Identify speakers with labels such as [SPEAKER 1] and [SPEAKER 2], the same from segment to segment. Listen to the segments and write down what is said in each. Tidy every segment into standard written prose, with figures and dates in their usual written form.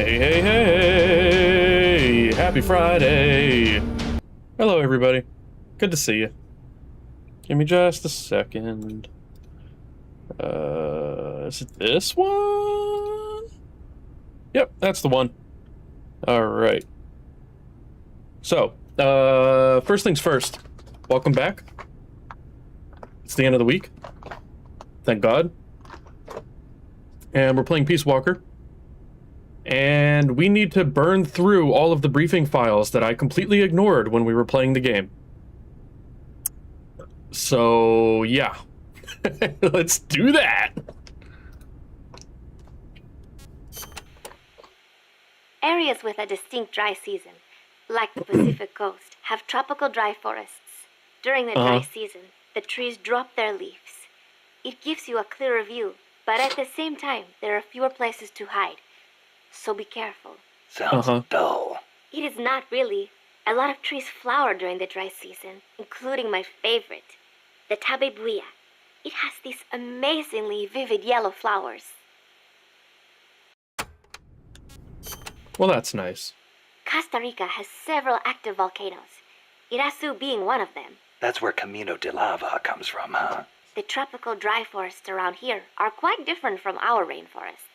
[SPEAKER 1] Hey, hey, hey! Happy Friday! Hello, everybody. Good to see you. Give me just a second. Is it this one? Yep, that's the one. Alright. So, first things first. Welcome back. It's the end of the week. Thank God. And we're playing Peacewalker. And we need to burn through all of the briefing files that I completely ignored when we were playing the game. So, yeah. Let's do that!
[SPEAKER 2] Areas with a distinct dry season, like the Pacific coast, have tropical dry forests. During the dry season, the trees drop their leaves. It gives you a clearer view, but at the same time, there are fewer places to hide. So be careful.
[SPEAKER 3] Sounds dull.
[SPEAKER 2] It is not really. A lot of trees flower during the dry season, including my favorite, the tabebuia. It has these amazingly vivid yellow flowers.
[SPEAKER 1] Well, that's nice.
[SPEAKER 2] Costa Rica has several active volcanoes, Irasu being one of them.
[SPEAKER 3] That's where Camino de Lava comes from, huh?
[SPEAKER 2] The tropical dry forests around here are quite different from our rainforests.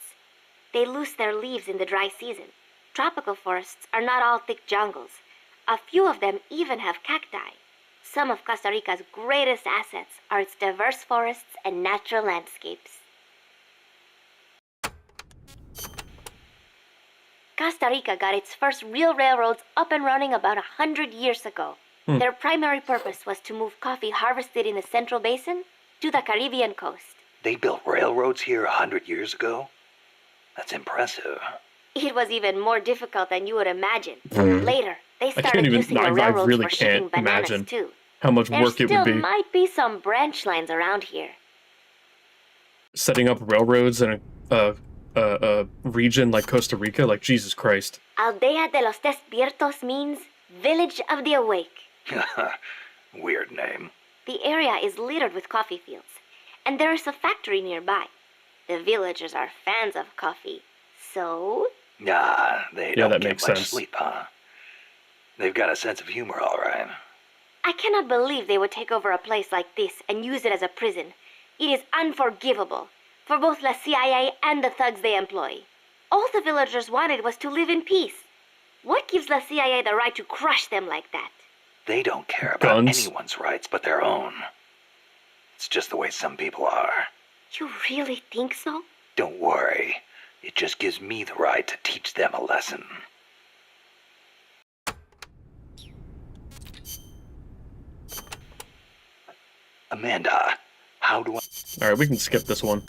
[SPEAKER 2] They lose their leaves in the dry season. Tropical forests are not all thick jungles. A few of them even have cacti. Some of Costa Rica's greatest assets are its diverse forests and natural landscapes. Costa Rica got its first real railroads up and running about 100 years ago. Their primary purpose was to move coffee harvested in the Central Basin to the Caribbean coast.
[SPEAKER 3] They built railroads here 100 years ago? That's impressive.
[SPEAKER 2] It was even more difficult than you would imagine. Later, they started using the
[SPEAKER 1] I
[SPEAKER 2] railroads
[SPEAKER 1] really
[SPEAKER 2] for shipping
[SPEAKER 1] can't
[SPEAKER 2] bananas
[SPEAKER 1] imagine
[SPEAKER 2] too.
[SPEAKER 1] how much
[SPEAKER 2] There
[SPEAKER 1] work it
[SPEAKER 2] still
[SPEAKER 1] would be.
[SPEAKER 2] might be some branch lines around here.
[SPEAKER 1] Setting up railroads in a region like Costa Rica, like Jesus Christ.
[SPEAKER 2] Aldea de los Despiertos means Village of the Awake.
[SPEAKER 3] Weird name.
[SPEAKER 2] The area is littered with coffee fields, and there is a factory nearby. The villagers are fans of coffee, so...
[SPEAKER 3] Nah, they don't
[SPEAKER 1] that
[SPEAKER 3] get
[SPEAKER 1] makes
[SPEAKER 3] much
[SPEAKER 1] sense.
[SPEAKER 3] sleep, huh? They've got a sense of humor, all right.
[SPEAKER 2] I cannot believe they would take over a place like this and use it as a prison. It is unforgivable for both the CIA and the thugs they employ. All the villagers wanted was to live in peace. What gives the CIA the right to crush them like that?
[SPEAKER 3] They don't care about
[SPEAKER 1] Guns.
[SPEAKER 3] anyone's rights but their own. It's just the way some people are.
[SPEAKER 2] You really think so?
[SPEAKER 3] Don't worry. It just gives me the right to teach them a lesson. Amanda, how do I...
[SPEAKER 1] Alright, we can skip this one.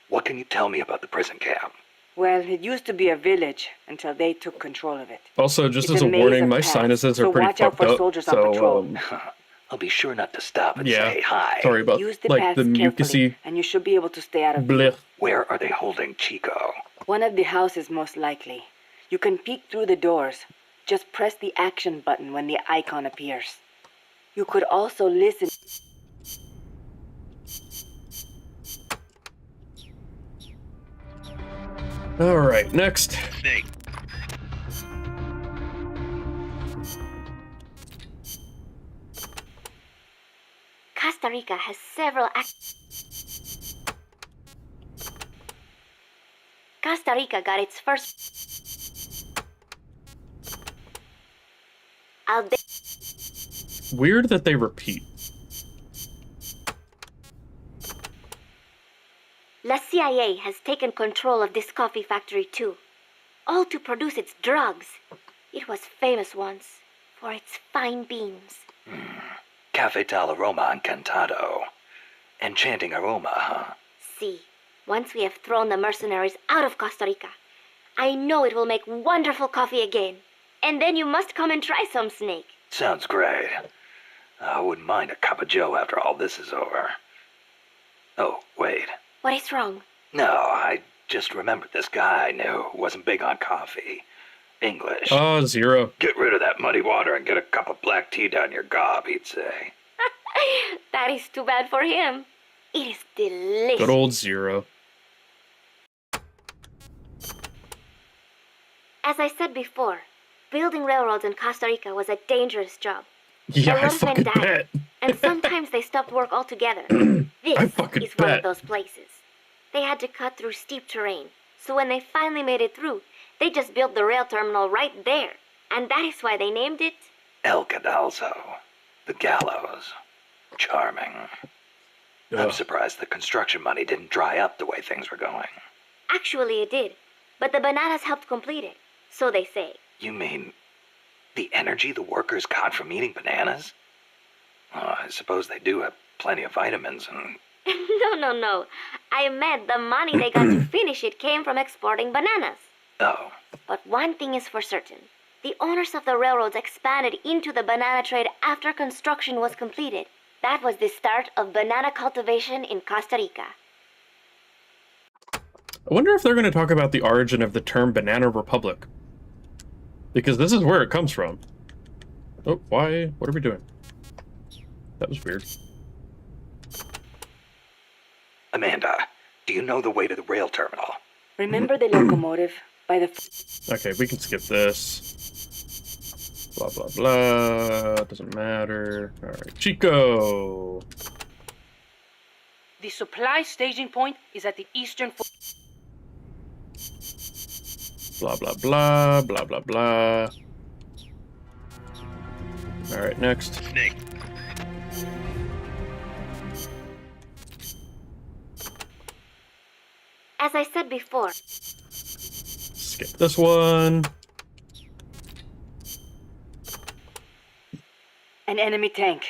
[SPEAKER 3] What can you tell me about the prison camp?
[SPEAKER 4] Well, it used to be a village until they took control of it.
[SPEAKER 1] Also, just
[SPEAKER 4] It's
[SPEAKER 1] as a
[SPEAKER 4] maze
[SPEAKER 1] warning,
[SPEAKER 4] of
[SPEAKER 1] my
[SPEAKER 4] paths,
[SPEAKER 1] sinuses
[SPEAKER 4] so
[SPEAKER 1] are pretty
[SPEAKER 4] watch out
[SPEAKER 1] fucked
[SPEAKER 4] for
[SPEAKER 1] up.
[SPEAKER 4] soldiers on patrol.
[SPEAKER 3] I'll be sure not to stop and
[SPEAKER 1] yeah.
[SPEAKER 3] say hi.
[SPEAKER 1] Sorry about
[SPEAKER 4] Use the
[SPEAKER 1] like
[SPEAKER 4] paths
[SPEAKER 1] the
[SPEAKER 4] carefully,
[SPEAKER 1] mucusy
[SPEAKER 4] and you should be able to stay out of
[SPEAKER 1] blech.
[SPEAKER 4] view.
[SPEAKER 3] Where are they holding Chico?
[SPEAKER 4] One of the houses, most likely. You can peek through the doors. Just press the action button when the icon appears. You could also listen.
[SPEAKER 1] Alright, next.
[SPEAKER 2] Costa Rica has several Costa Rica got its first...
[SPEAKER 1] Weird that they repeat.
[SPEAKER 2] La CIA has taken control of this coffee factory too, all to produce its drugs. It was famous once for its fine beans.
[SPEAKER 3] Cafe tal aroma encantado. Enchanting aroma, huh?
[SPEAKER 2] See, once we have thrown the mercenaries out of Costa Rica, I know it will make wonderful coffee again. And then you must come and try some, Snake.
[SPEAKER 3] Sounds great. I wouldn't mind a cup of joe after all this is over. Oh, wait.
[SPEAKER 2] What is wrong?
[SPEAKER 3] No, I just remembered this guy I knew who wasn't big on coffee. English.
[SPEAKER 1] Oh, zero.
[SPEAKER 3] Get rid of that muddy water and get a cup of black tea down your gob, he'd say.
[SPEAKER 2] That is too bad for him. It is delicious.
[SPEAKER 1] Good old zero.
[SPEAKER 2] As I said before, building railroads in Costa Rica was a dangerous job.
[SPEAKER 1] Yeah,
[SPEAKER 2] A
[SPEAKER 1] I
[SPEAKER 2] lot of men
[SPEAKER 1] fucking
[SPEAKER 2] died,
[SPEAKER 1] bet.
[SPEAKER 2] and sometimes they stopped work altogether.
[SPEAKER 1] I
[SPEAKER 2] This
[SPEAKER 1] fucking
[SPEAKER 2] is one of
[SPEAKER 1] bet.
[SPEAKER 2] those places. They had to cut through steep terrain, so when they finally made it through, they just built the rail terminal right there. And that is why they named it...
[SPEAKER 3] El Cadalso. The gallows. Charming. I'm
[SPEAKER 1] Ugh.
[SPEAKER 3] surprised the construction money didn't dry up the way things were going.
[SPEAKER 2] Actually, it did. But the bananas helped complete it. So they say.
[SPEAKER 3] You mean the energy the workers got from eating bananas? I suppose they do have plenty of vitamins and...
[SPEAKER 2] No. I meant the money they got to finish it came from exporting bananas.
[SPEAKER 3] Oh,
[SPEAKER 2] But one thing is for certain. The owners of the railroads expanded into the banana trade after construction was completed. That was the start of banana cultivation in Costa Rica.
[SPEAKER 1] I wonder if they're going to talk about the origin of the term Banana Republic. Because this is where it comes from. Oh, why? What are we doing? That was weird.
[SPEAKER 3] Amanda, do you know the way to the rail terminal?
[SPEAKER 4] Remember the locomotive by the...
[SPEAKER 1] Okay, we can skip this. Blah, blah, blah. Doesn't matter. Alright, Chico!
[SPEAKER 5] The supply staging point is at the eastern...
[SPEAKER 1] Blah, blah, blah. Blah, blah, blah. Alright, next.
[SPEAKER 3] Snake.
[SPEAKER 2] As I said before,
[SPEAKER 1] Skip this one.
[SPEAKER 4] An enemy tank.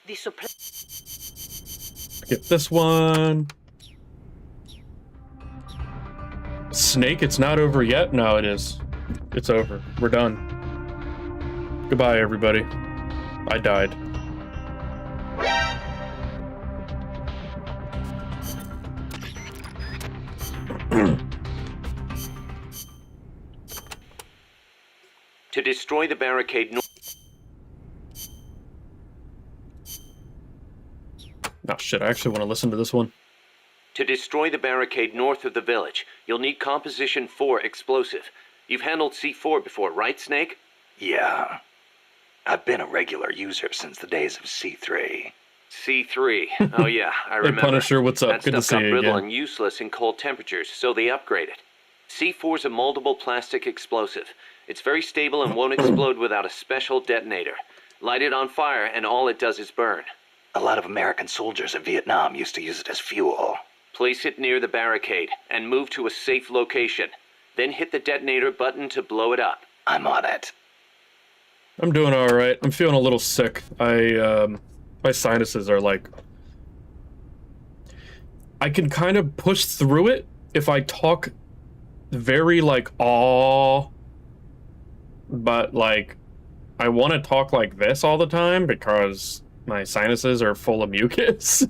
[SPEAKER 5] The supply...
[SPEAKER 1] Skip this one. Snake, it's not over yet? No, it is. It's over. We're done. Goodbye, everybody. I died.
[SPEAKER 6] To destroy the barricade
[SPEAKER 1] Oh shit, I actually want to listen to this one.
[SPEAKER 6] To destroy the barricade north of the village, you'll need Composition 4 explosive. You've handled C4 before, right, Snake?
[SPEAKER 3] Yeah. I've been a regular user since the days of C3.
[SPEAKER 6] C3. Oh yeah, I
[SPEAKER 1] Hey,
[SPEAKER 6] remember.
[SPEAKER 1] Punisher, what's up?
[SPEAKER 6] That
[SPEAKER 1] Good to
[SPEAKER 6] stuff
[SPEAKER 1] see
[SPEAKER 6] got
[SPEAKER 1] you
[SPEAKER 6] brittle
[SPEAKER 1] again.
[SPEAKER 6] and useless in cold temperatures, so they upgraded. C4's a moldable plastic explosive. It's very stable and won't explode without a special detonator. Light it on fire and all it does is burn.
[SPEAKER 3] A lot of American soldiers in Vietnam used to use it as fuel.
[SPEAKER 6] Place it near the barricade and move to a safe location. Then hit the detonator button to blow it up.
[SPEAKER 3] I'm on it.
[SPEAKER 1] I'm doing alright. I'm feeling a little sick. My sinuses are like... I can kind of push through it if I talk very, like, aw. But, like, I want to talk like this all the time because my sinuses are full of mucus.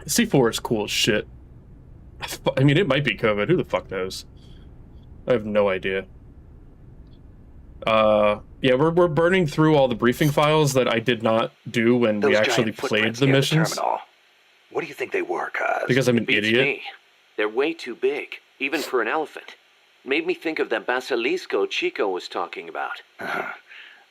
[SPEAKER 1] C4 is cool as shit. I mean, it might be COVID. Who the fuck knows? I have no idea. Yeah, we're burning through all the briefing files that I did not do when
[SPEAKER 3] Those
[SPEAKER 1] we actually
[SPEAKER 3] giant
[SPEAKER 1] played
[SPEAKER 3] footprints
[SPEAKER 1] the
[SPEAKER 3] near
[SPEAKER 1] missions.
[SPEAKER 3] terminal. What do you think they were, cuz?
[SPEAKER 1] Because I'm an
[SPEAKER 6] Beats
[SPEAKER 1] idiot.
[SPEAKER 6] me. They're way too big, even for an elephant. Made me think of that basilisco Chico was talking about.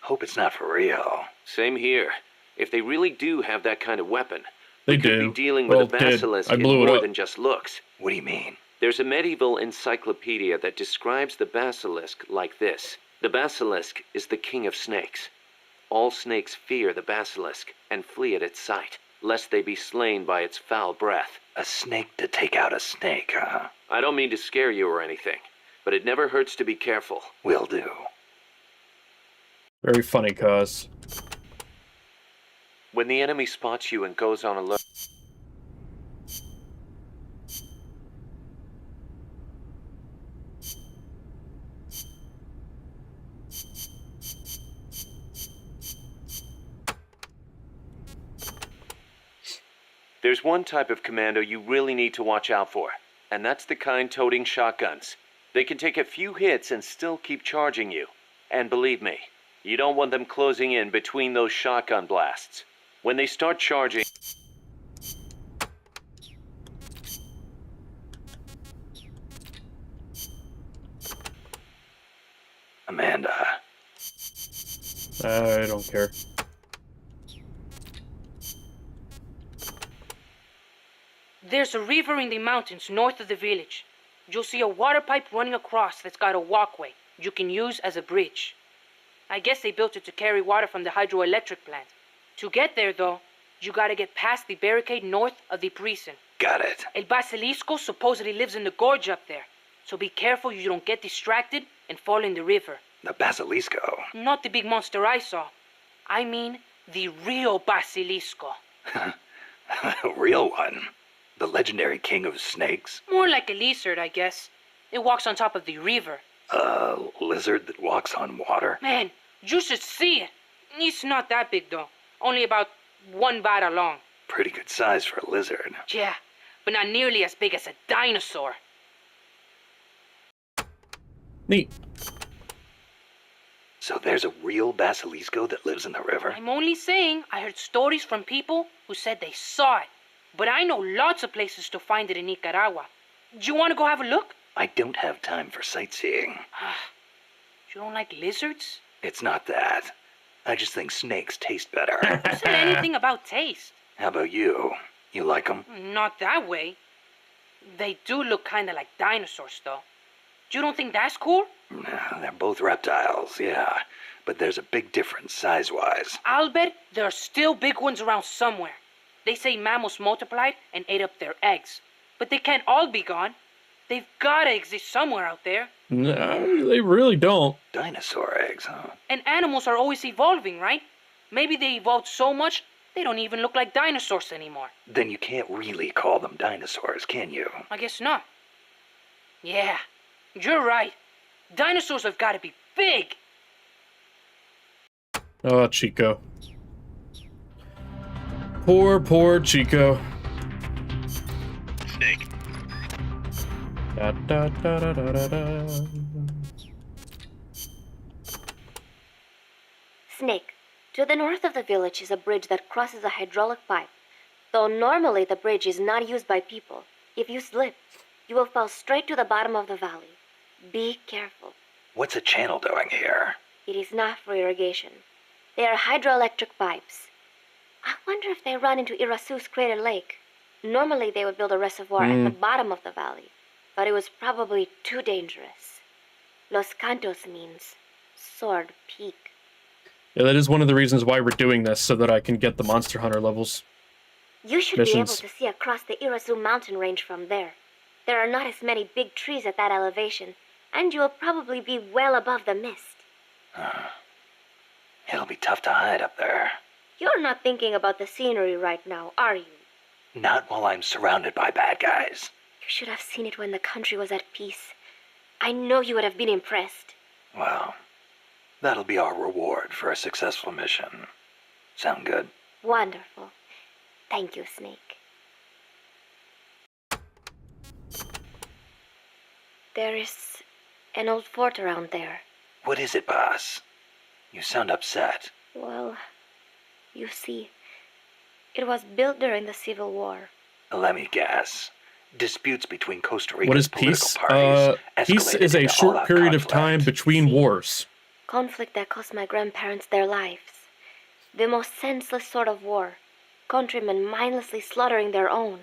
[SPEAKER 3] Hope it's not for real.
[SPEAKER 6] Same here. If they really do have that kind of weapon,
[SPEAKER 1] They
[SPEAKER 6] we could
[SPEAKER 1] do.
[SPEAKER 6] be dealing
[SPEAKER 1] Well,
[SPEAKER 6] with a
[SPEAKER 1] did.
[SPEAKER 6] basilisk
[SPEAKER 1] I
[SPEAKER 6] in
[SPEAKER 1] blew it
[SPEAKER 6] more
[SPEAKER 1] up.
[SPEAKER 6] than just looks.
[SPEAKER 3] What do you mean?
[SPEAKER 6] There's a medieval encyclopedia that describes the basilisk like this. The basilisk is the king of snakes. All snakes fear the basilisk and flee at its sight, lest they be slain by its foul breath.
[SPEAKER 3] A snake to take out a snake, huh?
[SPEAKER 6] I don't mean to scare you or anything, but it never hurts to be careful.
[SPEAKER 3] Will do.
[SPEAKER 1] Very funny, cuz.
[SPEAKER 6] When the enemy spots you and goes on alert... There's one type of commando you really need to watch out for, and that's the kind toting shotguns. They can take a few hits and still keep charging you. And believe me, you don't want them closing in between those shotgun blasts. When they start charging...
[SPEAKER 3] Amanda,
[SPEAKER 1] I don't care.
[SPEAKER 5] There's a river in the mountains north of the village. You'll see a water pipe running across that's got a walkway you can use as a bridge. I guess they built it to carry water from the hydroelectric plant. To get there, though, you gotta get past the barricade north of the prison.
[SPEAKER 3] got it.
[SPEAKER 5] El Basilisco supposedly lives in the gorge up there, so be careful you don't get distracted and fall in the river.
[SPEAKER 3] The Basilisco.
[SPEAKER 5] Not the big monster I saw. I mean, the real Basilisco.
[SPEAKER 3] A real one. The legendary king of snakes.
[SPEAKER 5] More like a lizard, I guess. It walks on top of the river.
[SPEAKER 3] A lizard that walks on water.
[SPEAKER 5] Man, you should see it. It's not that big, though. Only about 1 bada long.
[SPEAKER 3] Pretty good size for a lizard.
[SPEAKER 5] Yeah, but not nearly as big as a dinosaur.
[SPEAKER 1] Neat.
[SPEAKER 3] So there's a real Basilisco that lives in the river?
[SPEAKER 5] I'm only saying I heard stories from people who said they saw it. But I know lots of places to find it in Nicaragua. Do you want to go have a look?
[SPEAKER 3] I don't have time for sightseeing.
[SPEAKER 5] You don't like lizards?
[SPEAKER 3] It's not that. I just think snakes taste better.
[SPEAKER 5] Who said anything about taste?
[SPEAKER 3] How about you? You like them?
[SPEAKER 5] Not that way. They do look kind of like dinosaurs, though. You don't think that's cool?
[SPEAKER 3] They're both reptiles, yeah. But there's a big difference size-wise.
[SPEAKER 5] I'll bet there are still big ones around somewhere. They say mammals multiplied and ate up their eggs. But they can't all be gone. They've gotta exist somewhere out there.
[SPEAKER 1] No, they really don't.
[SPEAKER 3] Dinosaur eggs, huh?
[SPEAKER 5] And animals are always evolving, right? Maybe they evolved so much, they don't even look like dinosaurs anymore.
[SPEAKER 3] Then you can't really call them dinosaurs, can you?
[SPEAKER 5] I guess not. Yeah, you're right. Dinosaurs have gotta be big.
[SPEAKER 1] Oh, Chico. Poor Chico.
[SPEAKER 3] Snake.
[SPEAKER 1] Da, da, da, da, da, da, da.
[SPEAKER 2] Snake, to the north of the village is a bridge that crosses a hydraulic pipe. Though normally the bridge is not used by people, if you slip, you will fall straight to the bottom of the valley. Be careful.
[SPEAKER 3] What's a channel doing here?
[SPEAKER 2] It is not for irrigation. They are hydroelectric pipes. I wonder if they run into Irasu's Crater Lake. Normally they would build a reservoir at the bottom of the valley, but it was probably too dangerous. Los Cantos means sword peak.
[SPEAKER 1] Yeah, that is one of the reasons why we're doing this, so that I can get the Monster Hunter levels.
[SPEAKER 2] You should
[SPEAKER 1] Missions.
[SPEAKER 2] be able to see across the Irasu mountain range from there. There are not as many big trees at that elevation, and you will probably be well above the mist.
[SPEAKER 3] It'll be tough to hide up there.
[SPEAKER 2] You're not thinking about the scenery right now, are you?
[SPEAKER 3] Not while I'm surrounded by bad guys.
[SPEAKER 2] You should have seen it when the country was at peace. I know you would have been impressed.
[SPEAKER 3] Well, that'll be our reward for a successful mission. Sound good?
[SPEAKER 2] Wonderful. Thank you, Snake. There is an old fort around there.
[SPEAKER 3] What is it, boss? You sound upset.
[SPEAKER 2] Well, you see, it was built during the Civil War.
[SPEAKER 3] Let me guess. Disputes between Costa Rica's
[SPEAKER 1] What is
[SPEAKER 3] political
[SPEAKER 1] peace?
[SPEAKER 3] parties
[SPEAKER 1] Peace
[SPEAKER 3] escalated
[SPEAKER 1] is a
[SPEAKER 3] into
[SPEAKER 1] short
[SPEAKER 3] all-out
[SPEAKER 1] period of
[SPEAKER 3] conflict.
[SPEAKER 1] time between wars.
[SPEAKER 2] Conflict that cost my grandparents their lives. The most senseless sort of war. Countrymen mindlessly slaughtering their own.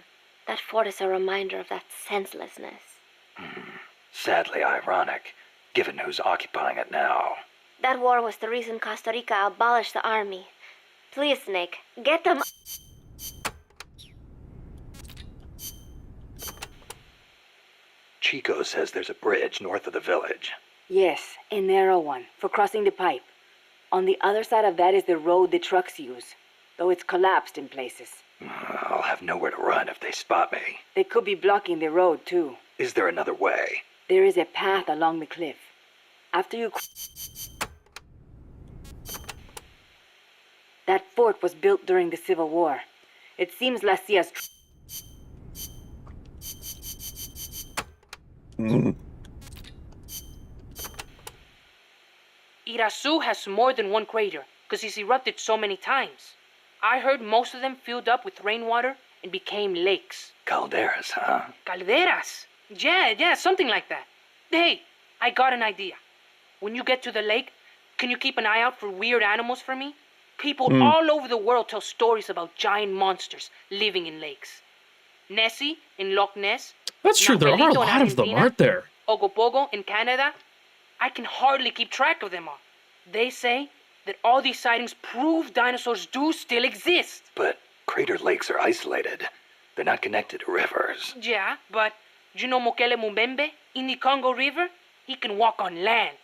[SPEAKER 2] That fort is a reminder of that senselessness.
[SPEAKER 3] Sadly ironic, given who's occupying it now.
[SPEAKER 2] That war was the reason Costa Rica abolished the army. Please, Snake, get them.
[SPEAKER 3] Chico says there's a bridge north of the village.
[SPEAKER 4] Yes, a narrow one, for crossing the pipe. On the other side of that is the road the trucks use, though it's collapsed in places.
[SPEAKER 3] I'll have nowhere to run if they spot me.
[SPEAKER 4] They could be blocking the road, too.
[SPEAKER 3] Is there another way?
[SPEAKER 4] There is a path along the cliff. After you... That fort was built during the Civil War. It seems La Cia's...
[SPEAKER 5] Irasu has more than one crater, because he's erupted so many times. I heard most of them filled up with rainwater and became lakes.
[SPEAKER 3] Calderas, huh?
[SPEAKER 5] Calderas. Yeah, something like that. Hey, I got an idea. When you get to the lake, can you keep an eye out for weird animals for me? People all over the world tell stories about giant monsters living in lakes. Nessie in Loch Ness.
[SPEAKER 1] That's true. There are a
[SPEAKER 5] Nahuelito in
[SPEAKER 1] lot of them,
[SPEAKER 5] Argentina,
[SPEAKER 1] aren't there?
[SPEAKER 5] Ogopogo in Canada. I can hardly keep track of them all. They say that all these sightings prove dinosaurs do still exist.
[SPEAKER 3] But crater lakes are isolated. They're not connected to rivers.
[SPEAKER 5] Yeah, but do you know Mokele Mumbembe in the Congo River? He can walk on land.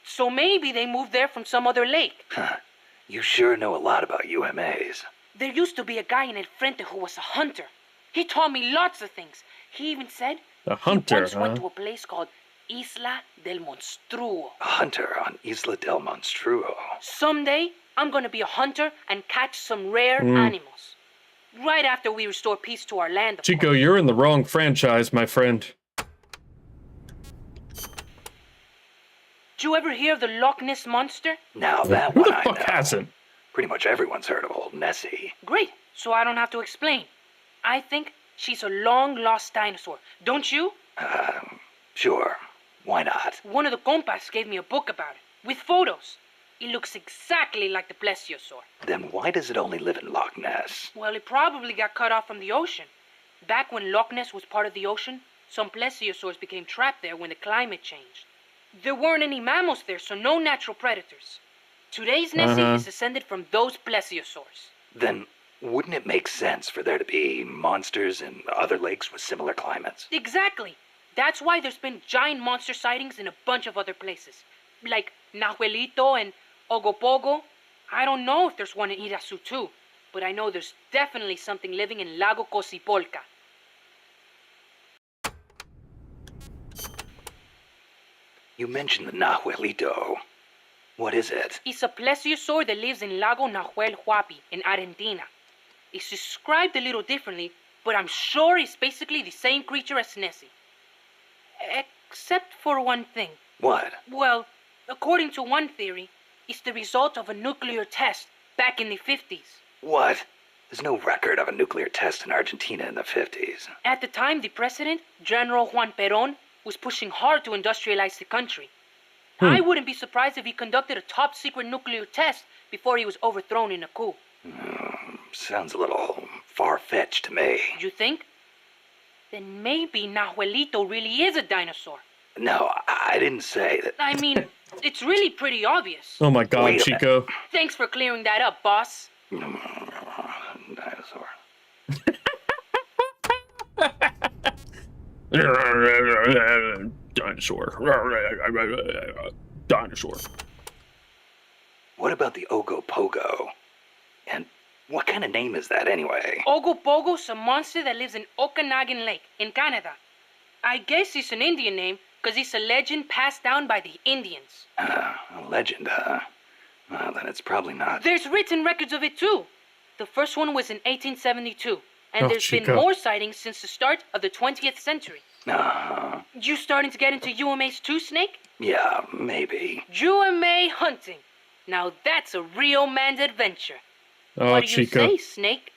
[SPEAKER 5] So maybe they moved there from some other lake.
[SPEAKER 3] Huh. You sure know a lot about UMAs.
[SPEAKER 5] There used to be a guy in El Frente who was a hunter. He taught me lots of things. He even said
[SPEAKER 1] A hunter,
[SPEAKER 5] he once went
[SPEAKER 1] huh?
[SPEAKER 5] to a place called Isla del Monstruo.
[SPEAKER 3] A hunter on Isla del Monstruo.
[SPEAKER 5] Someday, I'm gonna be a hunter and catch some rare animals. Right after we restore peace to our land, of
[SPEAKER 1] Chico,
[SPEAKER 5] course.
[SPEAKER 1] you're in the wrong franchise, my friend.
[SPEAKER 5] Did you ever hear of the Loch Ness Monster?
[SPEAKER 3] Now that
[SPEAKER 1] Who
[SPEAKER 3] one
[SPEAKER 1] the
[SPEAKER 3] I
[SPEAKER 1] fuck
[SPEAKER 3] know.
[SPEAKER 1] hasn't?
[SPEAKER 3] Pretty much everyone's heard of old Nessie.
[SPEAKER 5] Great, so I don't have to explain. I think she's a long-lost dinosaur. Don't you?
[SPEAKER 3] Sure. Why not?
[SPEAKER 5] One of the compas gave me a book about it, with photos. It looks exactly like the plesiosaur.
[SPEAKER 3] Then why does it only live in Loch Ness?
[SPEAKER 5] Well, it probably got cut off from the ocean. Back when Loch Ness was part of the ocean, some plesiosaurs became trapped there when the climate changed. There weren't any mammals there, so no natural predators. Today's Nessie is descended from those plesiosaurs.
[SPEAKER 3] Then wouldn't it make sense for there to be monsters in other lakes with similar climates?
[SPEAKER 5] Exactly. That's why there's been giant monster sightings in a bunch of other places. Like Nahuelito and Ogopogo. I don't know if there's one in Irasu too, but I know there's definitely something living in Lago Cosipolca.
[SPEAKER 3] You mentioned the Nahuelito. What is it?
[SPEAKER 5] It's a plesiosaur that lives in Lago Nahuel Huapi in Argentina. It's described a little differently, but I'm sure it's basically the same creature as Nessie. Except for one thing.
[SPEAKER 3] What?
[SPEAKER 5] Well, according to one theory, it's the result of a nuclear test back in the 50s.
[SPEAKER 3] What? There's no record of a nuclear test in Argentina in the 50s.
[SPEAKER 5] At the time, the president, General Juan Perón, was pushing hard to industrialize the country. I wouldn't be surprised if he conducted a top-secret nuclear test before he was overthrown in a coup.
[SPEAKER 3] Sounds a little far-fetched to me.
[SPEAKER 5] You think? Then maybe Nahuelito really is a dinosaur.
[SPEAKER 3] No, I didn't say that.
[SPEAKER 5] I mean, it's really pretty obvious.
[SPEAKER 1] Oh my god,
[SPEAKER 3] Wait a
[SPEAKER 1] Chico.
[SPEAKER 5] Thanks for clearing that up, boss.
[SPEAKER 3] Dinosaur.
[SPEAKER 1] Dinosaur. Dinosaur.
[SPEAKER 3] What about the Ogopogo? And what kind of name is that anyway?
[SPEAKER 5] Ogopogo's a monster that lives in Okanagan Lake in Canada. I guess it's an Indian name because it's a legend passed down by the Indians.
[SPEAKER 3] A legend, huh? Well, then it's probably not.
[SPEAKER 5] There's written records of it too. The first one was in 1872, and
[SPEAKER 1] Oh,
[SPEAKER 5] there's
[SPEAKER 1] Chico.
[SPEAKER 5] been more sightings since the start of the 20th century.
[SPEAKER 3] Uh,
[SPEAKER 5] You starting to get into UMAs too, Snake?
[SPEAKER 3] yeah, maybe.
[SPEAKER 5] UMA hunting. Now that's a real man's adventure.
[SPEAKER 1] Oh,
[SPEAKER 5] What do you
[SPEAKER 1] Chico.
[SPEAKER 5] say, Snake?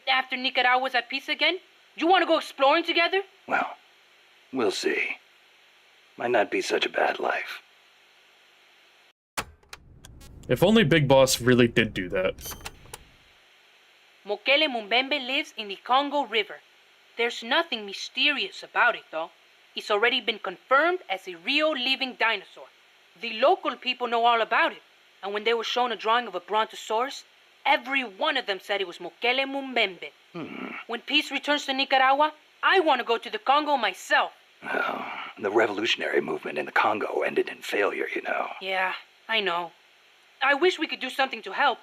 [SPEAKER 5] After Nicaragua's at peace again, you want to go exploring together?
[SPEAKER 3] Well, we'll see. Might not be such a bad life.
[SPEAKER 1] If only Big Boss really did do that.
[SPEAKER 5] Mokele Mumbembe lives in the Congo River. There's nothing mysterious about it, though. It's already been confirmed as a real living dinosaur. The local people know all about it, and when they were shown a drawing of a brontosaurus, every one of them said it was Mokele Mumbembe. When peace returns to Nicaragua, I want to go to the Congo myself.
[SPEAKER 3] Well, the revolutionary movement in the Congo ended in failure, you know.
[SPEAKER 5] Yeah, I know. I wish we could do something to help,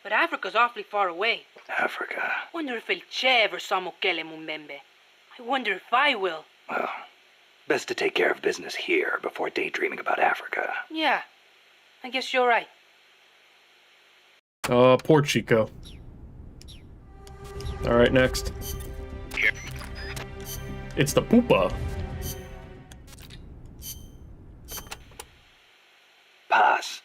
[SPEAKER 5] but Africa's awfully far away.
[SPEAKER 3] Africa.
[SPEAKER 5] Wonder if El Che ever saw Mokele Mumbembe. I wonder if I will.
[SPEAKER 3] Well, best to take care of business here before daydreaming about Africa.
[SPEAKER 5] Yeah, I guess you're right.
[SPEAKER 1] Poor Chico. Alright, next. It's the Poopa.
[SPEAKER 3] Pass.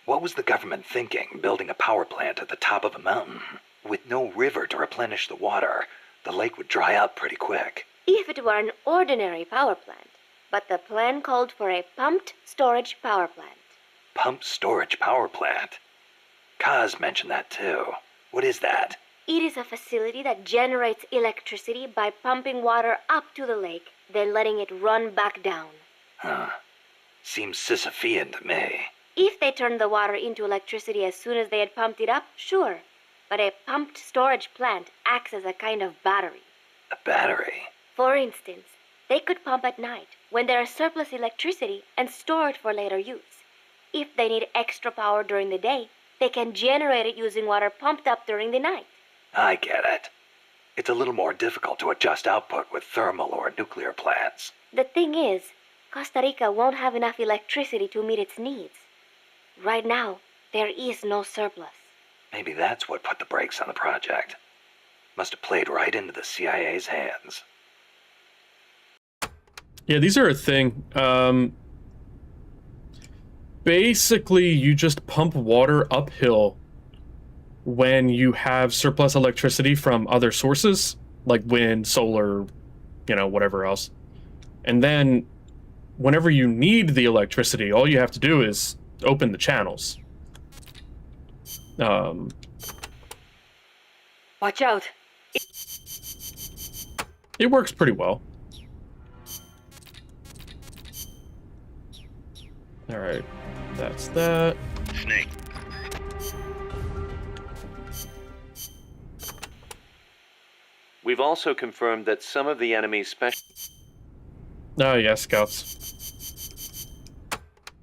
[SPEAKER 3] What what was the government thinking, building a power plant at the top of a mountain? With no river to replenish the water, the lake would dry up pretty quick.
[SPEAKER 2] If it were an ordinary power plant, but the plan called for a pumped storage power plant.
[SPEAKER 3] Pumped storage power plant? Kaz mentioned that too. What is that?
[SPEAKER 2] It is a facility that generates electricity by pumping water up to the lake, then letting it run back down.
[SPEAKER 3] Huh. Seems Sisyphean to me.
[SPEAKER 2] If they turned the water into electricity as soon as they had pumped it up, sure. But a pumped storage plant acts as a kind of battery.
[SPEAKER 3] A battery?
[SPEAKER 2] For instance, they could pump at night when there is surplus electricity and store it for later use. If they need extra power during the day, they can generate it using water pumped up during the night.
[SPEAKER 3] I get it. It's a little more difficult to adjust output with thermal or nuclear plants.
[SPEAKER 2] The thing is, Costa Rica won't have enough electricity to meet its needs. Right now, there is no surplus.
[SPEAKER 3] Maybe that's what put the brakes on the project. Must have played right into the CIA's hands.
[SPEAKER 1] Yeah, these are a thing. Basically, you just pump water uphill when you have surplus electricity from other sources, like wind, solar, whatever else. And then, whenever you need the electricity, all you have to do is open the channels.
[SPEAKER 4] Watch out!
[SPEAKER 1] It works pretty well. Alright, that's that.
[SPEAKER 3] Snake.
[SPEAKER 6] We've also confirmed that some of the enemy's special...
[SPEAKER 1] Oh yeah, scouts.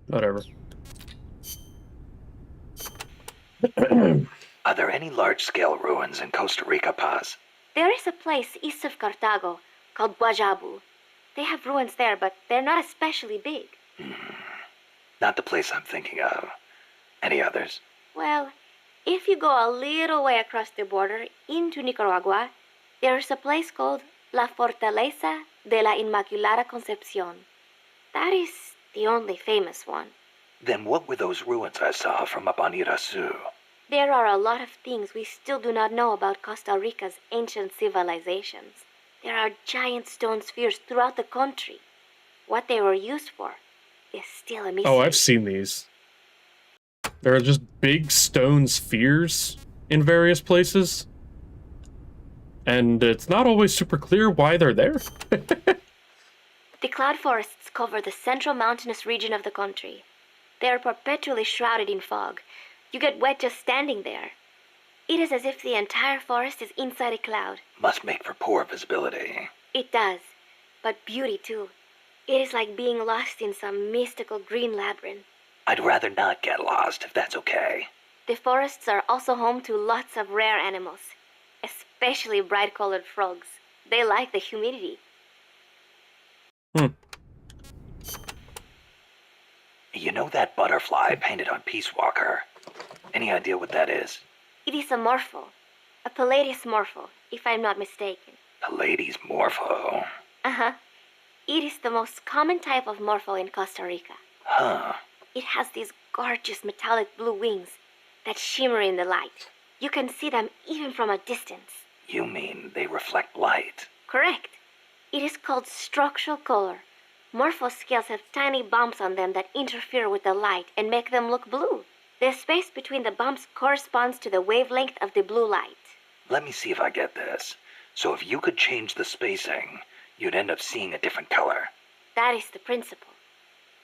[SPEAKER 1] Whatever.
[SPEAKER 3] Are there any large-scale ruins in Costa Rica, Paz?
[SPEAKER 2] There is a place east of Cartago called Guajabu. They have ruins there, but they're not especially big.
[SPEAKER 3] Not the place I'm thinking of. Any others?
[SPEAKER 2] Well, if you go a little way across the border into Nicaragua, there's a place called La Fortaleza de la Inmaculada Concepción. That is the only famous one.
[SPEAKER 3] Then what were those ruins I saw from up on Irasu?
[SPEAKER 2] There are a lot of things we still do not know about Costa Rica's ancient civilizations. There are giant stone spheres throughout the country. What they were used for is still a mystery.
[SPEAKER 1] Oh, I've seen these. There are just big stone spheres in various places. And it's not always super clear why they're there.
[SPEAKER 2] The cloud forests cover the central mountainous region of the country. They are perpetually shrouded in fog. You get wet just standing there. It is as if the entire forest is inside a cloud.
[SPEAKER 3] Must make for poor visibility.
[SPEAKER 2] It does, but beauty too. It is like being lost in some mystical green labyrinth.
[SPEAKER 3] I'd rather not get lost, if that's okay.
[SPEAKER 2] The forests are also home to lots of rare animals, especially bright-colored frogs. They like the humidity.
[SPEAKER 3] You know that butterfly painted on Peacewalker? Any idea what that is?
[SPEAKER 2] It is a morpho, a Palladius morpho, if I'm not mistaken.
[SPEAKER 3] Pallades morpho.
[SPEAKER 2] Uh-huh. It is the most common type of morpho in Costa Rica.
[SPEAKER 3] Huh.
[SPEAKER 2] It has these gorgeous metallic blue wings that shimmer in the light. You can see them even from a distance.
[SPEAKER 3] You mean they reflect light?
[SPEAKER 2] Correct. It is called structural color. Morpho scales have tiny bumps on them that interfere with the light and make them look blue. The space between the bumps corresponds to the wavelength of the blue light.
[SPEAKER 3] Let me see if I get this. So if you could change the spacing, you'd end up seeing a different color.
[SPEAKER 2] That is the principle.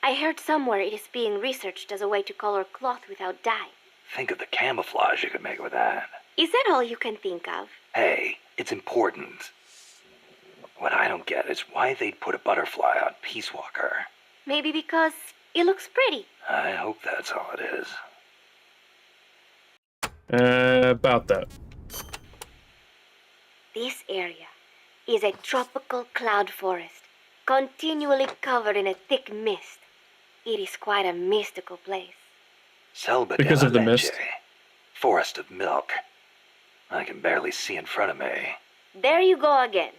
[SPEAKER 2] I heard somewhere it is being researched as a way to color cloth without dye.
[SPEAKER 3] Think of the camouflage you could make with that.
[SPEAKER 2] Is that all you can think of?
[SPEAKER 3] Hey, it's important. What I don't get is why they'd put a butterfly on Peacewalker.
[SPEAKER 2] Maybe because it looks pretty.
[SPEAKER 3] I hope that's all it is.
[SPEAKER 1] About that.
[SPEAKER 2] This area is a tropical cloud forest, continually covered in a thick mist. It is quite a mystical place.
[SPEAKER 3] Selva
[SPEAKER 1] Because
[SPEAKER 3] de
[SPEAKER 1] of the
[SPEAKER 3] la
[SPEAKER 1] mist.
[SPEAKER 3] Leche. Forest of milk. I can barely see in front of me.
[SPEAKER 2] There you go again.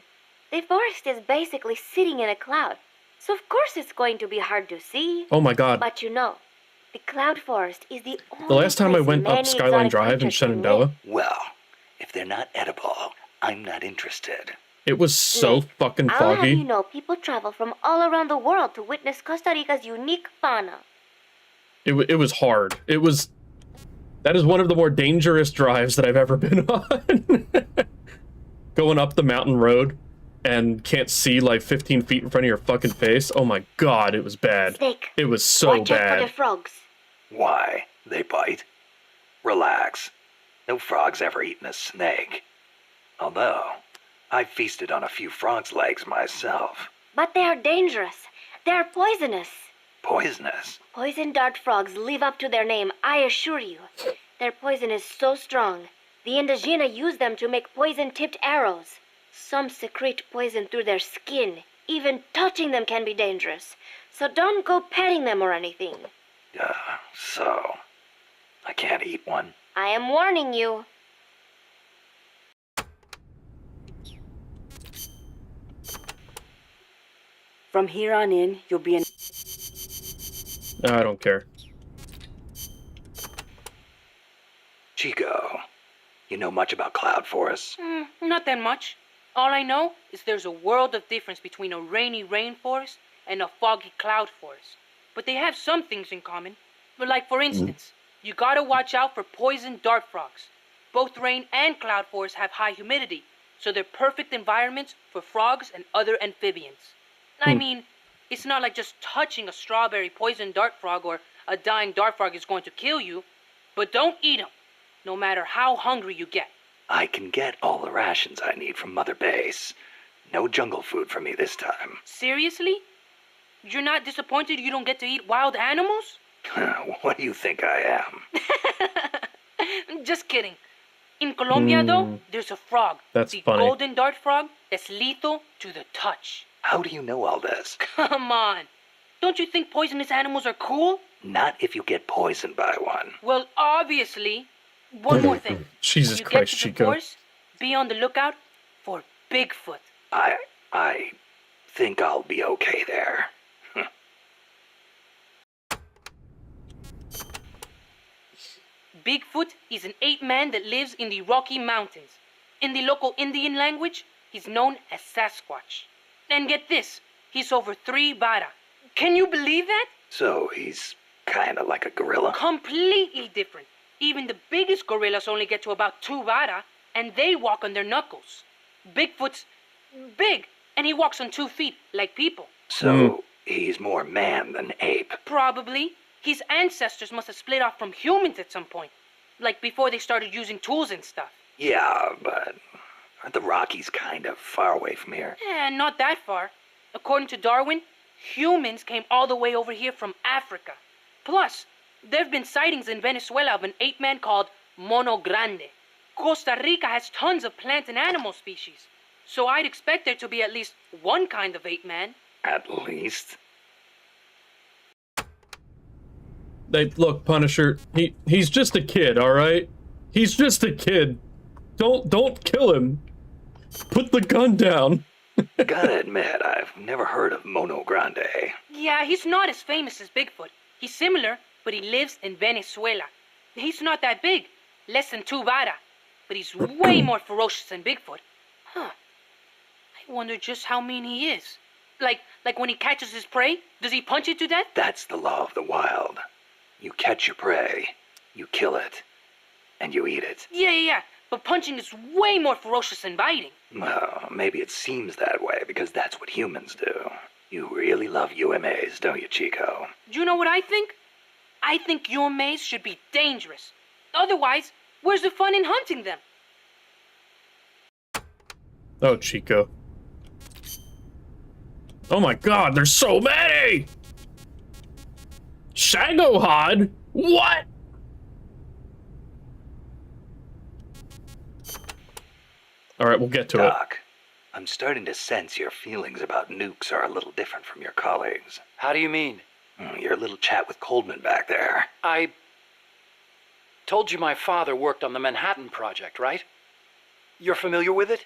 [SPEAKER 2] The forest is basically sitting in a cloud, so of course it's going to be hard to see.
[SPEAKER 1] Oh my god.
[SPEAKER 2] But you know, The Cloud Forest is the only
[SPEAKER 1] The last time I
[SPEAKER 2] place
[SPEAKER 1] went up
[SPEAKER 2] many
[SPEAKER 1] Skyline
[SPEAKER 2] exotic
[SPEAKER 1] Drive in
[SPEAKER 2] creatures can
[SPEAKER 1] Shenandoah,
[SPEAKER 2] live.
[SPEAKER 3] Well, if they're not edible, I'm not interested.
[SPEAKER 1] it was so
[SPEAKER 2] Blake,
[SPEAKER 1] fucking
[SPEAKER 2] I'll have you
[SPEAKER 1] foggy.
[SPEAKER 2] know people travel from all around the world to witness Costa Rica's unique fauna.
[SPEAKER 1] It was hard. That is one of the more dangerous drives that I've ever been on. Going up the mountain road and can't see like 15 feet in front of your fucking face. Oh my god, it was bad.
[SPEAKER 2] Snake,
[SPEAKER 1] It was so
[SPEAKER 2] watch out for the
[SPEAKER 1] bad.
[SPEAKER 2] frogs.
[SPEAKER 3] Why? They bite? Relax. No frog's ever eaten a snake. Although, I've feasted on a few frog's legs myself.
[SPEAKER 2] But they are dangerous. They are poisonous.
[SPEAKER 3] Poisonous.
[SPEAKER 2] Poison dart frogs live up to their name, I assure you. Their poison is so strong. The Indígena use them to make poison-tipped arrows. Some secrete poison through their skin. Even touching them can be dangerous. So don't go petting them or anything.
[SPEAKER 3] So, I can't eat one.
[SPEAKER 2] I am warning you.
[SPEAKER 4] From here on in, you'll be in.
[SPEAKER 1] I don't care.
[SPEAKER 3] Chico, you know much about cloud forests?
[SPEAKER 5] Not that much. All I know is there's a world of difference between a rainy rainforest and a foggy cloud forest. But they have some things in common. But like, for instance, you gotta watch out for poison dart frogs. Both rain and cloud forests have high humidity, so they're perfect environments for frogs and other amphibians. I mean, it's not like just touching a strawberry poison dart frog or a dying dart frog is going to kill you. But don't eat them, no matter how hungry you get.
[SPEAKER 3] I can get all the rations I need from Mother Base. No jungle food for me this time.
[SPEAKER 5] Seriously? You're not disappointed you don't get to eat wild animals?
[SPEAKER 3] What do you think I am?
[SPEAKER 5] Just kidding. In Colombia, though, there's a frog.
[SPEAKER 1] That's
[SPEAKER 5] the
[SPEAKER 1] funny.
[SPEAKER 5] golden dart frog that's lethal to the touch.
[SPEAKER 3] How do you know all this?
[SPEAKER 5] Come on. Don't you think poisonous animals are cool?
[SPEAKER 3] Not if you get poisoned by one.
[SPEAKER 5] Well, obviously. One more thing.
[SPEAKER 1] Jesus
[SPEAKER 5] You
[SPEAKER 1] Christ,
[SPEAKER 5] get to the
[SPEAKER 1] Chico.
[SPEAKER 5] forest, be on the lookout for Bigfoot.
[SPEAKER 3] I think I'll be okay there.
[SPEAKER 5] Bigfoot is an ape man that lives in the Rocky Mountains. In the local Indian language, he's known as Sasquatch. And get this, he's over 3 vara. Can you believe that?
[SPEAKER 3] So he's kinda like a gorilla?
[SPEAKER 5] Completely different. Even the biggest gorillas only get to about 2 vara, and they walk on their knuckles. Bigfoot's big, and he walks on 2 feet, like people.
[SPEAKER 3] So he's more man than ape.
[SPEAKER 5] Probably. His ancestors must have split off from humans at some point. Like before they started using tools and stuff.
[SPEAKER 3] Yeah, but aren't the Rockies kind of far away from here?
[SPEAKER 5] Not that far. According to Darwin, humans came all the way over here from Africa. Plus, there have been sightings in Venezuela of an ape man called Mono Grande. Costa Rica has tons of plant and animal species. So I'd expect there to be at least one kind of ape man.
[SPEAKER 3] At least.
[SPEAKER 1] Look, Punisher, he's just a kid, all right? He's just a kid. Don't kill him. Put the gun down.
[SPEAKER 3] Gotta admit, I've never heard of Mono Grande.
[SPEAKER 5] Yeah, he's not as famous as Bigfoot. He's similar, but he lives in Venezuela. He's not that big, less than 2 vara, but he's way more ferocious than Bigfoot. Huh. I wonder just how mean he is. Like when he catches his prey, does he punch it to death?
[SPEAKER 3] That's the law of the wild. You catch your prey, you kill it, and you eat it.
[SPEAKER 5] Yeah, but punching is way more ferocious than biting.
[SPEAKER 3] Well, maybe it seems that way because that's what humans do. You really love UMAs, don't you, Chico?
[SPEAKER 5] Do you know what I think? I think UMAs should be dangerous. Otherwise, where's the fun in hunting them?
[SPEAKER 1] Oh, Chico. Oh my god, there's so many! Shagohod? What? Alright, we'll get to it.
[SPEAKER 3] Doc, I'm starting to sense your feelings about nukes are a little different from your colleagues.
[SPEAKER 7] How do you mean?
[SPEAKER 3] Your little chat with Coldman back there.
[SPEAKER 7] I told you my father worked on the Manhattan Project, right? You're familiar with it?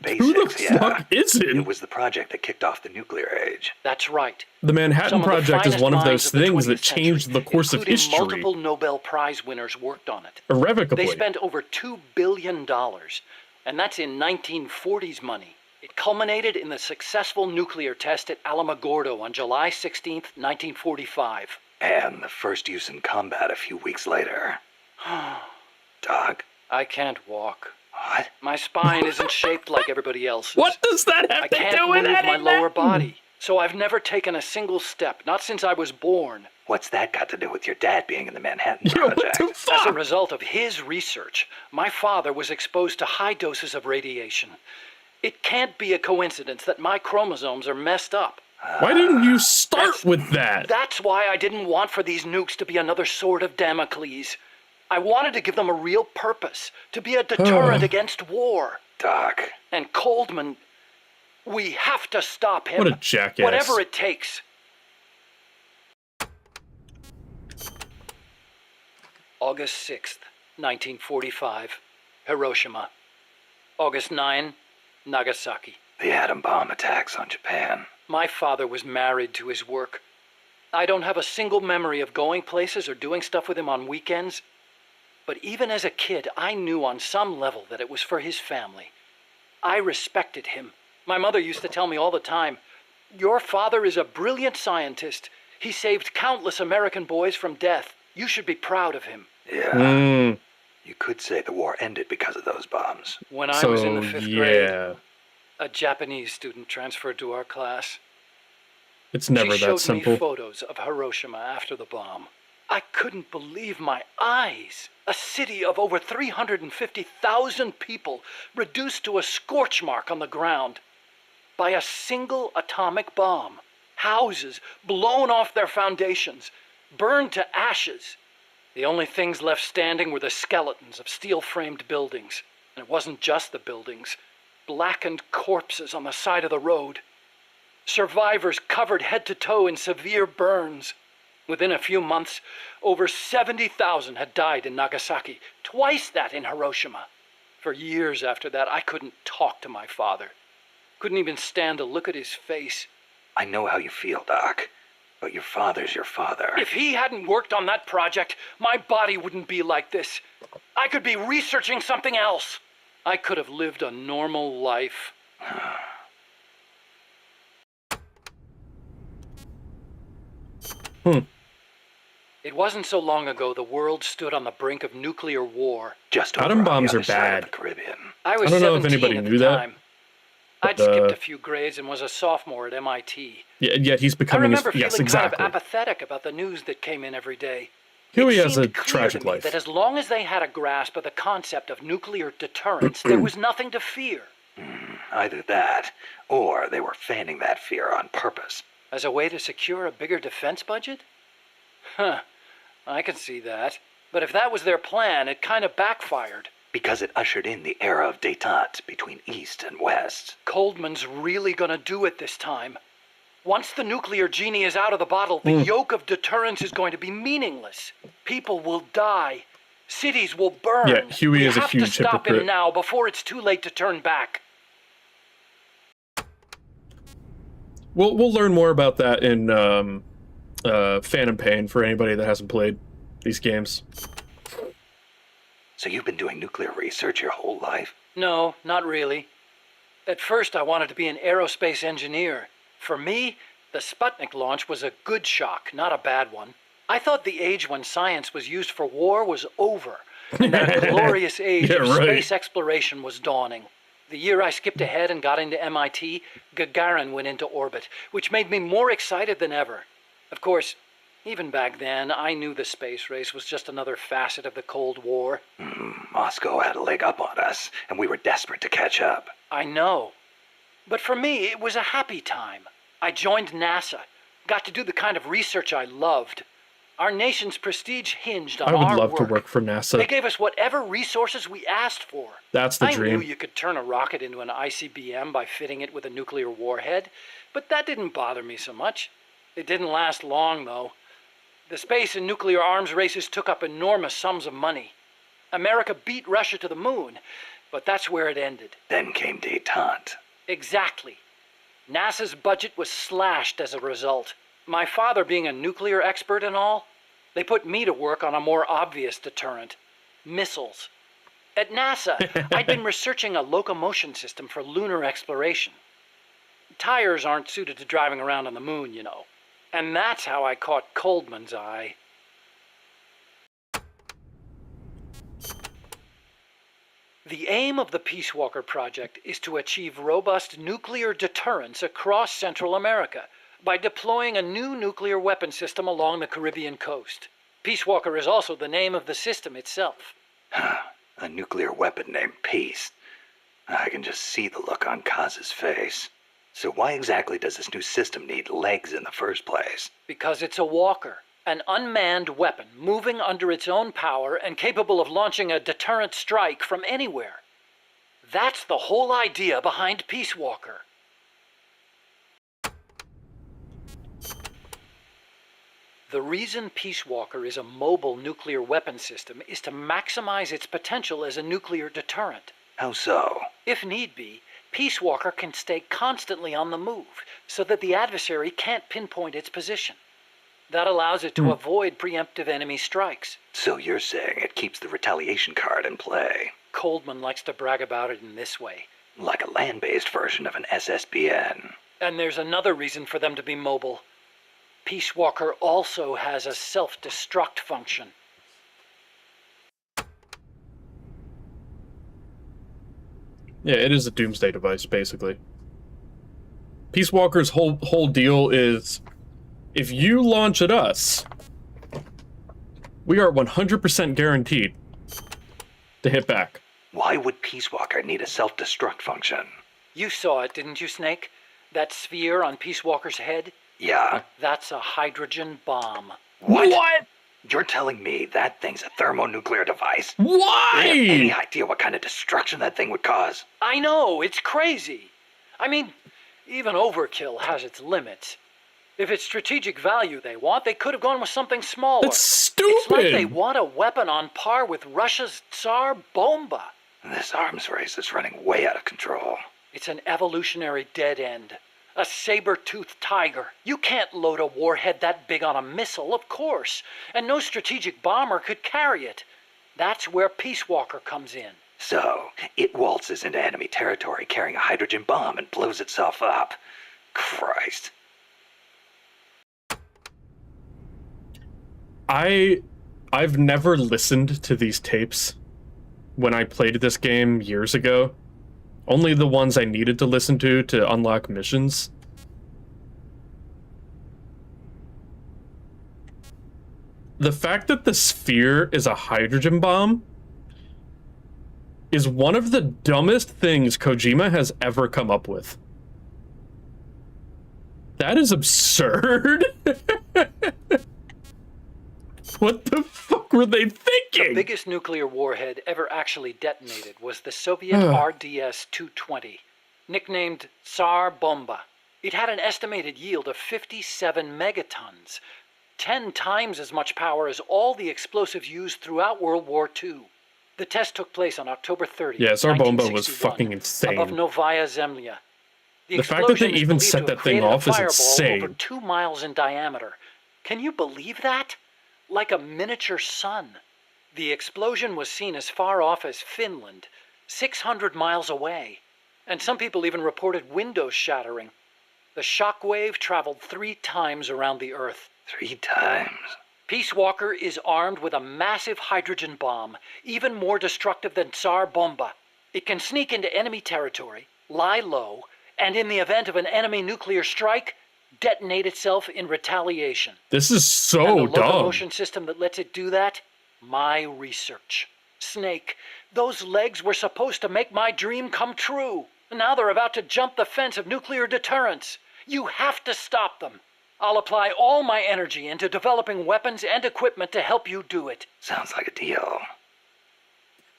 [SPEAKER 3] The
[SPEAKER 1] Who the
[SPEAKER 3] basics, yeah.
[SPEAKER 1] fuck is
[SPEAKER 3] It
[SPEAKER 1] it?
[SPEAKER 3] was the project that kicked off the nuclear age.
[SPEAKER 7] That's right.
[SPEAKER 1] The Manhattan
[SPEAKER 7] Some of the
[SPEAKER 1] Project is
[SPEAKER 7] finest
[SPEAKER 1] one of
[SPEAKER 7] minds
[SPEAKER 1] those
[SPEAKER 7] the
[SPEAKER 1] things
[SPEAKER 7] 20th
[SPEAKER 1] that changed
[SPEAKER 7] century,
[SPEAKER 1] the course of
[SPEAKER 7] including
[SPEAKER 1] history
[SPEAKER 7] multiple Nobel Prize winners worked on it.
[SPEAKER 1] irrevocably.
[SPEAKER 7] They spent over $2 billion, and that's in 1940s money. It culminated in the successful nuclear test at Alamogordo on July 16th, 1945.
[SPEAKER 3] And the first use in combat a few weeks later. Doc?
[SPEAKER 7] I can't walk.
[SPEAKER 3] What?
[SPEAKER 7] My spine isn't shaped like everybody else's.
[SPEAKER 1] What does that have
[SPEAKER 7] I
[SPEAKER 1] to
[SPEAKER 7] can't
[SPEAKER 1] do with
[SPEAKER 7] move my
[SPEAKER 1] anything?
[SPEAKER 7] lower body, so I've never taken a single step, not since I was born.
[SPEAKER 3] What's that got to do with your dad being in the Manhattan
[SPEAKER 1] Yo, what
[SPEAKER 3] Project?
[SPEAKER 1] the
[SPEAKER 7] As a
[SPEAKER 1] fuck?
[SPEAKER 7] result of his research, my father was exposed to high doses of radiation. It can't be a coincidence that my chromosomes are messed up.
[SPEAKER 1] Why didn't you start with that?
[SPEAKER 7] That's why I didn't want for these nukes to be another sword of Damocles. I wanted to give them a real purpose, to be a deterrent against war.
[SPEAKER 3] Doc.
[SPEAKER 7] And Coldman, we have to stop him.
[SPEAKER 1] What a jackass.
[SPEAKER 7] Whatever it takes. August 6th, 1945, Hiroshima. August 9, Nagasaki.
[SPEAKER 3] The atom bomb attacks on Japan.
[SPEAKER 7] My father was married to his work. I don't have a single memory of going places or doing stuff with him on weekends. But even as a kid, I knew on some level that it was for his family. I respected him. My mother used to tell me all the time, "Your father is a brilliant scientist. He saved countless American boys from death. You should be proud of him."
[SPEAKER 3] Yeah. You could say the war ended because of those bombs.
[SPEAKER 7] When I was in the fifth grade,
[SPEAKER 1] yeah.
[SPEAKER 7] a Japanese student transferred to our class.
[SPEAKER 1] It's never
[SPEAKER 7] She
[SPEAKER 1] that
[SPEAKER 7] showed
[SPEAKER 1] simple.
[SPEAKER 7] me photos of Hiroshima after the bomb. I couldn't believe my eyes. A city of over 350,000 people reduced to a scorch mark on the ground by a single atomic bomb. Houses blown off their foundations, burned to ashes. The only things left standing were the skeletons of steel-framed buildings. And it wasn't just the buildings. Blackened corpses on the side of the road. Survivors covered head to toe in severe burns. Within a few months, over 70,000 had died in Nagasaki, twice that in Hiroshima. For years after that, I couldn't talk to my father. Couldn't even stand to look at his face.
[SPEAKER 3] I know how you feel, Doc. But your father's your father.
[SPEAKER 7] If he hadn't worked on that project, my body wouldn't be like this. I could be researching something else. I could have lived a normal life. It wasn't so long ago the world stood on the brink of nuclear war.
[SPEAKER 3] Just
[SPEAKER 1] Atom
[SPEAKER 3] over on
[SPEAKER 1] bombs
[SPEAKER 3] the
[SPEAKER 1] are
[SPEAKER 3] other side of
[SPEAKER 1] bad.
[SPEAKER 3] the Caribbean.
[SPEAKER 7] I was
[SPEAKER 1] I don't know if
[SPEAKER 7] 17
[SPEAKER 1] anybody
[SPEAKER 7] at
[SPEAKER 1] knew
[SPEAKER 7] the
[SPEAKER 1] that,
[SPEAKER 7] time.
[SPEAKER 1] but,
[SPEAKER 7] I'd skipped a few grades and was a sophomore at MIT.
[SPEAKER 1] Yet he's
[SPEAKER 7] I
[SPEAKER 1] becoming
[SPEAKER 7] remember
[SPEAKER 1] yes,
[SPEAKER 7] feeling
[SPEAKER 1] exactly.
[SPEAKER 7] kind of apathetic about the news that came in every day.
[SPEAKER 1] Huey
[SPEAKER 7] It
[SPEAKER 1] has a
[SPEAKER 7] seemed clear
[SPEAKER 1] tragic
[SPEAKER 7] to me
[SPEAKER 1] life.
[SPEAKER 7] that as long as they had a grasp of the concept of nuclear deterrence, there was nothing to fear.
[SPEAKER 3] Either that, or they were fanning that fear on purpose.
[SPEAKER 7] As a way to secure a bigger defense budget? Huh, I can see that. But if that was their plan, it kind of backfired.
[SPEAKER 3] Because it ushered in the era of détente between East and West.
[SPEAKER 7] Coldman's really gonna do it this time. Once the nuclear genie is out of the bottle, the yoke of deterrence is going to be meaningless. People will die. Cities will burn.
[SPEAKER 1] Yeah, Huey
[SPEAKER 7] We
[SPEAKER 1] is a
[SPEAKER 7] have
[SPEAKER 1] huge
[SPEAKER 7] to stop
[SPEAKER 1] hypocrite.
[SPEAKER 7] him now before it's too late to turn back.
[SPEAKER 1] We'll learn more about that in Phantom Pain for anybody that hasn't played these games.
[SPEAKER 3] So you've been doing nuclear research your whole life?
[SPEAKER 7] No, not really. At first, I wanted to be an aerospace engineer. For me, the Sputnik launch was a good shock, not a bad one. I thought the age when science was used for war was over, and that a glorious age
[SPEAKER 1] Yeah,
[SPEAKER 7] of
[SPEAKER 1] right.
[SPEAKER 7] space exploration was dawning. The year I skipped ahead and got into MIT, Gagarin went into orbit, which made me more excited than ever. Of course, even back then, I knew the space race was just another facet of the Cold War.
[SPEAKER 3] Moscow had a leg up on us, and we were desperate to catch up.
[SPEAKER 7] I know. But for me, it was a happy time. I joined NASA, got to do the kind of research I loved. Our nation's prestige hinged on
[SPEAKER 1] I would
[SPEAKER 7] our
[SPEAKER 1] love
[SPEAKER 7] work.
[SPEAKER 1] to work for NASA.
[SPEAKER 7] They gave us whatever resources we asked for.
[SPEAKER 1] That's the
[SPEAKER 7] I
[SPEAKER 1] dream.
[SPEAKER 7] knew you could turn a rocket into an ICBM by fitting it with a nuclear warhead, but that didn't bother me so much. It didn't last long, though. The space and nuclear arms races took up enormous sums of money. America beat Russia to the moon, But that's where it ended.
[SPEAKER 3] Then came detente.
[SPEAKER 7] Exactly. NASA's budget was slashed as a result. My father being a nuclear expert and all, they put me to work on a more obvious deterrent. Missiles. At NASA, I'd been researching a locomotion system for lunar exploration. Tires aren't suited to driving around on the moon, you know. And that's how I caught Coldman's eye. The aim of the Peacewalker project is to achieve robust nuclear deterrence across Central America by deploying a new nuclear weapon system along the Caribbean coast. Peacewalker is also the name of the system itself.
[SPEAKER 3] A nuclear weapon named Peace. I can just see the look on Kaz's face. So why exactly does this new system need legs in the first place?
[SPEAKER 7] Because it's a walker, an unmanned weapon moving under its own power and capable of launching a deterrent strike from anywhere. That's the whole idea behind Peacewalker. The reason Peacewalker is a mobile nuclear weapon system is to maximize its potential as a nuclear deterrent.
[SPEAKER 3] How so?
[SPEAKER 7] If need be, Peacewalker can stay constantly on the move so that the adversary can't pinpoint its position. That allows it to avoid preemptive enemy strikes.
[SPEAKER 3] So you're saying it keeps the retaliation card in play?
[SPEAKER 7] Coldman likes to brag about it in this way.
[SPEAKER 3] Like a land-based version of an SSBN.
[SPEAKER 7] And there's another reason for them to be mobile. Peacewalker also has a self-destruct function.
[SPEAKER 1] Yeah, it is a doomsday device, basically. Peacewalker's whole deal is, if you launch at us, we are 100% guaranteed to hit back.
[SPEAKER 3] Why would Peacewalker need a self-destruct function?
[SPEAKER 7] You saw it, didn't you, Snake? That sphere on Peacewalker's head?
[SPEAKER 3] Yeah?
[SPEAKER 7] That's a hydrogen bomb.
[SPEAKER 3] What? You're telling me that thing's a thermonuclear device?
[SPEAKER 1] Why?
[SPEAKER 3] Do you have any idea what kind of destruction that thing would cause?
[SPEAKER 7] I know, it's crazy. I mean, even overkill has its limits. If it's strategic value they want, they could have gone with something smaller.
[SPEAKER 1] That's stupid.
[SPEAKER 7] It's like they want a weapon on par with Russia's Tsar Bomba.
[SPEAKER 3] This arms race is running way out of control.
[SPEAKER 7] It's an evolutionary dead end. A saber-toothed tiger. You can't load a warhead that big on a missile, of course. And no strategic bomber could carry it. That's where Peacewalker comes in.
[SPEAKER 3] So, it waltzes into enemy territory carrying a hydrogen bomb and blows itself up. Christ.
[SPEAKER 1] I've never listened to these tapes when I played this game years ago. Only the ones I needed to listen to unlock missions. The fact that the sphere is a hydrogen bomb is one of the dumbest things Kojima has ever come up with. That is absurd. What the fuck were they thinking?
[SPEAKER 7] The biggest nuclear warhead ever actually detonated was the Soviet RDS-220, nicknamed Tsar Bomba. It had an estimated yield of 57 megatons, 10 times as much power as all the explosives used throughout World War II. The test took place on October 30th,
[SPEAKER 1] Yeah, Tsar Bomba was
[SPEAKER 7] 1961,
[SPEAKER 1] fucking insane.
[SPEAKER 7] above Novaya Zemlya.
[SPEAKER 1] The fact that they
[SPEAKER 7] explosion is
[SPEAKER 1] even
[SPEAKER 7] believed
[SPEAKER 1] set
[SPEAKER 7] to
[SPEAKER 1] that
[SPEAKER 7] have
[SPEAKER 1] thing
[SPEAKER 7] created a
[SPEAKER 1] off is
[SPEAKER 7] fireball
[SPEAKER 1] insane.
[SPEAKER 7] Over 2 miles in diameter. Can you believe that? Like a miniature sun. The explosion was seen as far off as Finland, 600 miles away. And some people even reported windows shattering. The shock wave traveled 3 times around the Earth.
[SPEAKER 3] 3 times?
[SPEAKER 7] Peacewalker is armed with a massive hydrogen bomb, even more destructive than Tsar Bomba. It can sneak into enemy territory, lie low, and in the event of an enemy nuclear strike, detonate itself in retaliation.
[SPEAKER 1] This is so
[SPEAKER 7] And the
[SPEAKER 1] dumb.
[SPEAKER 7] locomotion system that lets it do that? My research. Snake, those legs were supposed to make my dream come true. Now they're about to jump the fence of nuclear deterrence. You have to stop them. I'll apply all my energy into developing weapons and equipment to help you do it.
[SPEAKER 3] Sounds like a deal.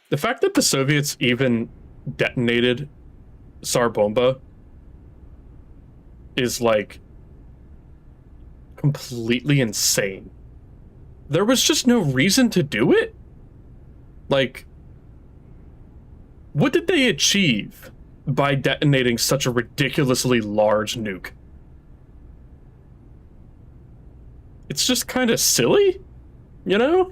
[SPEAKER 1] The fact that the Soviets even detonated Tsar Bomba is like completely insane. There was just no reason to do it. Like, What did they achieve by detonating such a ridiculously large nuke? It's just kind of silly, you know?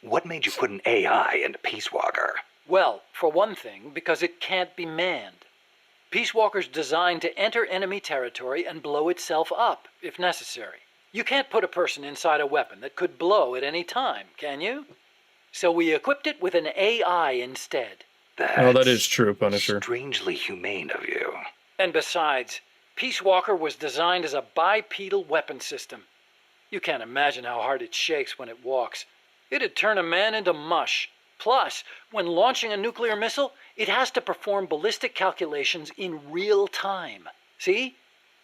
[SPEAKER 3] What made you put an AI into Peacewalker?
[SPEAKER 7] Well, for one thing, because it can't be manned. Peacewalker's designed to enter enemy territory and blow itself up, if necessary. You can't put a person inside a weapon that could blow at any time, can you? So we equipped it with an AI instead.
[SPEAKER 1] Oh, that is true, Punisher.
[SPEAKER 3] Strangely humane of you.
[SPEAKER 7] And besides, Peacewalker was designed as a bipedal weapon system. You can't imagine how hard it shakes when it walks. It'd turn a man into mush. Plus, when launching a nuclear missile, it has to perform ballistic calculations in real time. See?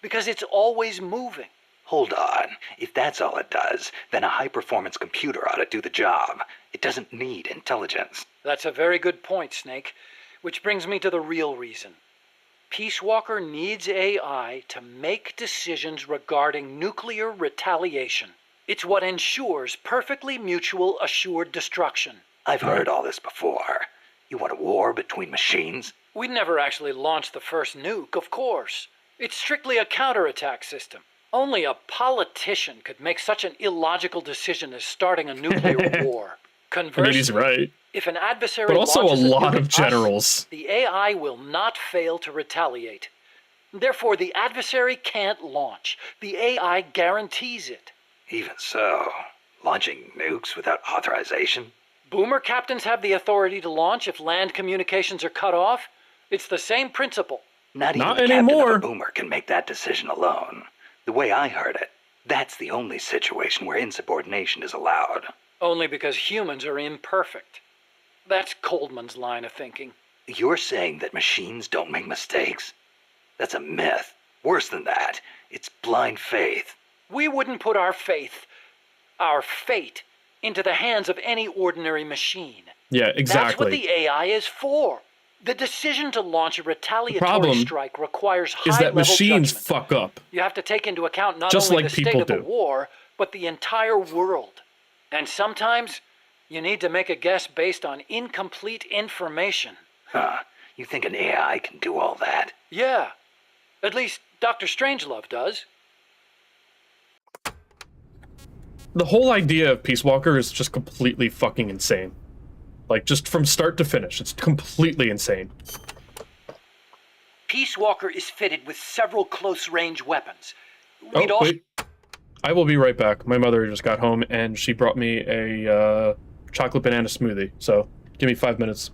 [SPEAKER 7] Because it's always moving.
[SPEAKER 3] Hold on. If that's all it does, then a high-performance computer ought to do the job. It doesn't need intelligence.
[SPEAKER 7] That's a very good point, Snake. Which brings me to the real reason. Peacewalker needs AI to make decisions regarding nuclear retaliation. It's what ensures perfectly mutual assured destruction.
[SPEAKER 3] I've heard all this before. You want a war between machines?
[SPEAKER 7] We never actually launched the first nuke, of course. It's strictly a counterattack system. Only a politician could make such an illogical decision as starting a nuclear war. Conversely,
[SPEAKER 1] I mean, he's right.
[SPEAKER 7] if an adversary
[SPEAKER 1] But also a
[SPEAKER 7] launches
[SPEAKER 1] lot
[SPEAKER 7] nuke
[SPEAKER 1] of
[SPEAKER 7] at us,
[SPEAKER 1] generals.
[SPEAKER 7] the AI will not fail to retaliate. Therefore, the adversary can't launch. The AI guarantees it.
[SPEAKER 3] Even so, launching nukes without authorization?
[SPEAKER 7] Boomer captains have the authority to launch if land communications are cut off. It's the same principle.
[SPEAKER 3] Not even
[SPEAKER 1] Not
[SPEAKER 3] the captain
[SPEAKER 1] anymore.
[SPEAKER 3] of a boomer can make that decision alone. The way I heard it, that's the only situation where insubordination is allowed.
[SPEAKER 7] Only because humans are imperfect. That's Coldman's line of thinking.
[SPEAKER 3] You're saying that machines don't make mistakes? That's a myth. Worse than that, it's blind faith.
[SPEAKER 7] We wouldn't put our fate, into the hands of any ordinary machine.
[SPEAKER 1] Yeah, exactly.
[SPEAKER 7] That's what the AI is for. The decision to launch a retaliatory
[SPEAKER 1] problem
[SPEAKER 7] strike requires
[SPEAKER 1] is that
[SPEAKER 7] high-level
[SPEAKER 1] machines
[SPEAKER 7] judgment.
[SPEAKER 1] fuck up.
[SPEAKER 7] You have to take into account not
[SPEAKER 1] Just
[SPEAKER 7] only
[SPEAKER 1] like
[SPEAKER 7] the state
[SPEAKER 1] people
[SPEAKER 7] of the
[SPEAKER 1] do.
[SPEAKER 7] war, but the entire world. And sometimes, you need to make a guess based on incomplete information.
[SPEAKER 3] Huh. You think an AI can do all that?
[SPEAKER 7] Yeah. At least Dr. Strangelove does.
[SPEAKER 1] The whole idea of Peacewalker is just completely fucking insane. Like, just from start to finish, it's completely insane.
[SPEAKER 7] Peacewalker is fitted with several close-range weapons.
[SPEAKER 1] Oh, wait. I will be right back. My mother just got home, and she brought me a chocolate banana smoothie. So, give me 5 minutes.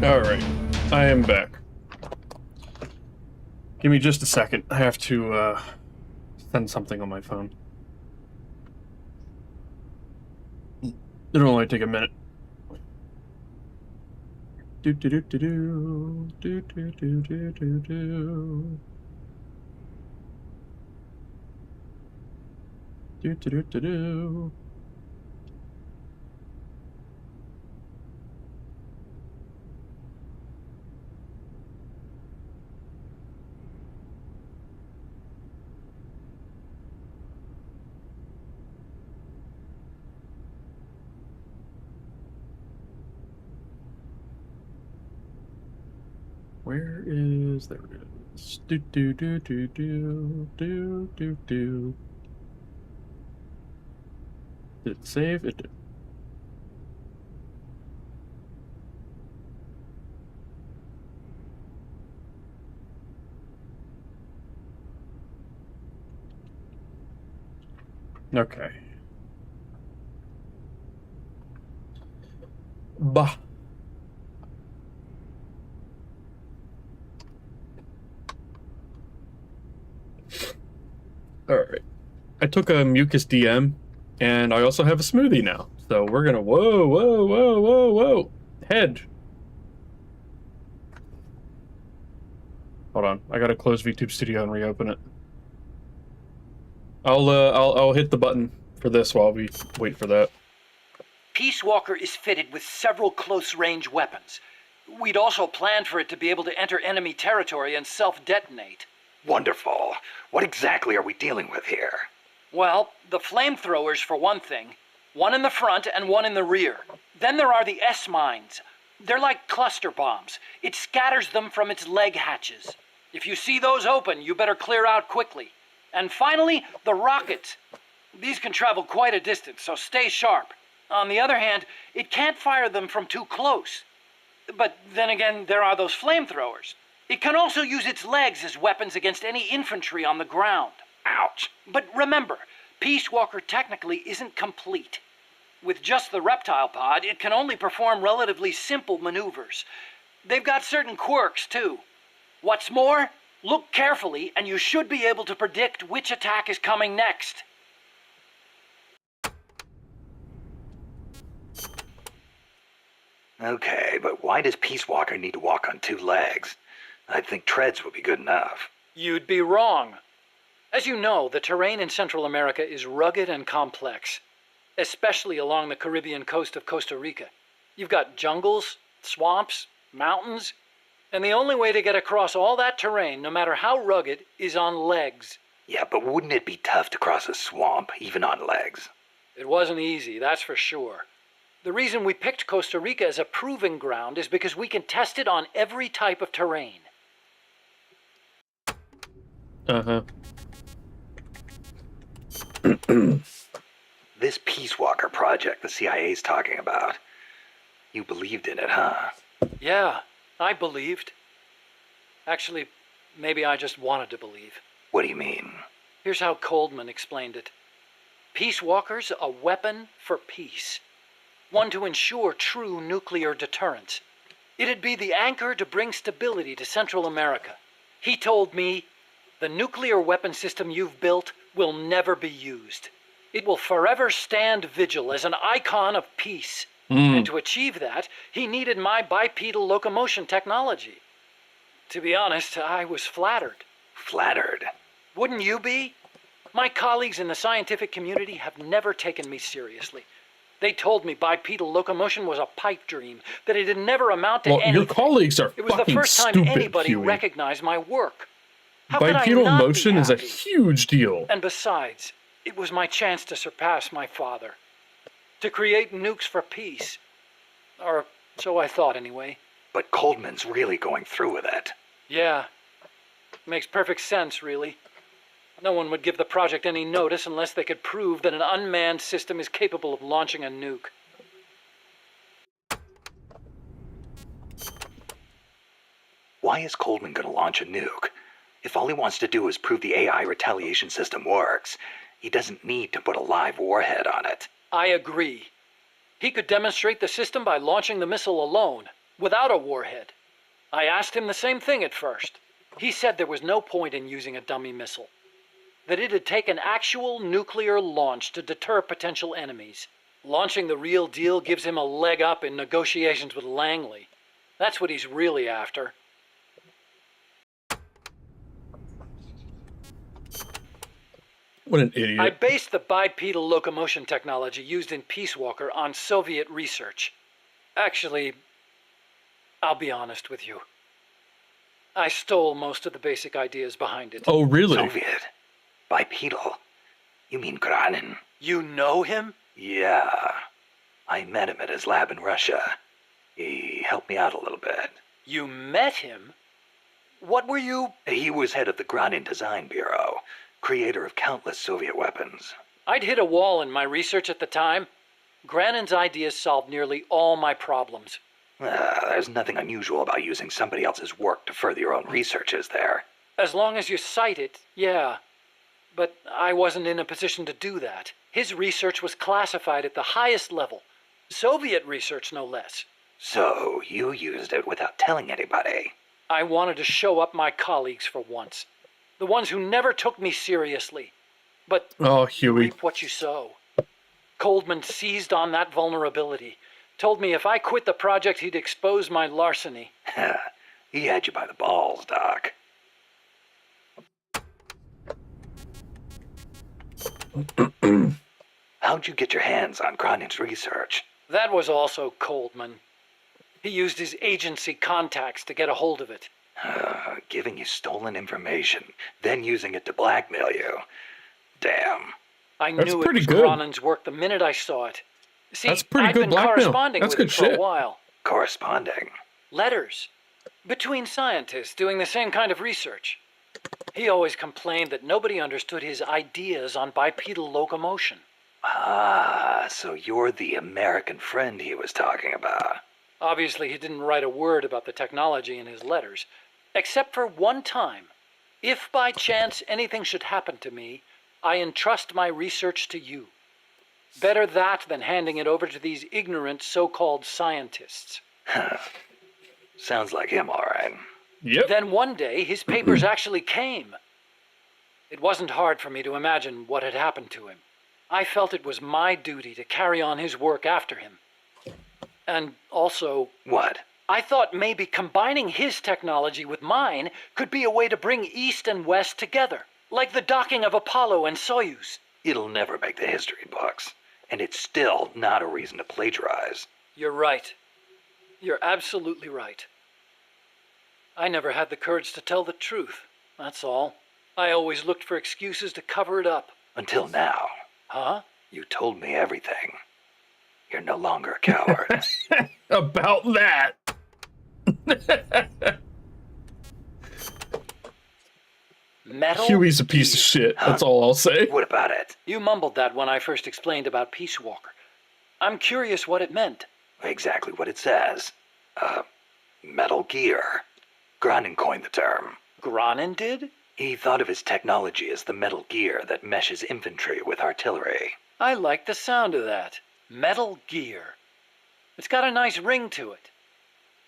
[SPEAKER 1] Alright, I am back. Give me just a second. I have to send something on my phone. It'll only take a minute. Do do do do do do do do do do do. Do do do do do. Where is... there it is. Do do do do do do do do. Did it save? It did. Okay. Bah. Alright. I took a mucus DM, and I also have a smoothie now. So we're gonna... Whoa, whoa, whoa, whoa, whoa. Head. Hold on. I gotta close VTube Studio and reopen it. I'll hit the button for this while we wait for that.
[SPEAKER 7] Peacewalker is fitted with several close-range weapons. We'd also planned for it to be able to enter enemy territory and self-detonate.
[SPEAKER 3] Wonderful. What exactly are we dealing with here?
[SPEAKER 7] Well, the flamethrowers for one thing. One in the front and one in the rear. Then there are the S-mines. They're like cluster bombs. It scatters them from its leg hatches. If you see those open, you better clear out quickly. And finally, the rockets. These can travel quite a distance, so stay sharp. On the other hand, it can't fire them from too close. But then again, there are those flamethrowers. It can also use its legs as weapons against any infantry on the ground.
[SPEAKER 3] Ouch.
[SPEAKER 7] But remember, Peacewalker technically isn't complete. With just the reptile pod, it can only perform relatively simple maneuvers. They've got certain quirks, too. What's more, look carefully, and you should be able to predict which attack is coming next.
[SPEAKER 3] Okay, but why does Peacewalker need to walk on two legs? I'd think treads would be good enough.
[SPEAKER 7] You'd be wrong. As you know, the terrain in Central America is rugged and complex, especially along the Caribbean coast of Costa Rica. You've got jungles, swamps, mountains, and the only way to get across all that terrain, no matter how rugged, is on legs.
[SPEAKER 3] Yeah, but wouldn't it be tough to cross a swamp, even on legs?
[SPEAKER 7] It wasn't easy, that's for sure. The reason we picked Costa Rica as a proving ground is because we can test it on every type of terrain.
[SPEAKER 1] Uh-huh.
[SPEAKER 3] This Peacewalker project the CIA's talking about. You believed in it, huh?
[SPEAKER 7] Yeah, I believed. Actually, maybe I just wanted to believe.
[SPEAKER 3] What do you mean?
[SPEAKER 7] Here's how Coldman explained it. Peacewalker's a weapon for peace. One to ensure true nuclear deterrence. It'd be the anchor to bring stability to Central America. He told me, the nuclear weapon system you've built will never be used. It will forever stand vigil as an icon of peace. And to achieve that, he needed my bipedal locomotion technology. To be honest, I was flattered.
[SPEAKER 3] Flattered?
[SPEAKER 7] Wouldn't you be? My colleagues in the scientific community have never taken me seriously. They told me bipedal locomotion was a pipe dream, that it'd never amount to anything.
[SPEAKER 1] Your colleagues are
[SPEAKER 7] It was the
[SPEAKER 1] fucking
[SPEAKER 7] first time
[SPEAKER 1] stupid,
[SPEAKER 7] anybody
[SPEAKER 1] Huey.
[SPEAKER 7] recognized my work. How could I
[SPEAKER 1] Bipedal
[SPEAKER 7] not be
[SPEAKER 1] motion is a
[SPEAKER 7] happy?
[SPEAKER 1] huge deal.
[SPEAKER 7] And besides, it was my chance to surpass my father. To create nukes for peace. Or so I thought anyway.
[SPEAKER 3] But Coldman's really going through with it.
[SPEAKER 7] Yeah. Makes perfect sense, really. No one would give the project any notice unless they could prove that an unmanned system is capable of launching a nuke.
[SPEAKER 3] Why is Coldman going to launch a nuke? If all he wants to do is prove the AI retaliation system works, he doesn't need to put a live warhead on it.
[SPEAKER 7] I agree. He could demonstrate the system by launching the missile alone. without a warhead. I asked him the same thing at first. He said there was no point in using a dummy missile. That it'd take an actual nuclear launch to deter potential enemies. Launching the real deal gives him a leg up in negotiations with Langley. That's what he's really after.
[SPEAKER 1] What an idiot.
[SPEAKER 7] I based the bipedal locomotion technology used in Peacewalker on Soviet research. Actually, I'll be honest with you. I stole most of the basic ideas behind it.
[SPEAKER 1] Oh, really?
[SPEAKER 3] Soviet. Bipedal. You mean Granin?
[SPEAKER 7] You know him?
[SPEAKER 3] Yeah. I met him at his lab in Russia. He helped me out a little bit.
[SPEAKER 7] You met him? What were you?
[SPEAKER 3] He was head of the Granin Design Bureau, creator of countless Soviet weapons.
[SPEAKER 7] I'd hit a wall in my research at the time. Granin's ideas solved nearly all my problems.
[SPEAKER 3] There's nothing unusual about using somebody else's work to further your own research, is there?
[SPEAKER 7] As long as you cite it, yeah. But I wasn't in a position to do that. His research was classified at the highest level. Soviet research, no less.
[SPEAKER 3] So you used it without telling anybody?
[SPEAKER 7] I wanted to show up my colleagues for once. The ones who never took me seriously. But
[SPEAKER 1] Oh, Huey.
[SPEAKER 7] reap what you sow. Coldman seized on that vulnerability. Told me if I quit the project, he'd expose my larceny.
[SPEAKER 3] He had you by the balls, Doc. How'd you get your hands on Granin's research?
[SPEAKER 7] That was also Coldman. He used his agency contacts to get a hold of it.
[SPEAKER 3] Giving you stolen information, then using it to blackmail you. Damn.
[SPEAKER 7] I
[SPEAKER 1] That's
[SPEAKER 7] knew it
[SPEAKER 1] pretty
[SPEAKER 7] was
[SPEAKER 1] good.
[SPEAKER 7] Granin's work the minute I saw it. See,
[SPEAKER 1] That's pretty
[SPEAKER 7] I've
[SPEAKER 1] good
[SPEAKER 7] been
[SPEAKER 1] blackmail.
[SPEAKER 7] corresponding
[SPEAKER 1] That's
[SPEAKER 7] with him
[SPEAKER 1] good
[SPEAKER 7] for
[SPEAKER 1] shit.
[SPEAKER 7] a while.
[SPEAKER 3] Corresponding.
[SPEAKER 7] Letters. Between scientists doing the same kind of research. He always complained that nobody understood his ideas on bipedal locomotion.
[SPEAKER 3] Ah, so you're the American friend he was talking about.
[SPEAKER 7] Obviously, he didn't write a word about the technology in his letters. Except for one time. If by chance anything should happen to me, I entrust my research to you. Better that than handing it over to these ignorant so-called scientists.
[SPEAKER 3] Sounds like him, all right.
[SPEAKER 1] Yep.
[SPEAKER 7] Then one day, his papers actually came. It wasn't hard for me to imagine what had happened to him. I felt it was my duty to carry on his work after him. And also,
[SPEAKER 3] What?
[SPEAKER 7] I thought maybe combining his technology with mine could be a way to bring East and West together, like the docking of Apollo and Soyuz.
[SPEAKER 3] It'll never make the history books. And it's still not a reason to plagiarize.
[SPEAKER 7] You're right. You're absolutely right. I never had the courage to tell the truth, that's all. I always looked for excuses to cover it up.
[SPEAKER 3] Until now.
[SPEAKER 7] Huh?
[SPEAKER 3] You told me everything. You're no longer a coward.
[SPEAKER 1] About that.
[SPEAKER 7] Metal?
[SPEAKER 1] Huey's a piece of shit. That's all I'll say.
[SPEAKER 3] What about it?
[SPEAKER 7] You mumbled that when I first explained about Peacewalker. I'm curious what it meant.
[SPEAKER 3] Exactly what it says. Metal Gear. Granin coined the term.
[SPEAKER 7] Granin did?
[SPEAKER 3] He thought of his technology as the metal gear that meshes infantry with artillery.
[SPEAKER 7] I like the sound of that. Metal Gear. It's got a nice ring to it.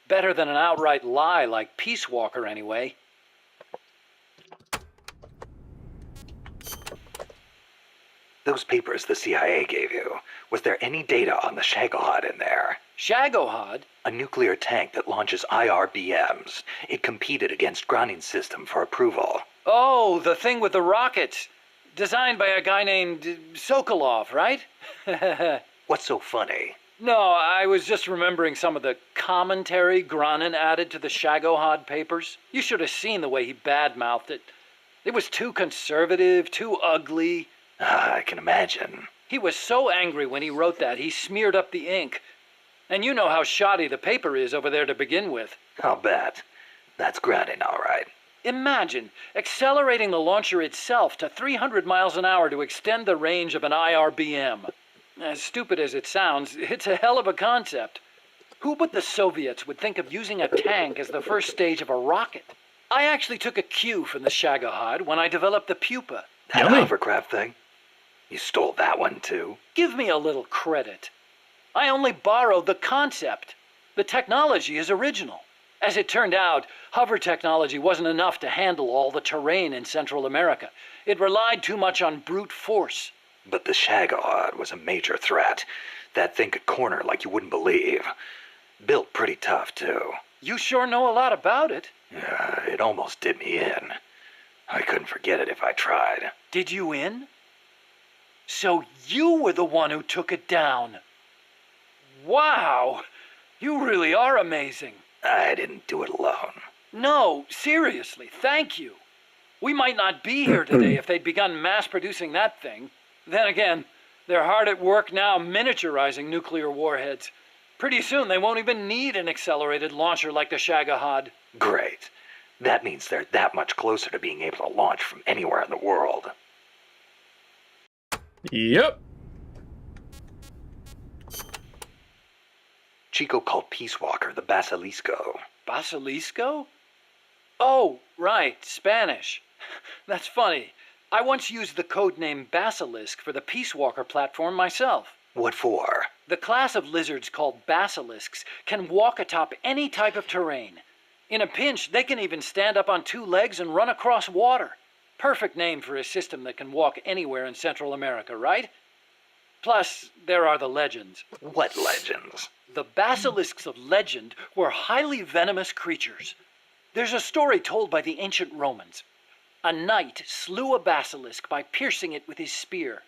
[SPEAKER 7] Better than an outright lie like Peacewalker, anyway.
[SPEAKER 3] Those papers the CIA gave you, was there any data on the Shagohod in there?
[SPEAKER 7] Shagohod?
[SPEAKER 3] A nuclear tank that launches IRBMs. It competed against Granin's system for approval.
[SPEAKER 7] Oh, the thing with the rockets. Designed by a guy named Sokolov, right?
[SPEAKER 3] What's so funny?
[SPEAKER 7] No, I was just remembering some of the commentary Granin added to the Shagohod papers. You should have seen the way he badmouthed it. It was too conservative, too ugly.
[SPEAKER 3] I can imagine.
[SPEAKER 7] He was so angry when he wrote that, he smeared up the ink. And you know how shoddy the paper is over there to begin with.
[SPEAKER 3] I'll bet. That's Granin, all right.
[SPEAKER 7] Imagine accelerating the launcher itself to 300 miles an hour to extend the range of an IRBM. As stupid as it sounds, it's a hell of a concept. Who but the Soviets would think of using a tank as the first stage of a rocket? I actually took a cue from the Shagohod when I developed the Pupa.
[SPEAKER 3] That
[SPEAKER 1] Yummy.
[SPEAKER 3] hovercraft thing? You stole that one, too?
[SPEAKER 7] Give me a little credit. I only borrowed the concept. The technology is original. As it turned out, hover technology wasn't enough to handle all the terrain in Central America. It relied too much on brute force.
[SPEAKER 3] But the Shagahod was a major threat. That thing could corner like you wouldn't believe. Built pretty tough, too.
[SPEAKER 7] You sure know a lot about it.
[SPEAKER 3] Yeah, it almost did me in. I couldn't forget it if I tried.
[SPEAKER 7] Did you in? So you were the one who took it down. Wow! You really are amazing.
[SPEAKER 3] I didn't do it alone.
[SPEAKER 7] No, seriously, thank you. We might not be here today if they'd begun mass-producing that thing. Then again, they're hard at work now miniaturizing nuclear warheads. Pretty soon they won't even need an accelerated launcher like the Shagahod.
[SPEAKER 3] Great. That means they're that much closer to being able to launch from anywhere in the world.
[SPEAKER 1] Yep.
[SPEAKER 3] Chico called Peacewalker the Basilisco.
[SPEAKER 7] Basilisco? Oh, right, Spanish. That's funny. I once used the codename Basilisk for the Peacewalker platform myself.
[SPEAKER 3] What for?
[SPEAKER 7] The class of lizards called basilisks can walk atop any type of terrain. In a pinch, they can even stand up on two legs and run across water. Perfect name for a system that can walk anywhere in Central America, right? Plus, there are the legends.
[SPEAKER 3] What legends?
[SPEAKER 7] The basilisks of legend were highly venomous creatures. There's a story told by the ancient Romans. A knight slew a basilisk by piercing it with his spear.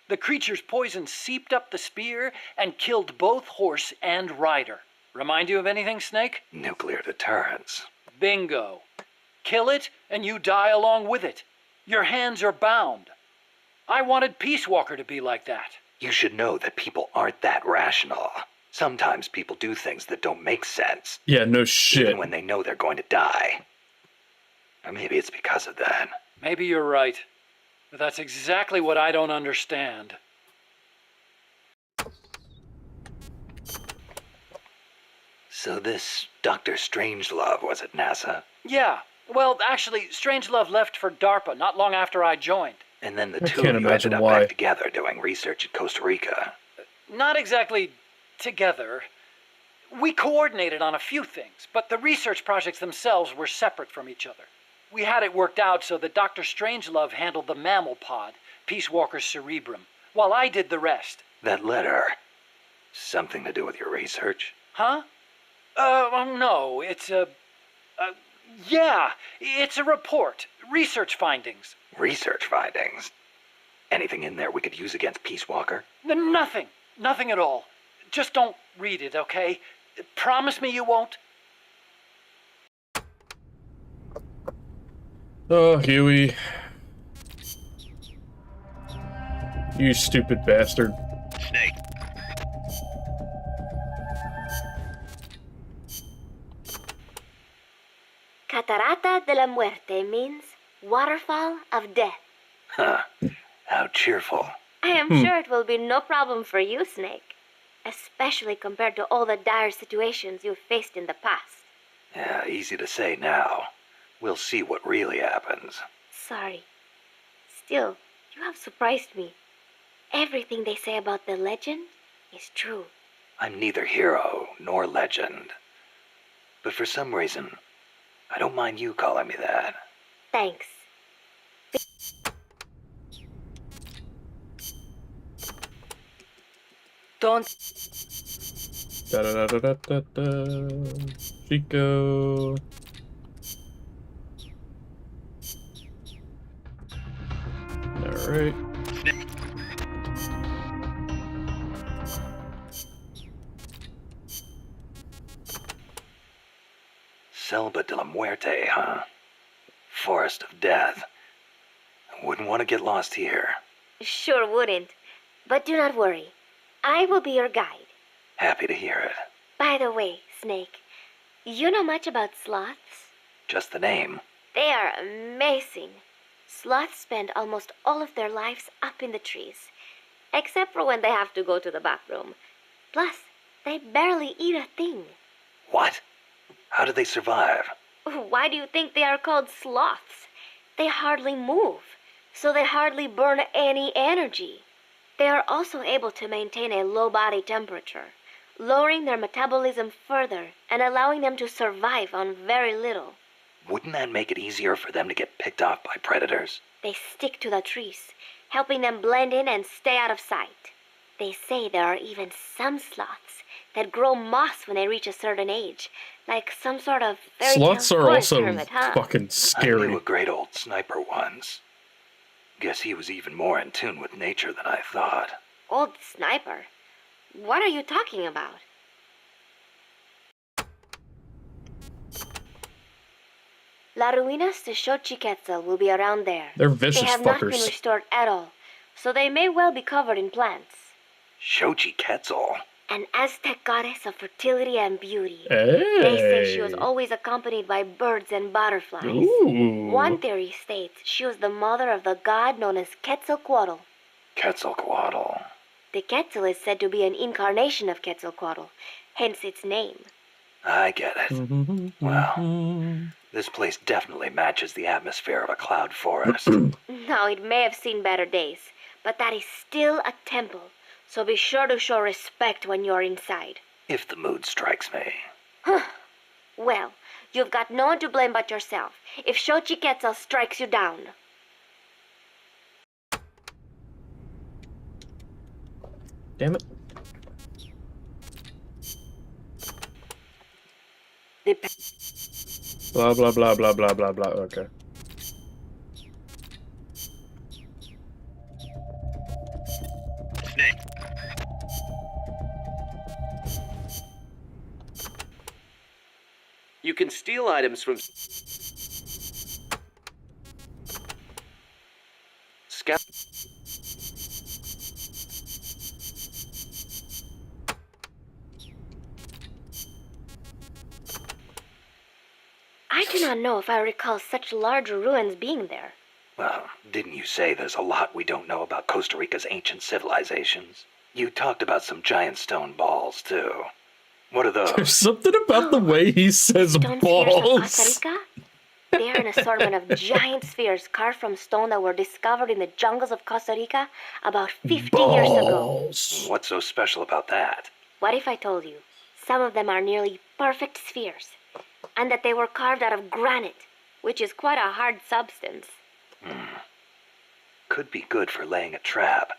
[SPEAKER 7] The creature's poison seeped up the spear and killed both horse and rider. Remind you of anything, Snake?
[SPEAKER 3] Nuclear deterrence.
[SPEAKER 7] Bingo. Kill it, and you die along with it. Your hands are bound. I wanted Peacewalker to be like that.
[SPEAKER 3] You should know that people aren't that rational. Sometimes people do things that don't make sense.
[SPEAKER 1] Yeah, no shit.
[SPEAKER 3] Even when they know they're going to die. Or maybe it's because of that.
[SPEAKER 7] Maybe you're right. But that's exactly what I don't understand.
[SPEAKER 3] So this Dr. Strangelove was at NASA?
[SPEAKER 7] Yeah. Well, actually, Strangelove left for DARPA not long after I joined.
[SPEAKER 3] And then the
[SPEAKER 1] I
[SPEAKER 3] two
[SPEAKER 1] can't
[SPEAKER 3] of you
[SPEAKER 1] imagine
[SPEAKER 3] ended up
[SPEAKER 1] why.
[SPEAKER 3] back together doing research in Costa Rica.
[SPEAKER 7] Not exactly together. We coordinated on a few things, but the research projects themselves were separate from each other. We had it worked out so that Dr. Strangelove handled the mammal pod, Peacewalker's cerebrum, while I did the rest.
[SPEAKER 3] That letter, something to do with your research?
[SPEAKER 7] Huh? No, it's yeah, it's a report. Research findings.
[SPEAKER 3] Research findings? Anything in there we could use against Peacewalker?
[SPEAKER 7] Nothing. Nothing at all. Just don't read it, okay? Promise me you won't?
[SPEAKER 1] Oh, Huey. You stupid bastard.
[SPEAKER 3] Snake.
[SPEAKER 2] Catarata de la Muerte means waterfall of death.
[SPEAKER 3] Huh. How cheerful.
[SPEAKER 2] I am sure it will be no problem for you, Snake. Especially compared to all the dire situations you've faced in the past.
[SPEAKER 3] Yeah, easy to say now. We'll see what really happens.
[SPEAKER 2] Sorry. Still, you have surprised me. Everything they say about the legend is true.
[SPEAKER 3] I'm neither hero nor legend. But for some reason, I don't mind you calling me that.
[SPEAKER 2] Thanks.
[SPEAKER 4] Don't.
[SPEAKER 1] Da da da da da da. Chico. Alright.
[SPEAKER 3] Selva de la Muerte, huh? Forest of Death. Wouldn't want to get lost here.
[SPEAKER 2] Sure wouldn't. But do not worry. I will be your guide.
[SPEAKER 3] Happy to hear it.
[SPEAKER 2] By the way, Snake, you know much about sloths?
[SPEAKER 3] Just the name.
[SPEAKER 2] They are amazing. Sloths spend almost all of their lives up in the trees, except for when they have to go to the bathroom. Plus, they barely eat a thing.
[SPEAKER 3] What? How do they survive?
[SPEAKER 2] Why do you think they are called sloths? They hardly move, so they hardly burn any energy. They are also able to maintain a low body temperature, lowering their metabolism further and allowing them to survive on very little.
[SPEAKER 3] Wouldn't that make it easier for them to get picked off by predators?
[SPEAKER 2] They stick to the trees, helping them blend in and stay out of sight. They say there are even some sloths that grow moss when they reach a certain age, like some sort of fairy tale
[SPEAKER 1] Sloths are
[SPEAKER 2] forest
[SPEAKER 1] also
[SPEAKER 2] hermit, huh?
[SPEAKER 1] fucking
[SPEAKER 3] I knew
[SPEAKER 1] scary.
[SPEAKER 3] a great old sniper once. Guess he was even more in tune with nature than I thought.
[SPEAKER 2] Old sniper? What are you talking about? La Ruinas de Xochiquetzal will be around there.
[SPEAKER 1] They're
[SPEAKER 2] They
[SPEAKER 1] vicious
[SPEAKER 2] have not been
[SPEAKER 1] fuckers.
[SPEAKER 2] restored at all, so they may well be covered in plants.
[SPEAKER 3] Xochiquetzal.
[SPEAKER 2] An Aztec goddess of fertility and beauty.
[SPEAKER 1] Hey.
[SPEAKER 2] They say she was always accompanied by birds and butterflies.
[SPEAKER 1] Ooh.
[SPEAKER 2] One theory states she was the mother of the god known as Quetzalcoatl.
[SPEAKER 3] Quetzalcoatl.
[SPEAKER 2] The Quetzal is said to be an incarnation of Quetzalcoatl, hence its name.
[SPEAKER 3] I get it.
[SPEAKER 1] Mm-hmm.
[SPEAKER 3] Well, this place definitely matches the atmosphere of a cloud forest.
[SPEAKER 2] Now, it may have seen better days, but that is still a temple, so be sure to show respect when you're inside.
[SPEAKER 3] If the mood strikes me.
[SPEAKER 2] Well, you've got no one to blame but yourself if Xochiquetzal strikes you down.
[SPEAKER 1] Damn it. Blah, blah, blah, blah, blah, blah, blah. Okay.
[SPEAKER 6] You can steal items from scout.
[SPEAKER 2] I do not know if I recall such large ruins being there.
[SPEAKER 3] Well, didn't you say there's a lot we don't know about Costa Rica's ancient civilizations? You talked about some giant stone balls, too. What are
[SPEAKER 1] There's
[SPEAKER 3] those?
[SPEAKER 1] something about the way he says
[SPEAKER 2] Stone spheres of
[SPEAKER 1] balls.
[SPEAKER 2] Costa Rica? They are an assortment of giant spheres carved from stone that were discovered in the jungles of Costa Rica about 50 years ago.
[SPEAKER 1] Balls.
[SPEAKER 3] What's so special about that?
[SPEAKER 2] What if I told you some of them are nearly perfect spheres, and that they were carved out of granite, which is quite a hard substance?
[SPEAKER 3] Could be good for laying a trap.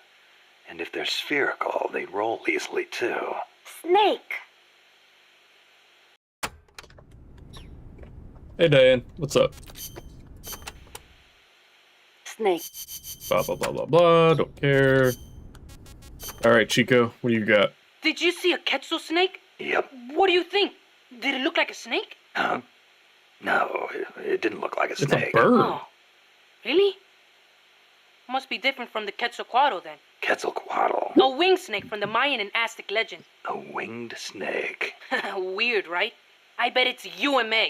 [SPEAKER 3] And if they're spherical, they roll easily, too.
[SPEAKER 2] Snake!
[SPEAKER 1] Hey, Diane. What's up?
[SPEAKER 4] Snake.
[SPEAKER 1] Blah, blah, blah, blah, blah. Don't care. All right, Chico. What do you got?
[SPEAKER 5] Did you see a Quetzal snake?
[SPEAKER 3] Yep.
[SPEAKER 5] What do you think? Did it look like a snake?
[SPEAKER 3] Huh? No, it didn't look like a
[SPEAKER 1] It's a
[SPEAKER 3] snake.
[SPEAKER 1] bird.
[SPEAKER 5] Oh, really? Must be different from the Quetzalcoatl then.
[SPEAKER 3] Quetzalcoatl.
[SPEAKER 5] A winged snake from the Mayan and Aztec legend.
[SPEAKER 3] A winged snake.
[SPEAKER 5] Weird, right? I bet it's UMA.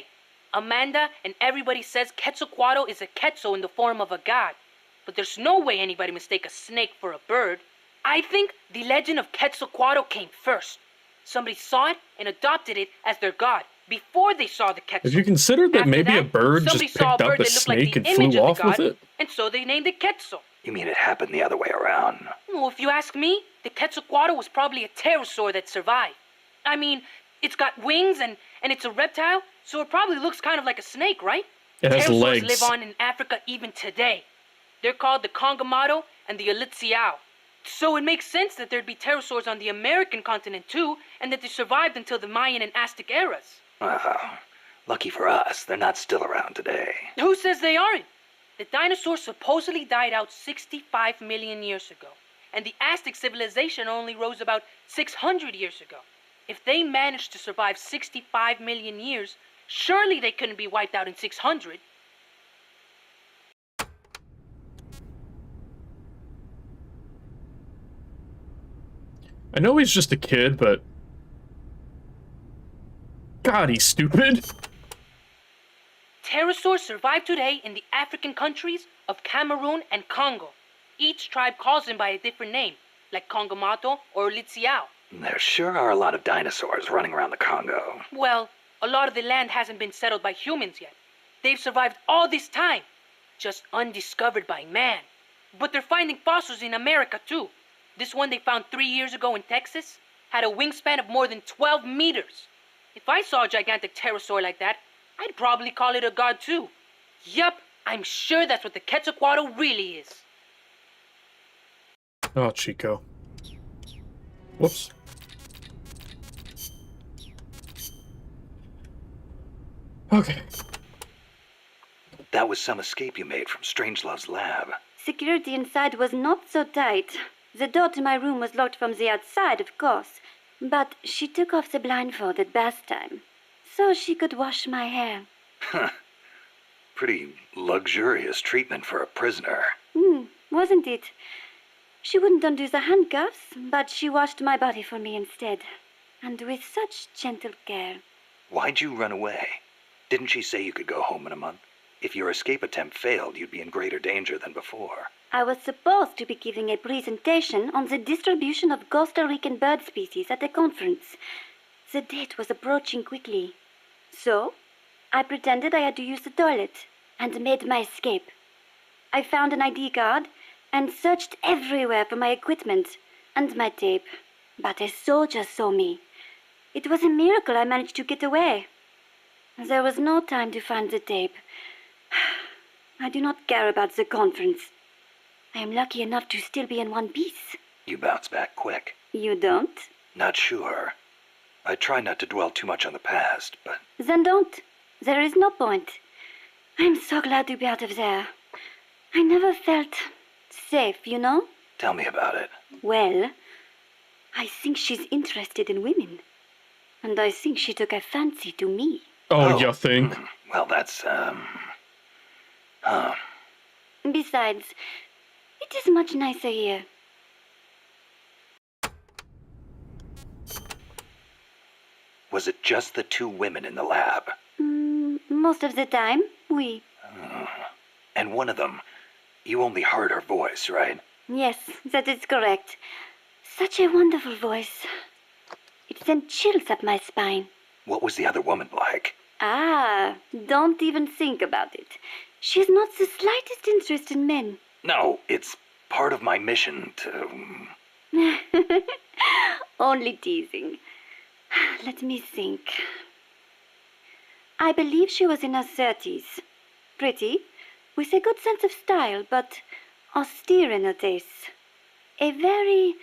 [SPEAKER 5] Amanda and everybody says Quetzalcoatl is a Quetzal in the form of a god. But there's no way anybody mistake a snake for a bird. I think the legend of Quetzalcoatl came first. Somebody saw it and adopted it as their god before they saw the Quetzal.
[SPEAKER 1] Have you considered that
[SPEAKER 5] After
[SPEAKER 1] maybe a
[SPEAKER 5] that,
[SPEAKER 1] bird
[SPEAKER 5] somebody
[SPEAKER 1] just
[SPEAKER 5] saw
[SPEAKER 1] picked up
[SPEAKER 5] bird
[SPEAKER 1] a
[SPEAKER 5] that looked like
[SPEAKER 1] snake
[SPEAKER 5] the
[SPEAKER 1] and
[SPEAKER 5] image
[SPEAKER 1] flew
[SPEAKER 5] of the
[SPEAKER 1] off with
[SPEAKER 5] god,
[SPEAKER 1] it?
[SPEAKER 5] and so they named it Quetzal.
[SPEAKER 3] You mean it happened the other way around?
[SPEAKER 5] Well, if you ask me, the Quetzalcoatl was probably a pterosaur that survived. I mean, it's got wings and it's a reptile, so it probably looks kind of like a snake, right?
[SPEAKER 1] It has
[SPEAKER 5] Pterosaurs
[SPEAKER 1] legs.
[SPEAKER 5] live on in Africa even today. They're called the Congamato and the Elitziao. So it makes sense that there'd be pterosaurs on the American continent too, and that they survived until the Mayan and Aztec eras.
[SPEAKER 3] Well, lucky for us, they're not still around today.
[SPEAKER 5] Who says they aren't? The dinosaurs supposedly died out 65 million years ago, and the Aztec civilization only rose about 600 years ago. If they managed to survive 65 million years, surely they couldn't be wiped out in 600.
[SPEAKER 1] I know he's just a kid, but... God, he's stupid.
[SPEAKER 5] Pterosaurs survive today in the African countries of Cameroon and Congo. Each tribe calls them by a different name, like Congamato or Litziao.
[SPEAKER 3] There sure are a lot of dinosaurs running around the Congo.
[SPEAKER 5] Well, a lot of the land hasn't been settled by humans yet. They've survived all this time, just undiscovered by man. But they're finding fossils in America too. This one they found 3 years ago in Texas had a wingspan of more than 12 meters. If I saw a gigantic pterosaur like that, I'd probably call it a god too. Yup, I'm sure that's what the Quetzalcoatl really is.
[SPEAKER 1] Oh, Chico. Whoops. Okay.
[SPEAKER 3] That was some escape you made from Strangelove's lab.
[SPEAKER 2] Security inside was not so tight. The door to my room was locked from the outside, of course, but she took off the blindfold at bath time, so she could wash my hair.
[SPEAKER 3] Pretty luxurious treatment for a prisoner.
[SPEAKER 2] Wasn't it? She wouldn't undo the handcuffs, but she washed my body for me instead, and with such gentle care.
[SPEAKER 3] Why'd you run away? Didn't she say you could go home in a month? If your escape attempt failed, you'd be in greater danger than before.
[SPEAKER 2] I was supposed to be giving a presentation on the distribution of Costa Rican bird species at a conference. The date was approaching quickly. So, I pretended I had to use the toilet and made my escape. I found an ID card and searched everywhere for my equipment and my tape, but a soldier saw me. It was a miracle I managed to get away. There was no time to find the tape. I do not care about the conference. I am lucky enough to still be in one piece.
[SPEAKER 3] You bounce back quick.
[SPEAKER 2] You don't?
[SPEAKER 3] Not sure. I try not to dwell too much on the past, but...
[SPEAKER 2] Then don't. There is no point. I'm so glad to be out of there. I never felt safe, you know?
[SPEAKER 3] Tell me about it.
[SPEAKER 2] Well, I think she's interested in women. And I think she took a fancy to me.
[SPEAKER 1] Oh, you think?
[SPEAKER 3] Well, that's,
[SPEAKER 2] Besides, it is much nicer here.
[SPEAKER 3] Was it just the two women in the lab?
[SPEAKER 2] Most of the time, oui.
[SPEAKER 3] And one of them, you only heard her voice, right?
[SPEAKER 2] Yes, that is correct. Such a wonderful voice. It sent chills up my spine.
[SPEAKER 3] What was the other woman like?
[SPEAKER 2] Ah, don't even think about it. She has not the slightest interest in men.
[SPEAKER 3] No, it's part of my mission to...
[SPEAKER 2] Only teasing. Let me think. I believe she was in her 30s. Pretty, with a good sense of style, but austere in her tastes. A very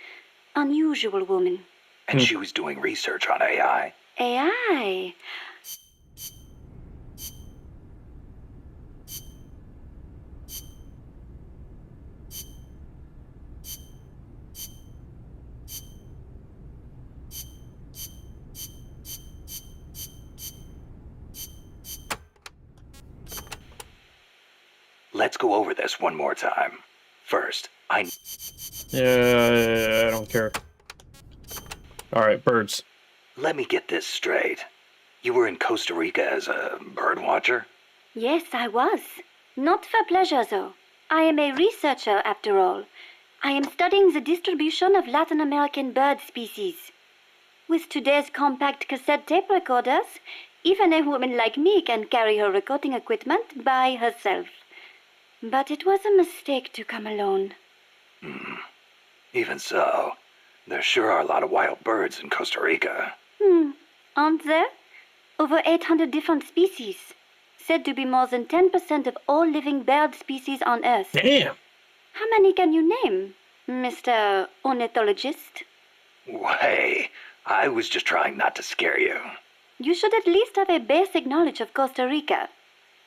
[SPEAKER 2] unusual woman.
[SPEAKER 3] And she was doing research on AI.
[SPEAKER 2] AI?
[SPEAKER 3] Let's go over this one more time. First,
[SPEAKER 1] Yeah, I don't care. Alright, birds.
[SPEAKER 3] Let me get this straight. You were in Costa Rica as a bird watcher?
[SPEAKER 2] Yes, I was. Not for pleasure, though. I am a researcher, after all. I am studying the distribution of Latin American bird species. With today's compact cassette tape recorders, even a woman like me can carry her recording equipment by herself. But it was a mistake to come alone.
[SPEAKER 3] Even so, there sure are a lot of wild birds in Costa Rica.
[SPEAKER 2] Aren't there? Over 800 different species. Said to be more than 10% of all living bird species on Earth.
[SPEAKER 1] Damn!
[SPEAKER 2] How many can you name, Mr. Ornithologist?
[SPEAKER 3] Hey, I was just trying not to scare you.
[SPEAKER 2] You should at least have a basic knowledge of Costa Rica.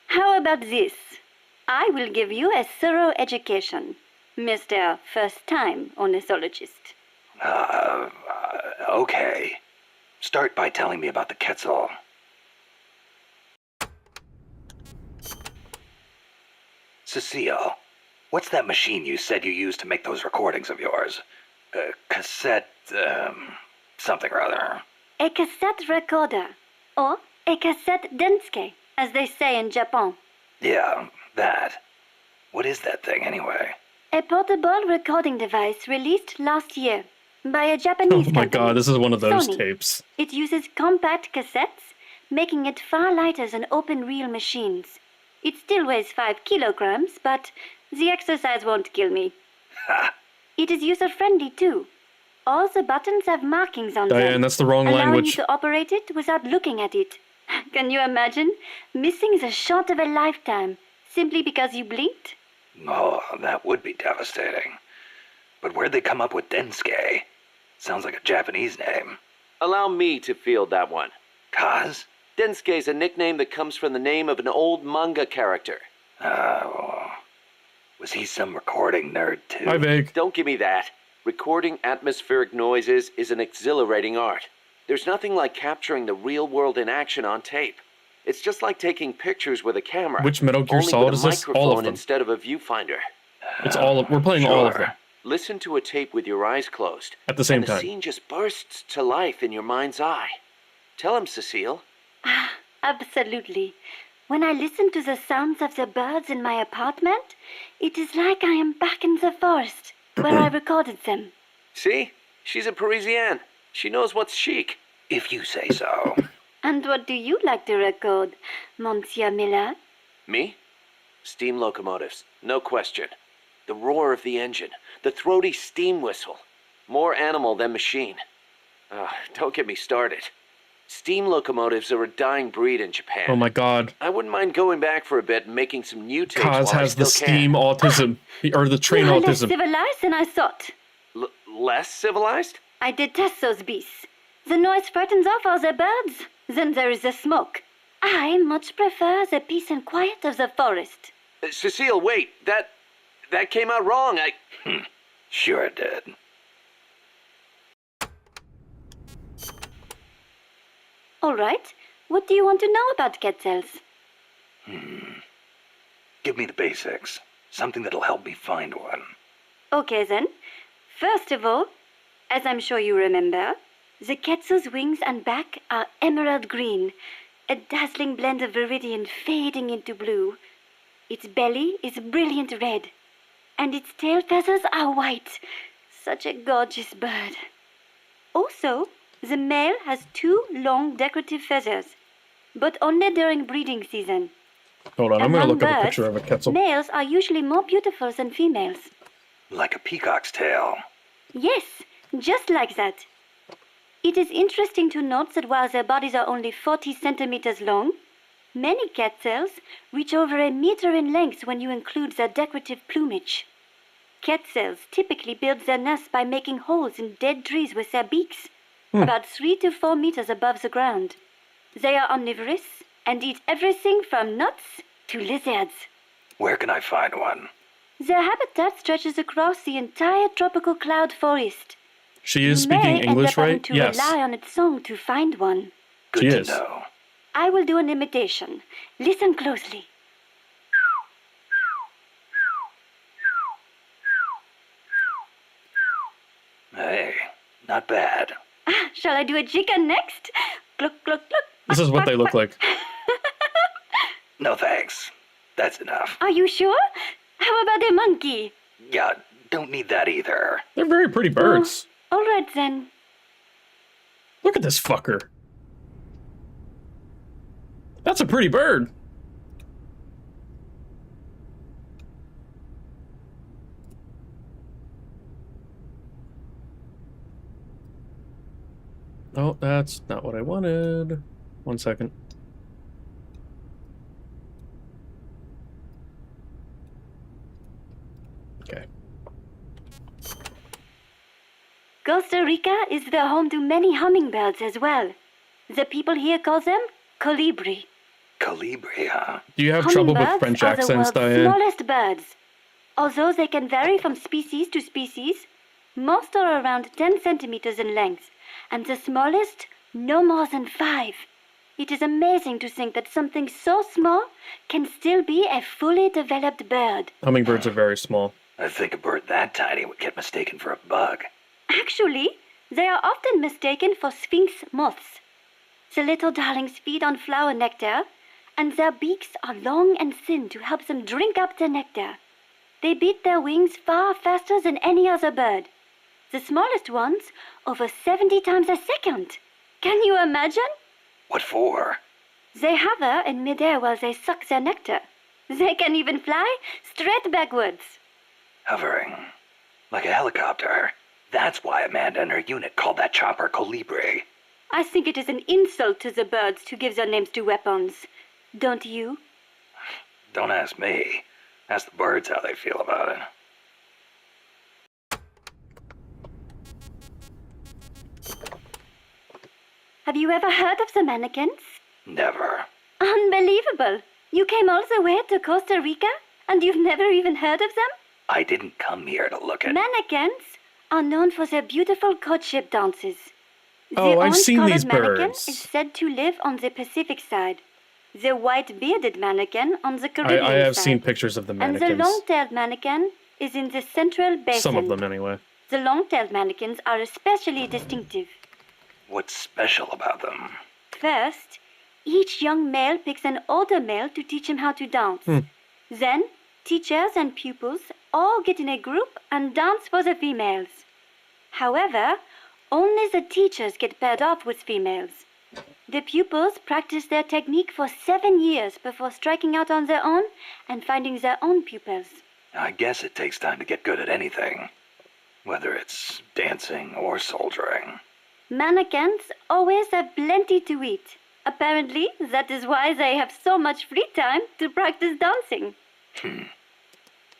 [SPEAKER 2] How about this? I will give you a thorough education, Mr. First-Time Ornithologist.
[SPEAKER 3] Okay. Start by telling me about the Quetzal. Cecile, what's that machine you said you used to make those recordings of yours? Cassette, something or other.
[SPEAKER 2] A cassette recorder, or a cassette denske, as they say in Japan.
[SPEAKER 3] Yeah, that. What is that thing anyway?
[SPEAKER 2] A portable recording device released last year by a Japanese
[SPEAKER 1] Oh my
[SPEAKER 2] company,
[SPEAKER 1] god, this is one of those
[SPEAKER 2] Sony.
[SPEAKER 1] tapes.
[SPEAKER 2] It uses compact cassettes, making it far lighter than open-reel machines. It still weighs 5 kilograms, but the exercise won't kill me.
[SPEAKER 3] Ha!
[SPEAKER 2] It is user-friendly, too. All the buttons have markings on them.
[SPEAKER 1] Diane, that's the wrong
[SPEAKER 2] allowing
[SPEAKER 1] language.
[SPEAKER 2] you to operate it without looking at it. Can you imagine missing the shot of a lifetime simply because you blinked?
[SPEAKER 3] Oh, that would be devastating. But where'd they come up with Densuke? Sounds like a Japanese name.
[SPEAKER 6] Allow me to field that one.
[SPEAKER 3] Kaz?
[SPEAKER 6] Densuke is a nickname that comes from the name of an old manga character.
[SPEAKER 3] Oh. Was he some recording nerd too?
[SPEAKER 1] Hi, Vague.
[SPEAKER 6] Don't give me that. Recording atmospheric noises is an exhilarating art. There's nothing like capturing the real world in action on tape. It's just like taking pictures with a camera.
[SPEAKER 1] Which Metal Gear
[SPEAKER 6] only
[SPEAKER 1] Solid
[SPEAKER 6] with
[SPEAKER 1] is
[SPEAKER 6] a
[SPEAKER 1] this? All of
[SPEAKER 6] microphone
[SPEAKER 1] them.
[SPEAKER 6] instead of a viewfinder.
[SPEAKER 1] It's all of, we're playing all of them
[SPEAKER 6] Listen to a tape with your eyes closed.
[SPEAKER 1] at the same
[SPEAKER 6] and the
[SPEAKER 1] time.
[SPEAKER 6] scene just bursts to life in your mind's eye. Tell him, Cecile.
[SPEAKER 2] Absolutely. When I listen to the sounds of the birds in my apartment, it is like I am back in the forest where I recorded them.
[SPEAKER 6] See? She's a Parisienne. She knows what's chic.
[SPEAKER 3] If you say so.
[SPEAKER 2] And what do you like to record, Monsieur Miller?
[SPEAKER 6] Me? Steam locomotives, no question. The roar of the engine, the throaty steam whistle. More animal than machine. Don't get me started. Steam locomotives are a dying breed in Japan.
[SPEAKER 1] Oh my god.
[SPEAKER 6] I wouldn't mind going back for a bit and making some new tapes
[SPEAKER 1] Kaz
[SPEAKER 6] while I
[SPEAKER 1] has the
[SPEAKER 6] still
[SPEAKER 1] steam
[SPEAKER 6] can.
[SPEAKER 1] autism. Or the train
[SPEAKER 2] You are less
[SPEAKER 1] autism.
[SPEAKER 2] civilized than I thought.
[SPEAKER 6] Less civilized?
[SPEAKER 2] I detest those beasts. The noise frightens off all the birds. Then there is the smoke. I much prefer the peace and quiet of the forest.
[SPEAKER 6] Cecile, wait. That came out wrong.
[SPEAKER 3] Sure it did.
[SPEAKER 2] All right. What do you want to know about Quetzals?
[SPEAKER 3] Give me the basics. Something that'll help me find one.
[SPEAKER 2] Okay then. First of all, as I'm sure you remember, the Quetzal's wings and back are emerald green, a dazzling blend of viridian fading into blue. Its belly is brilliant red, and its tail feathers are white. Such a gorgeous bird. Also, the male has 2 long decorative feathers, but only during breeding season.
[SPEAKER 1] Hold on, I'm gonna
[SPEAKER 2] Among
[SPEAKER 1] look up a
[SPEAKER 2] birds,
[SPEAKER 1] picture of a Quetzal.
[SPEAKER 2] Males are usually more beautiful than females.
[SPEAKER 3] Like a peacock's tail.
[SPEAKER 2] Yes, just like that. It is interesting to note that while their bodies are only 40 centimeters long, many Quetzals reach over a meter in length when you include their decorative plumage. Quetzals typically build their nests by making holes in dead trees with their beaks, about 3 to 4 meters above the ground. They are omnivorous and eat everything from nuts to lizards.
[SPEAKER 3] Where can I find one?
[SPEAKER 2] Their habitat stretches across the entire tropical cloud forest.
[SPEAKER 1] She is
[SPEAKER 2] You may
[SPEAKER 1] speaking
[SPEAKER 2] end
[SPEAKER 1] English,
[SPEAKER 2] up having
[SPEAKER 1] right?
[SPEAKER 2] to
[SPEAKER 1] Yes.
[SPEAKER 2] rely on its song to find one.
[SPEAKER 3] Good
[SPEAKER 1] She
[SPEAKER 3] to
[SPEAKER 1] is.
[SPEAKER 3] know.
[SPEAKER 2] I will do an imitation. Listen closely.
[SPEAKER 3] Hey, not bad.
[SPEAKER 2] Shall I do a chicken next? Cluck, cluck, cluck.
[SPEAKER 1] This is what they look like.
[SPEAKER 3] No thanks. That's enough.
[SPEAKER 2] Are you sure? How about a monkey?
[SPEAKER 3] Yeah, don't need that either.
[SPEAKER 1] They're very pretty birds.
[SPEAKER 2] All right then.
[SPEAKER 1] Look at this fucker. That's a pretty bird. Oh, that's not what I wanted. 1 second. Okay.
[SPEAKER 2] Costa Rica is the home to many hummingbirds as well. The people here call them colibri.
[SPEAKER 3] Colibri, huh?
[SPEAKER 1] Do you have trouble with
[SPEAKER 2] Hummingbirds
[SPEAKER 1] French
[SPEAKER 2] are the
[SPEAKER 1] accents,
[SPEAKER 2] world's
[SPEAKER 1] Diane?
[SPEAKER 2] smallest birds. Although they can vary from species to species, most are around 10 centimeters in length, and the smallest, no more than 5. It is amazing to think that something so small can still be a fully developed bird.
[SPEAKER 1] Hummingbirds are very small.
[SPEAKER 3] I think a bird that tiny would get mistaken for a bug.
[SPEAKER 2] Actually, they are often mistaken for sphinx moths. The little darlings feed on flower nectar, and their beaks are long and thin to help them drink up the nectar. They beat their wings far faster than any other bird. The smallest ones over 70 times a second. Can you imagine?
[SPEAKER 3] What for?
[SPEAKER 2] They hover in midair while they suck their nectar. They can even fly straight backwards.
[SPEAKER 3] Hovering. Like a helicopter. That's why Amanda and her unit called that chopper Colibri.
[SPEAKER 8] I think it is an insult to the birds to give their names to weapons. Don't you?
[SPEAKER 3] Don't ask me. Ask the birds how they feel about it.
[SPEAKER 8] Have you ever heard of the mannequins?
[SPEAKER 3] Never.
[SPEAKER 8] Unbelievable! You came all the way to Costa Rica and you've never even heard of them?
[SPEAKER 3] I didn't come here to look at...
[SPEAKER 8] Mannequins are known for their beautiful courtship dances.
[SPEAKER 1] Oh, I've seen these
[SPEAKER 8] mannequin
[SPEAKER 1] birds.
[SPEAKER 8] is said to live on the Pacific side. The white-bearded mannequin on the Caribbean
[SPEAKER 1] I have
[SPEAKER 8] side.
[SPEAKER 1] seen pictures of the mannequins.
[SPEAKER 8] And the long-tailed mannequin is in the central basin.
[SPEAKER 1] Some of them, anyway.
[SPEAKER 8] The long-tailed mannequins are especially distinctive.
[SPEAKER 3] What's special about them?
[SPEAKER 8] First, each young male picks an older male to teach him how to dance. Then, teachers and pupils all get in a group and dance for the females. However, only the teachers get paired off with females. The pupils practice their technique for 7 years before striking out on their own and finding their own pupils.
[SPEAKER 3] I guess it takes time to get good at anything. Whether it's dancing or soldiering.
[SPEAKER 8] Mannequins always have plenty to eat. Apparently, that is why they have so much free time to practice dancing.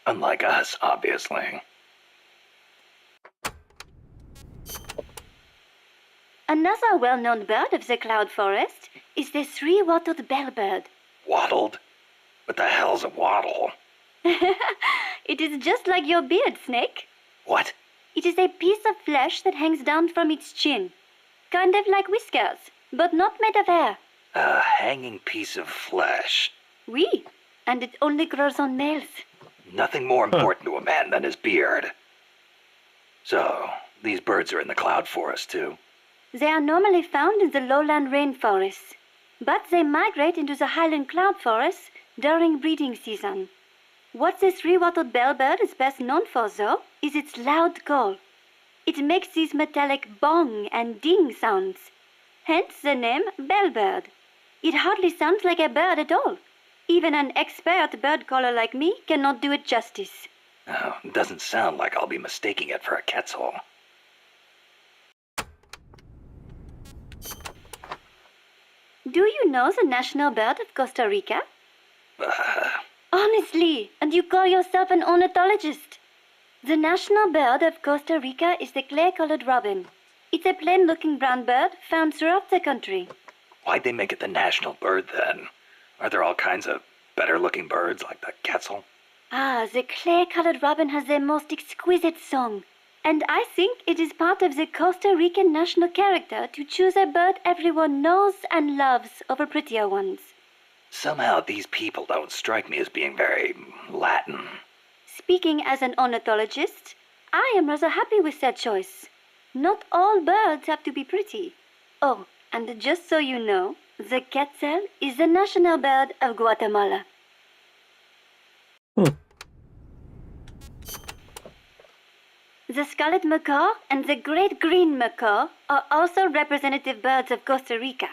[SPEAKER 3] Unlike us, obviously.
[SPEAKER 8] Another well-known bird of the cloud forest is the three-wattled bellbird.
[SPEAKER 3] Wattled? What the hell's a wattle?
[SPEAKER 8] It is just like your beard, Snake.
[SPEAKER 3] What?
[SPEAKER 8] It is a piece of flesh that hangs down from its chin. Kind of like whiskers, but not made of hair.
[SPEAKER 3] A hanging piece of flesh.
[SPEAKER 8] Oui, and it only grows on males.
[SPEAKER 3] Nothing more important to a man than his beard. So, these birds are in the cloud forest too?
[SPEAKER 8] They are normally found in the lowland rainforests, but they migrate into the highland cloud forests during breeding season. What the three-wattled bellbird is best known for, though, is its loud call. It makes these metallic bong and ding sounds, hence the name bellbird. It hardly sounds like a bird at all. Even an expert bird caller like me cannot do it justice.
[SPEAKER 3] Oh, doesn't sound like I'll be mistaking it for a quetzal.
[SPEAKER 8] Do you know the national bird of Costa Rica? Honestly, and you call yourself an ornithologist? The national bird of Costa Rica is the clay-colored robin. It's a plain-looking brown bird found throughout the country.
[SPEAKER 3] Why'd they make it the national bird then? Are there all kinds of better-looking birds like the quetzal?
[SPEAKER 8] Ah, the clay-colored robin has the most exquisite song. And I think it is part of the Costa Rican national character to choose a bird everyone knows and loves over prettier ones.
[SPEAKER 3] Somehow these people don't strike me as being very Latin.
[SPEAKER 8] Speaking as an ornithologist, I am rather happy with that choice. Not all birds have to be pretty. Oh, and just so you know, the quetzal is the national bird of Guatemala. The scarlet macaw and the great green macaw are also representative birds of Costa Rica.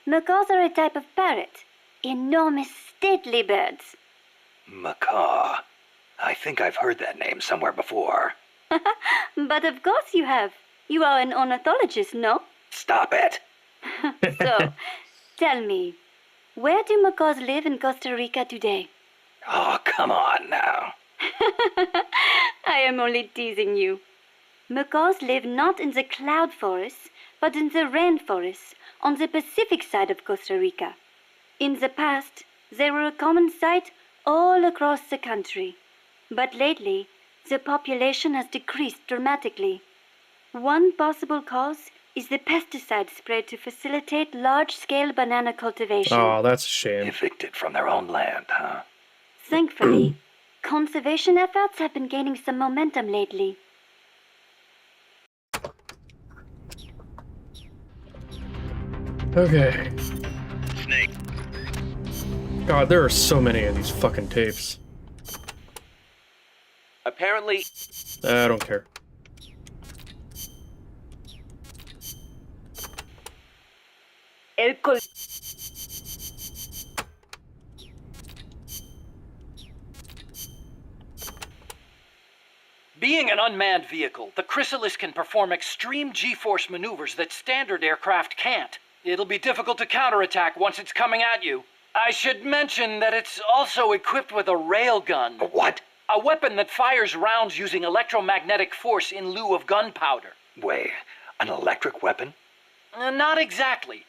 [SPEAKER 8] Macaws are a type of parrot, enormous, stately birds.
[SPEAKER 3] Macaw. I think I've heard that name somewhere before.
[SPEAKER 8] But of course you have. You are an ornithologist, no?
[SPEAKER 3] Stop it.
[SPEAKER 8] So, tell me, where do macaws live in Costa Rica today?
[SPEAKER 3] Oh, come on now.
[SPEAKER 8] I am only teasing you. Macaws live not in the cloud forests, but in the rainforests on the Pacific side of Costa Rica. In the past, they were a common sight all across the country. But lately, the population has decreased dramatically. One possible cause is the pesticide sprayed to facilitate large-scale banana cultivation.
[SPEAKER 1] Oh, that's a shame.
[SPEAKER 3] Evicted from their own land, huh?
[SPEAKER 8] Thankfully, conservation efforts have been gaining some momentum lately.
[SPEAKER 1] Okay.
[SPEAKER 3] Snake.
[SPEAKER 1] God, there are so many of these fucking tapes.
[SPEAKER 6] Apparently,
[SPEAKER 1] I don't care.
[SPEAKER 4] El col...
[SPEAKER 7] Being an unmanned vehicle, the Chrysalis can perform extreme G-force maneuvers that standard aircraft can't. It'll be difficult to counterattack once it's coming at you. I should mention that it's also equipped with a railgun.
[SPEAKER 3] A what?
[SPEAKER 7] A weapon that fires rounds using electromagnetic force in lieu of gunpowder.
[SPEAKER 3] Wait, an electric weapon?
[SPEAKER 7] Not exactly.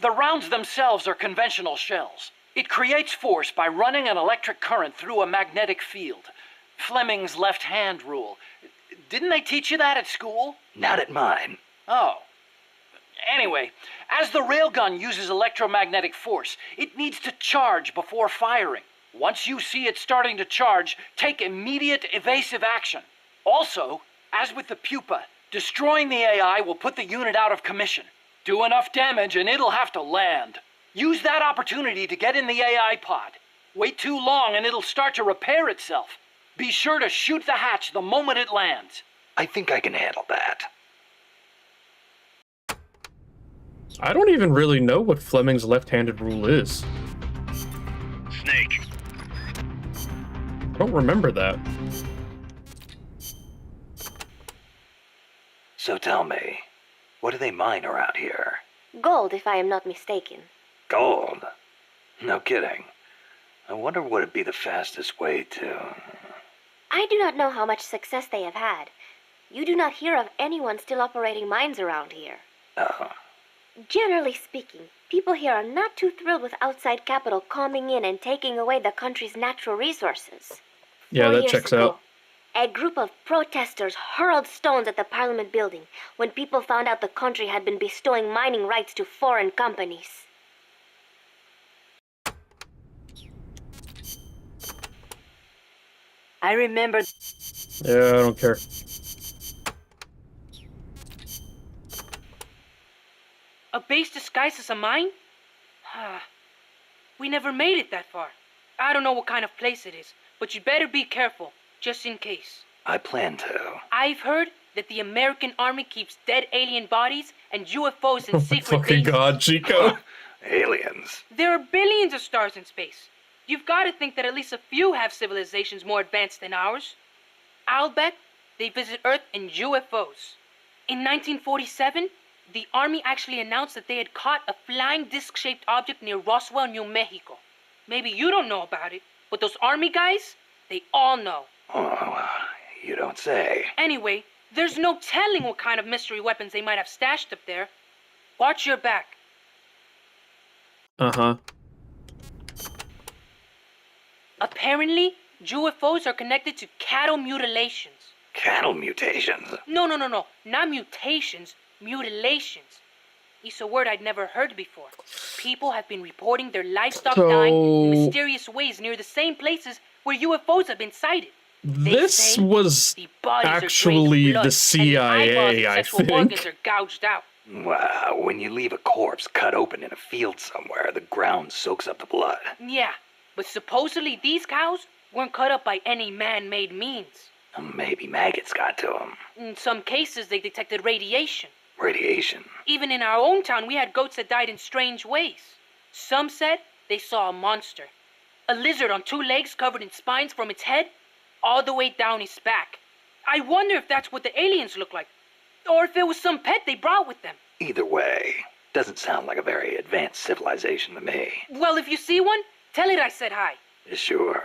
[SPEAKER 7] The rounds themselves are conventional shells. It creates force by running an electric current through a magnetic field. Fleming's left-hand rule. Didn't they teach you that at school?
[SPEAKER 3] Not at mine.
[SPEAKER 7] Oh. Anyway, as the railgun uses electromagnetic force, it needs to charge before firing. Once you see it starting to charge, take immediate evasive action. Also, as with the pupa, destroying the AI will put the unit out of commission. Do enough damage and it'll have to land. Use that opportunity to get in the AI pod. Wait too long and it'll start to repair itself. Be sure to shoot the hatch the moment it lands.
[SPEAKER 3] I think I can handle that.
[SPEAKER 1] I don't even really know what Fleming's left-handed rule is.
[SPEAKER 3] Snake.
[SPEAKER 1] I don't remember that.
[SPEAKER 3] So tell me, what do they mine around here?
[SPEAKER 2] Gold, if I am not mistaken.
[SPEAKER 3] Gold? No kidding. I wonder what would be the fastest way to...
[SPEAKER 2] I do not know how much success they have had. You do not hear of anyone still operating mines around here.
[SPEAKER 3] Oh.
[SPEAKER 2] Generally speaking, people here are not too thrilled with outside capital coming in and taking away the country's natural resources.
[SPEAKER 1] Yeah,
[SPEAKER 2] 4
[SPEAKER 1] that
[SPEAKER 2] years
[SPEAKER 1] checks
[SPEAKER 2] ago,
[SPEAKER 1] out.
[SPEAKER 2] a group of protesters hurled stones at the Parliament building when people found out the country had been bestowing mining rights to foreign companies.
[SPEAKER 4] I remember.
[SPEAKER 1] Yeah, I don't care.
[SPEAKER 5] A base disguised as a mine? We never made it that far. I don't know what kind of place it is, but you better be careful, just in case.
[SPEAKER 3] I plan to.
[SPEAKER 5] I've heard that the American army keeps dead alien bodies and UFOs in
[SPEAKER 1] Oh my
[SPEAKER 5] secret
[SPEAKER 1] fucking
[SPEAKER 5] bases.
[SPEAKER 1] god, Chico.
[SPEAKER 3] Aliens.
[SPEAKER 5] There are billions of stars in space. You've got to think that at least a few have civilizations more advanced than ours. I'll bet they visit Earth in UFOs. In 1947, the Army actually announced that they had caught a flying disc-shaped object near Roswell, New Mexico. Maybe you don't know about it, but those Army guys, they all know.
[SPEAKER 3] Oh, you don't say.
[SPEAKER 5] Anyway, there's no telling what kind of mystery weapons they might have stashed up there. Watch your back.
[SPEAKER 1] Uh-huh.
[SPEAKER 5] Apparently, UFOs are connected to cattle mutilations.
[SPEAKER 3] Cattle mutations.
[SPEAKER 5] No, not mutations, mutilations. It's a word I'd never heard before. People have been reporting their livestock dying in mysterious ways near the same places where UFOs have been sighted.
[SPEAKER 1] This was
[SPEAKER 5] The bodies
[SPEAKER 1] actually
[SPEAKER 5] are drained of blood,
[SPEAKER 1] the
[SPEAKER 5] and the eyeballs
[SPEAKER 1] CIA,
[SPEAKER 5] and
[SPEAKER 1] I
[SPEAKER 5] sexual organs
[SPEAKER 1] think.
[SPEAKER 5] are gouged out.
[SPEAKER 3] Wow, when you leave a corpse cut open in a field somewhere, the ground soaks up the blood.
[SPEAKER 5] Yeah, but supposedly these cows weren't cut up by any man-made means.
[SPEAKER 3] Maybe maggots got to them.
[SPEAKER 5] In some cases, they detected radiation.
[SPEAKER 3] Radiation.
[SPEAKER 5] Even in our own town, we had goats that died in strange ways. Some said they saw a monster. A lizard on 2 legs covered in spines from its head all the way down his back. I wonder if that's what the aliens look like. Or if it was some pet they brought with them.
[SPEAKER 3] Either way, doesn't sound like a very advanced civilization to me.
[SPEAKER 5] Well, if you see one, tell it I said hi.
[SPEAKER 3] Sure,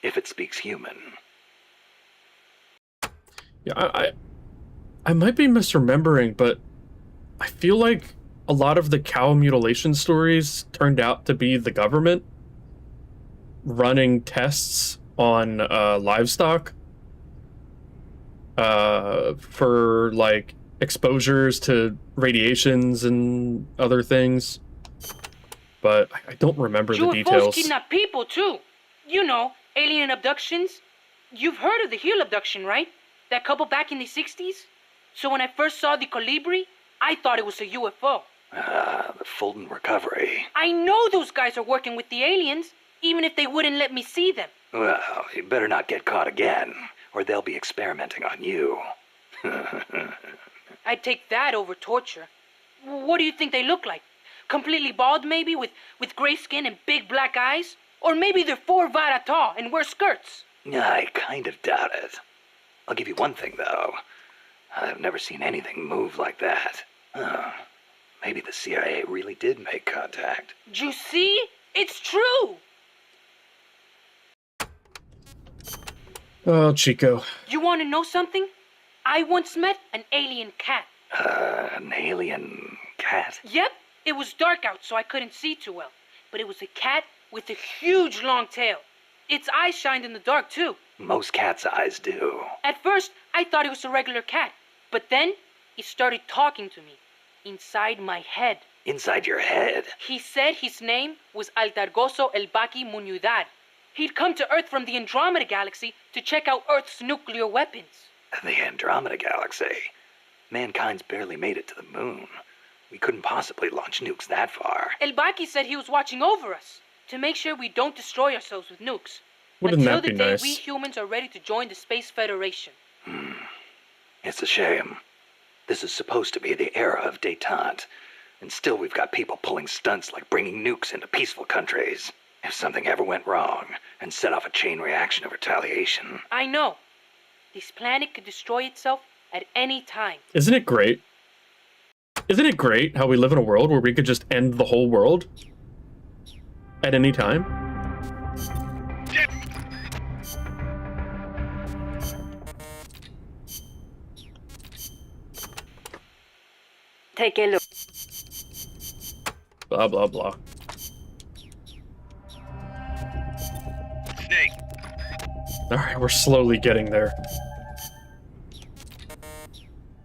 [SPEAKER 3] if it speaks human.
[SPEAKER 1] Yeah, I might be misremembering, but I feel like a lot of the cow mutilation stories turned out to be the government running tests on livestock for like exposures to radiations and other things. But I don't remember the
[SPEAKER 5] UFOs
[SPEAKER 1] details.
[SPEAKER 5] kidnap people too. You know, alien abductions. You've heard of the Hill abduction, right? That couple back in the 60s? So when I first saw the Colibri, I thought it was a UFO.
[SPEAKER 3] The Fulton recovery.
[SPEAKER 5] I know those guys are working with the aliens, even if they wouldn't let me see them.
[SPEAKER 3] Well, you better not get caught again, or they'll be experimenting on you.
[SPEAKER 5] I'd take that over torture. What do you think they look like? Completely bald maybe, with gray skin and big black eyes? Or maybe they're 4 vara tall and wear skirts?
[SPEAKER 3] I kind of doubt it. I'll give you one thing, though. I've never seen anything move like that. Maybe the CIA really did make contact.
[SPEAKER 5] You see? It's true!
[SPEAKER 1] Oh, Chico.
[SPEAKER 5] You want to know something? I once met an alien cat.
[SPEAKER 3] An alien cat?
[SPEAKER 5] Yep, it was dark out, so I couldn't see too well. But it was a cat with a huge long tail. Its eyes shined in the dark, too.
[SPEAKER 3] Most cats' eyes do.
[SPEAKER 5] At first, I thought it was a regular cat. But then, it started talking to me. Inside my head.
[SPEAKER 3] Inside your head?
[SPEAKER 5] He said his name was Altargoso El Baki Muñudad. He'd come to Earth from the Andromeda Galaxy to check out Earth's nuclear weapons.
[SPEAKER 3] The Andromeda Galaxy? Mankind's barely made it to the moon. We couldn't possibly launch nukes that far.
[SPEAKER 5] El Baki said he was watching over us to make sure we don't destroy ourselves with nukes.
[SPEAKER 1] Wouldn't
[SPEAKER 5] until
[SPEAKER 1] that be
[SPEAKER 5] the day
[SPEAKER 1] nice?
[SPEAKER 5] we humans are ready to join the Space Federation.
[SPEAKER 3] It's a shame. This is supposed to be the era of détente, and still we've got people pulling stunts like bringing nukes into peaceful countries. If something ever went wrong and set off a chain reaction of retaliation.
[SPEAKER 5] I know. This planet could destroy itself at any time.
[SPEAKER 1] Isn't it great? Isn't it great how we live in a world where we could just end the whole world? At any time?
[SPEAKER 4] Take a look.
[SPEAKER 1] Blah, blah, blah.
[SPEAKER 9] Snake.
[SPEAKER 1] Alright, we're slowly getting there.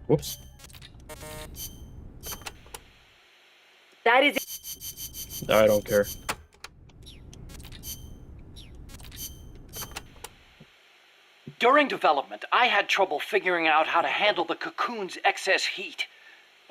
[SPEAKER 1] Whoops.
[SPEAKER 4] That is it.
[SPEAKER 1] I don't care.
[SPEAKER 7] During development, I had trouble figuring out how to handle the cocoon's excess heat.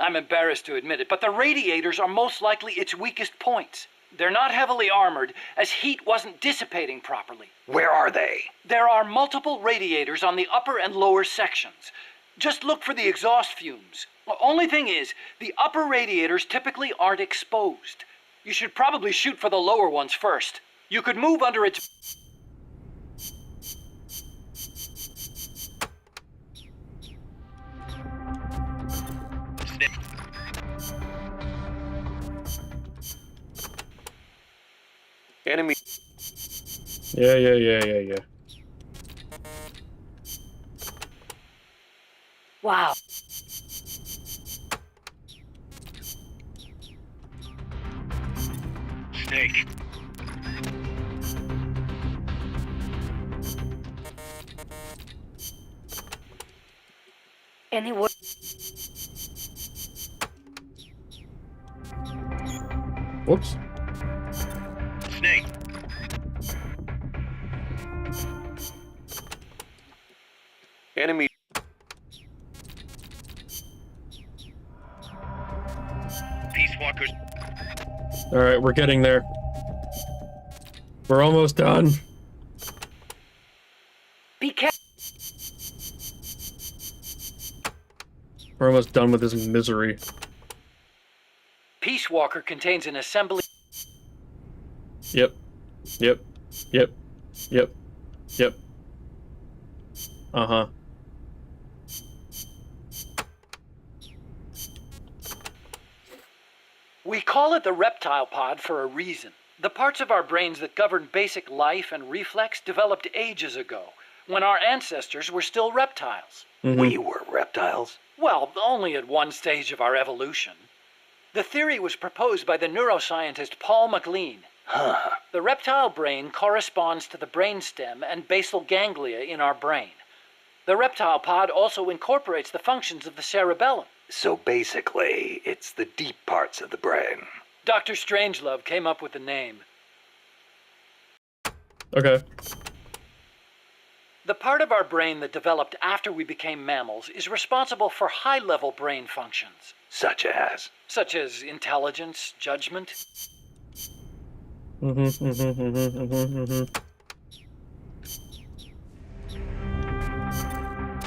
[SPEAKER 7] I'm embarrassed to admit it, but the radiators are most likely its weakest points. They're not heavily armored, as heat wasn't dissipating properly.
[SPEAKER 3] Where are they?
[SPEAKER 7] There are multiple radiators on the upper and lower sections. Just look for the exhaust fumes. The only thing is, the upper radiators typically aren't exposed. You should probably shoot for the lower ones first. You could move under its...
[SPEAKER 6] Enemy.
[SPEAKER 1] Yeah.
[SPEAKER 4] Wow.
[SPEAKER 9] Snake.
[SPEAKER 4] Anywhere.
[SPEAKER 1] Whoops.
[SPEAKER 9] Snake.
[SPEAKER 6] Enemy.
[SPEAKER 9] Peacewalkers.
[SPEAKER 1] Alright, we're getting there. We're almost done.
[SPEAKER 4] Be careful.
[SPEAKER 1] We're almost done with this misery.
[SPEAKER 7] Peacewalker contains an assembly...
[SPEAKER 1] Yep. Uh-huh.
[SPEAKER 7] We call it the reptile pod for a reason. The parts of our brains that govern basic life and reflex developed ages ago, when our ancestors were still reptiles.
[SPEAKER 3] We were reptiles?
[SPEAKER 7] Well, only at one stage of our evolution. The theory was proposed by the neuroscientist Paul MacLean.
[SPEAKER 3] Huh.
[SPEAKER 7] The reptile brain corresponds to the brainstem and basal ganglia in our brain. The reptile pod also incorporates the functions of the cerebellum.
[SPEAKER 3] So basically, it's the deep parts of the brain.
[SPEAKER 7] Dr. Strangelove came up with the name.
[SPEAKER 1] Okay.
[SPEAKER 7] The part of our brain that developed after we became mammals is responsible for high-level brain functions,
[SPEAKER 3] Such as?
[SPEAKER 7] such as intelligence, judgment.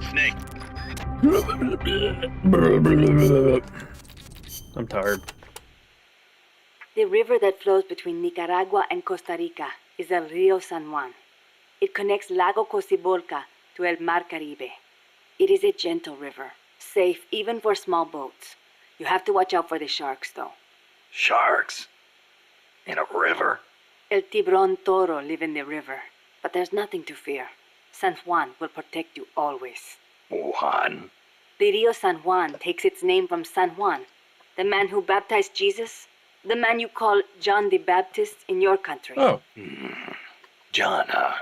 [SPEAKER 9] Snake.
[SPEAKER 1] I'm tired.
[SPEAKER 4] The river that flows between Nicaragua and Costa Rica is el Rio San Juan. It connects Lago Cocibolca to el Mar Caribe. It is a gentle river, safe even for small boats. You have to watch out for the sharks, though.
[SPEAKER 3] Sharks? In a river?
[SPEAKER 4] El Tiburón Toro live in the river, but there's nothing to fear. San Juan will protect you always.
[SPEAKER 3] Juan?
[SPEAKER 4] The Rio San Juan takes its name from San Juan, the man who baptized Jesus, the man you call John the Baptist in your country.
[SPEAKER 1] Oh.
[SPEAKER 3] John, huh?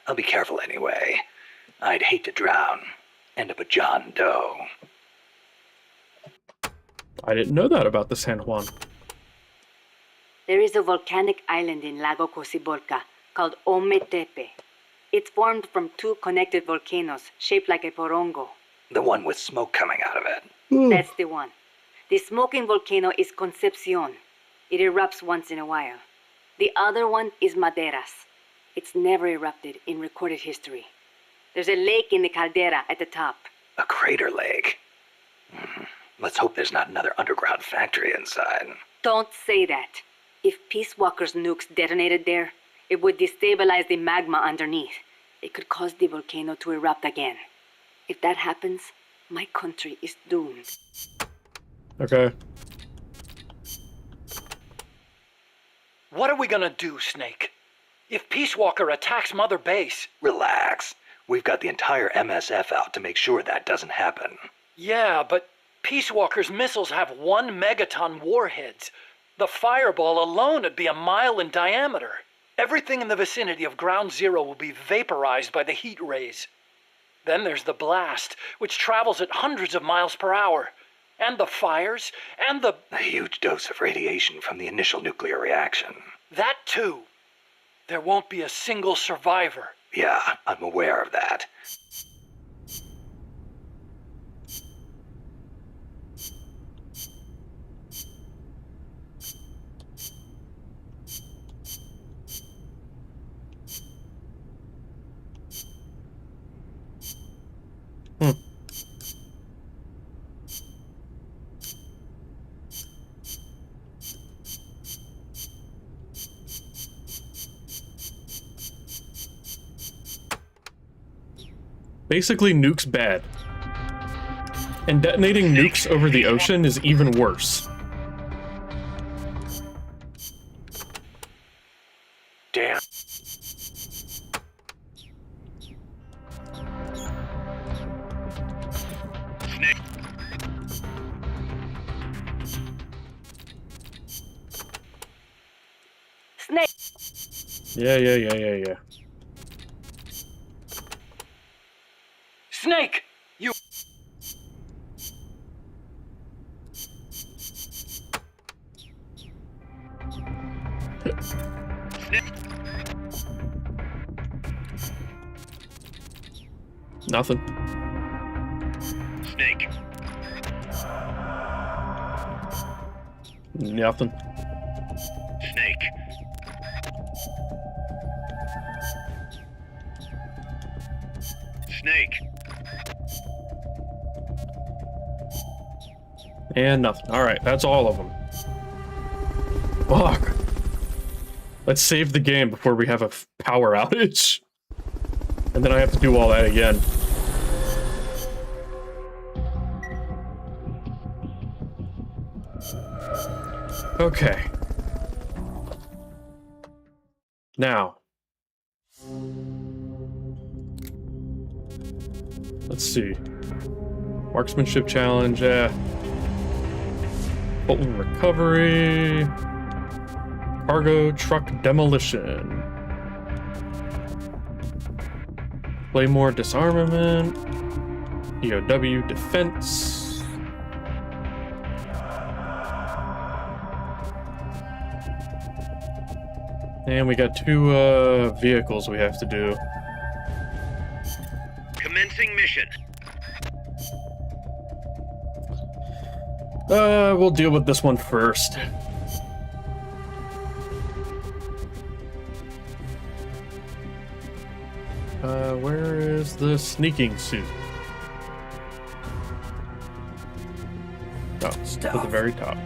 [SPEAKER 3] I'll be careful anyway. I'd hate to drown. End up a John Doe.
[SPEAKER 1] I didn't know that about the San Juan.
[SPEAKER 4] There is a volcanic island in Lago Cocibolca called Ometepe. It's formed from two connected volcanoes shaped like a porongo.
[SPEAKER 3] The one with smoke coming out of it.
[SPEAKER 4] That's the one. The smoking volcano is Concepcion. It erupts once in a while. The other one is Maderas. It's never erupted in recorded history. There's a lake in the caldera at the top.
[SPEAKER 3] A crater lake. Let's hope there's not another underground factory inside.
[SPEAKER 4] Don't say that. If Peacewalker's nukes detonated there, it would destabilize the magma underneath. It could cause the volcano to erupt again. If that happens, my country is doomed.
[SPEAKER 1] Okay.
[SPEAKER 7] What are we gonna do, Snake? If Peacewalker attacks Mother Base...
[SPEAKER 3] Relax. We've got the entire MSF out to make sure that doesn't happen.
[SPEAKER 7] Yeah, but Peacewalker's missiles have 1 megaton warheads. The fireball alone would be a mile in diameter. Everything in the vicinity of Ground Zero will be vaporized by the heat rays. Then there's the blast, which travels at hundreds of miles per hour. And the fires, and the...
[SPEAKER 3] A huge dose of radiation from the initial nuclear reaction.
[SPEAKER 7] That too. There won't be a single survivor.
[SPEAKER 3] Yeah, I'm aware of that.
[SPEAKER 1] Basically, nukes bad. And detonating nukes over the ocean is even worse.
[SPEAKER 3] Damn.
[SPEAKER 9] Snake.
[SPEAKER 4] Snake!
[SPEAKER 1] Yeah.
[SPEAKER 7] Snake! You...
[SPEAKER 1] Nothing.
[SPEAKER 9] Snake.
[SPEAKER 1] Nothing.
[SPEAKER 9] Snake. Snake.
[SPEAKER 1] And nothing. Alright, that's all of them. Fuck. Let's save the game before we have a power outage. And then I have to do all that again. Okay. Now. Let's see. Marksmanship challenge, Bolton recovery. Cargo truck demolition. Claymore disarmament. EOW defense. And we got 2 vehicles we have to do.
[SPEAKER 9] Commencing mission.
[SPEAKER 1] We'll deal with this one first. Where is the sneaking suit? Oh, at the very top.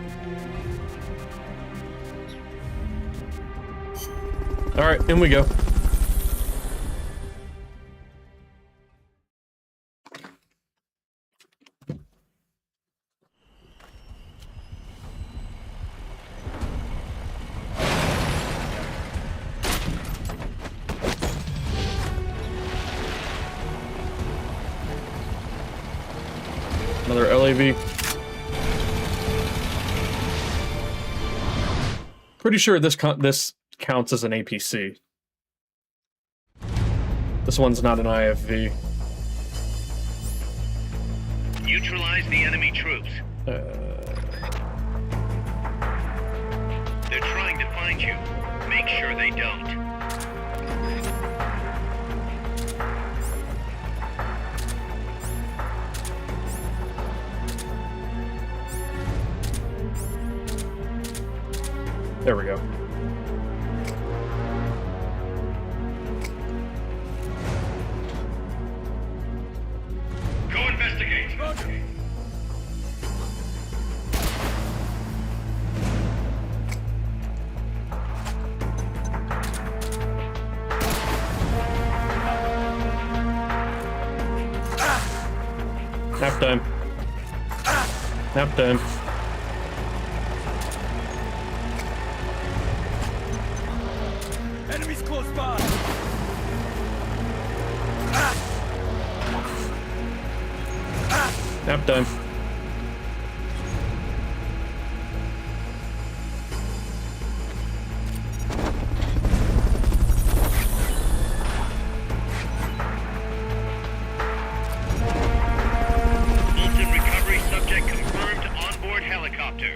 [SPEAKER 1] Alright, in we go. Another LAV. Pretty sure this counts as an APC. This one's not an IFV.
[SPEAKER 9] Neutralize the enemy troops. They're trying to find you. Make sure they don't.
[SPEAKER 1] There we go.
[SPEAKER 9] Go investigate.
[SPEAKER 1] Nap time. Nap time.
[SPEAKER 10] Enemies close by.
[SPEAKER 1] Nap time.
[SPEAKER 9] Fulton recovery subject confirmed onboard helicopter.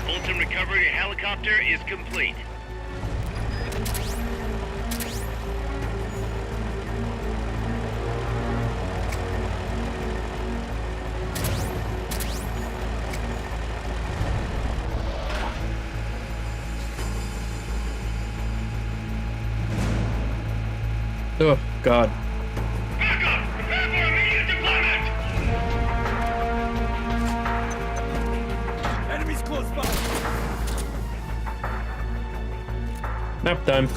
[SPEAKER 9] Fulton recovery helicopter is complete.
[SPEAKER 1] Oh, God.
[SPEAKER 9] Backup! Prepare for immediate deployment!
[SPEAKER 10] Enemies close by.
[SPEAKER 1] Nap time.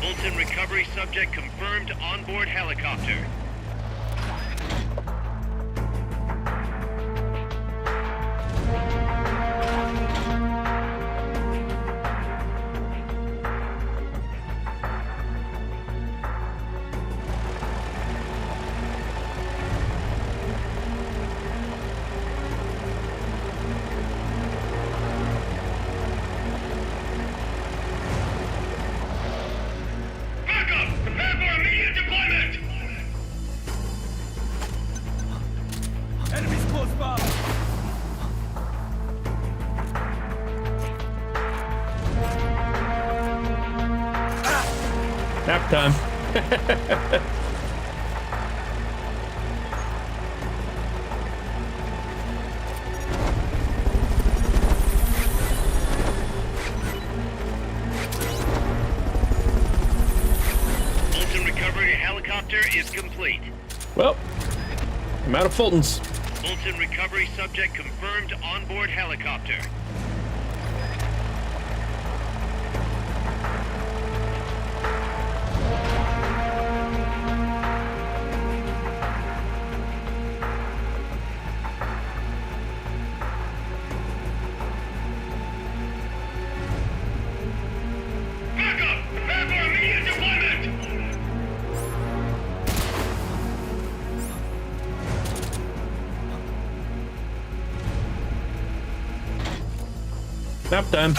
[SPEAKER 9] Fulton recovery subject confirmed onboard helicopter. Backup! Prepare for immediate deployment!
[SPEAKER 10] Enemies close by.
[SPEAKER 1] Nap time.
[SPEAKER 9] Fulton recovery helicopter is complete.
[SPEAKER 1] Well, I'm out of Fultons.
[SPEAKER 9] Fulton recovery subject confirmed onboard helicopter. Backup! Prepare for immediate deployment!
[SPEAKER 1] Nap time.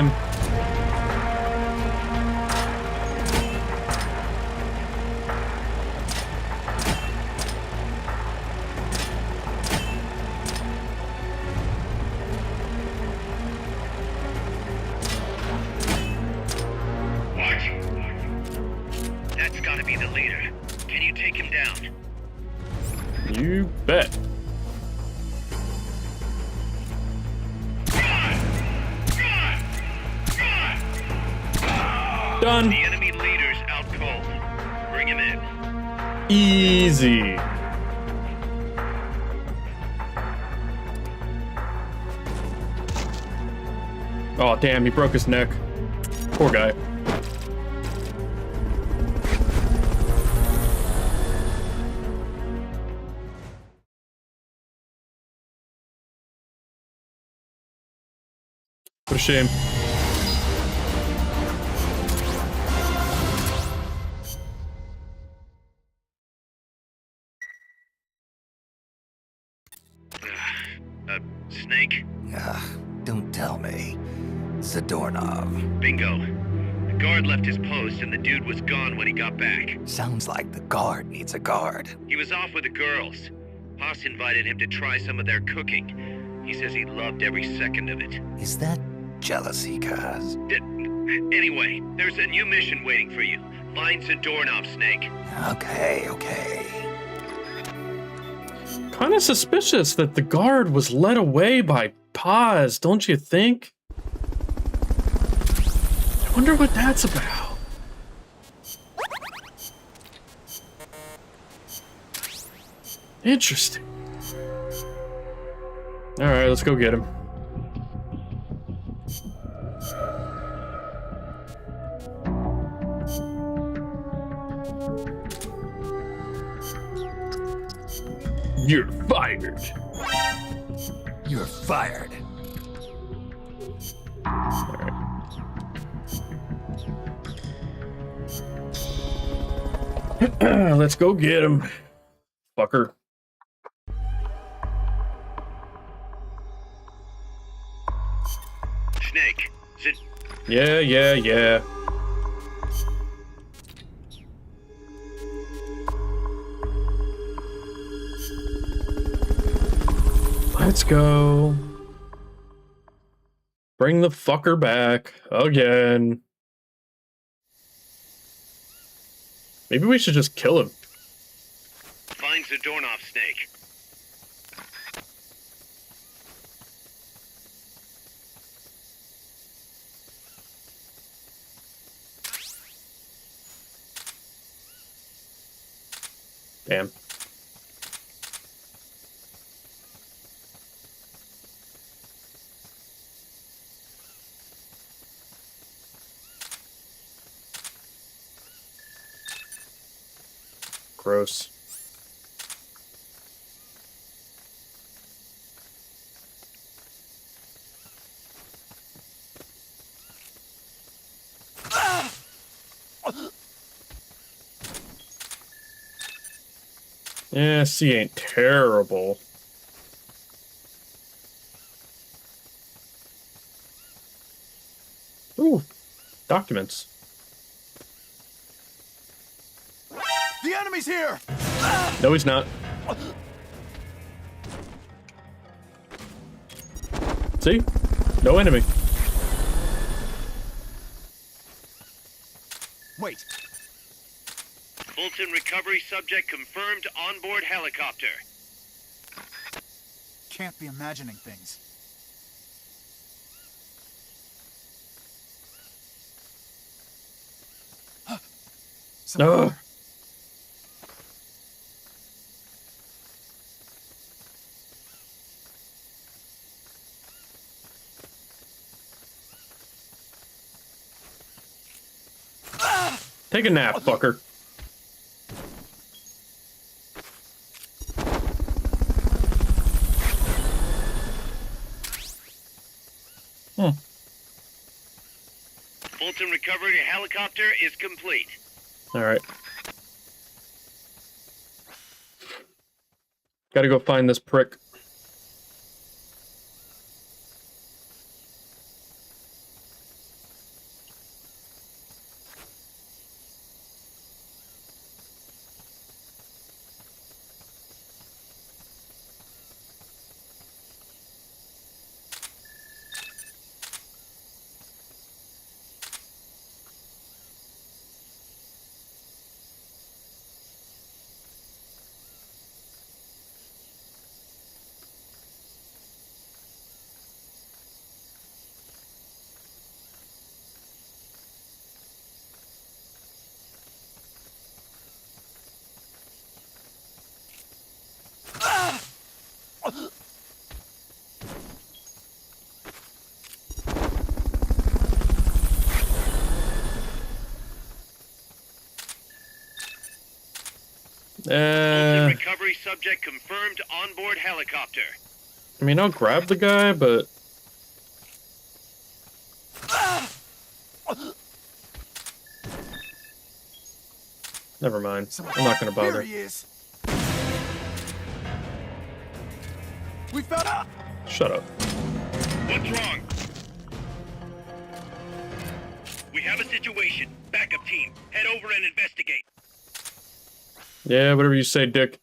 [SPEAKER 1] time.
[SPEAKER 9] That's gotta be the leader. Can you take him down?
[SPEAKER 1] You bet. Done.
[SPEAKER 9] The enemy leader's out cold. Bring him in.
[SPEAKER 1] Easy. Oh, damn, he broke his neck. Poor guy. What a shame.
[SPEAKER 9] Snake?
[SPEAKER 3] Don't tell me. Zadornov.
[SPEAKER 9] Bingo. The guard left his post and the dude was gone when he got back.
[SPEAKER 3] Sounds like the guard needs a guard.
[SPEAKER 9] He was off with the girls. Haas invited him to try some of their cooking. He says he loved every second of it.
[SPEAKER 3] Is that jealousy, Kaz?
[SPEAKER 9] Anyway, there's a new mission waiting for you. Find Zadornov, Snake.
[SPEAKER 3] Okay.
[SPEAKER 1] Kind of suspicious that the guard was led away by Paz, don't you think? I wonder what that's about. Interesting. Alright, let's go get him. You're fired.
[SPEAKER 3] You're fired.
[SPEAKER 1] Alright. Let's go get him. Fucker.
[SPEAKER 9] Snake.
[SPEAKER 1] Yeah. Let's go. Bring the fucker back again. Maybe we should just kill him.
[SPEAKER 9] Find Zadornov, Snake.
[SPEAKER 1] Damn. Gross. Yeah, C ain't terrible. Ooh, documents.
[SPEAKER 10] The enemy's here!
[SPEAKER 1] No, he's not. See? No enemy.
[SPEAKER 10] Wait,
[SPEAKER 9] Fulton recovery subject confirmed onboard helicopter.
[SPEAKER 10] can't be imagining things.
[SPEAKER 1] Ugh. Take a nap, fucker.
[SPEAKER 9] Fulton recovery helicopter is complete.
[SPEAKER 1] Alright. Gotta go find this prick.
[SPEAKER 9] Recovery subject confirmed onboard helicopter.
[SPEAKER 1] I mean, I'll grab the guy, but... Never mind. I'm not gonna bother.
[SPEAKER 10] Here he is. We found.
[SPEAKER 1] Shut up.
[SPEAKER 9] What's wrong? We have a situation. Backup team, head over and investigate.
[SPEAKER 1] Yeah, whatever you say, Dick.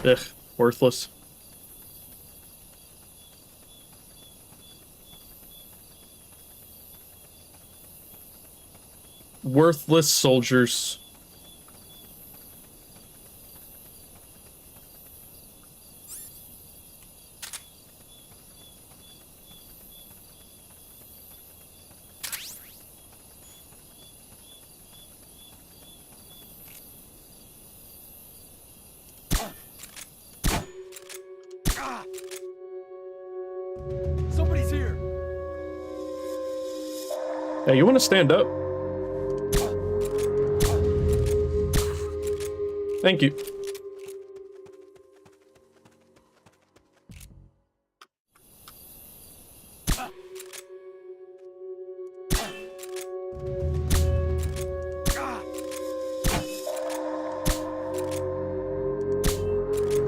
[SPEAKER 1] Ugh, worthless. Worthless soldiers.
[SPEAKER 10] Somebody's here.
[SPEAKER 1] Hey, you want to stand up? Thank you.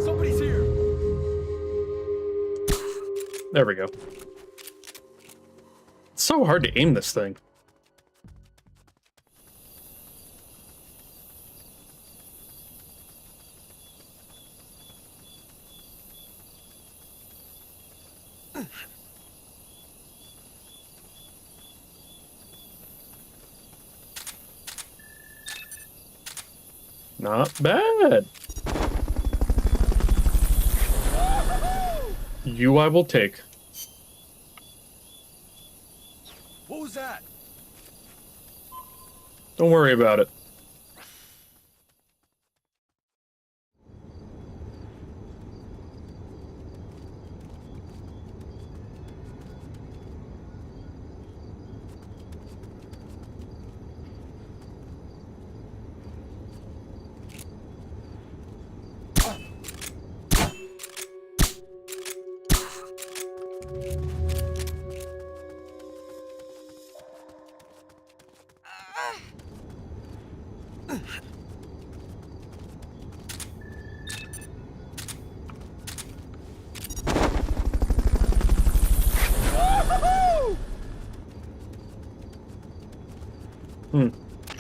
[SPEAKER 10] Somebody's here.
[SPEAKER 1] There we go. It's so hard to aim this thing. Not bad. You I will take.
[SPEAKER 10] What was that?
[SPEAKER 1] Don't worry about it.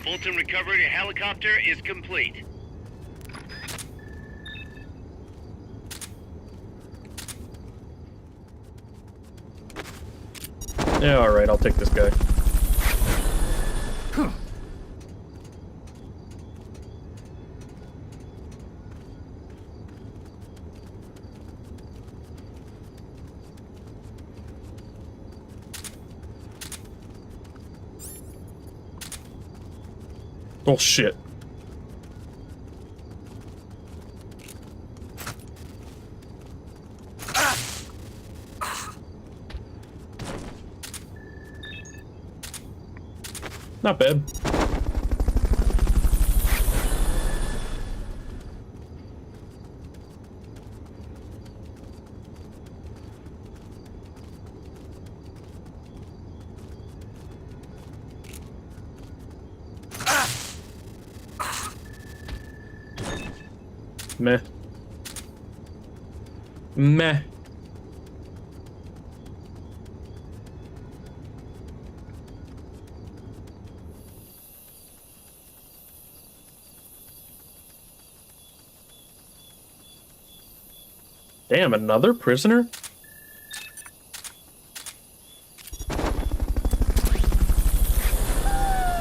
[SPEAKER 9] Fulton recovery helicopter is complete.
[SPEAKER 1] Yeah, alright, I'll take this guy. Oh shit. Not bad. Meh. Meh. Damn, another prisoner?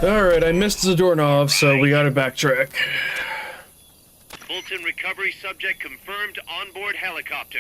[SPEAKER 1] Alright, I missed the doorknob, so we gotta backtrack.
[SPEAKER 9] Fulton recovery subject confirmed onboard helicopter.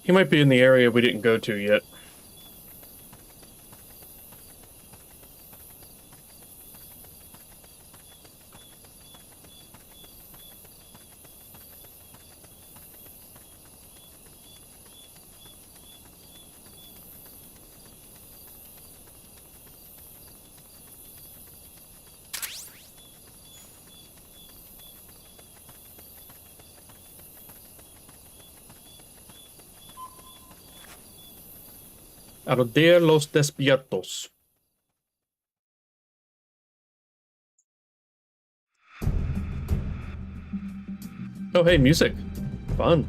[SPEAKER 1] He might be in the area we didn't go to yet. Arder los despiertos. Oh, hey, music. Fun.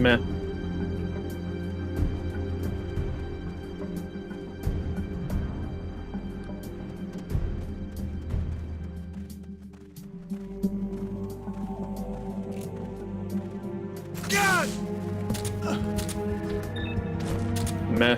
[SPEAKER 1] Meh. Meh.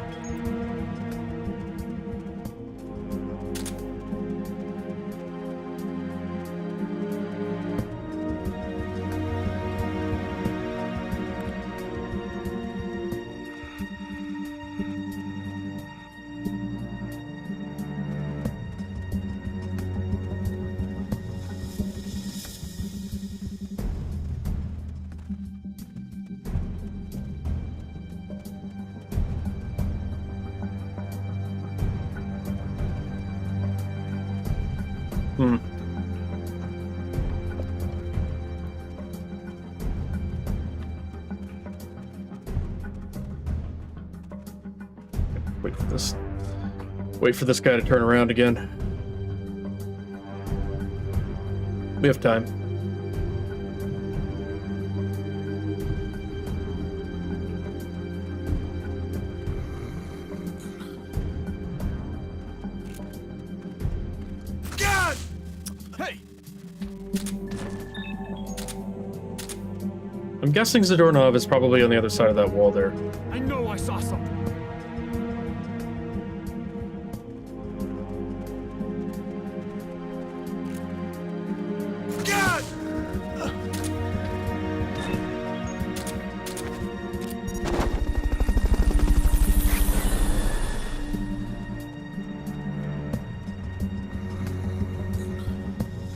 [SPEAKER 1] Hmm. Wait for this. Wait for this guy to turn around again. We have time.
[SPEAKER 10] Hey!
[SPEAKER 1] I'm guessing Zadornov is probably on the other side of that wall there.
[SPEAKER 10] I know I saw something.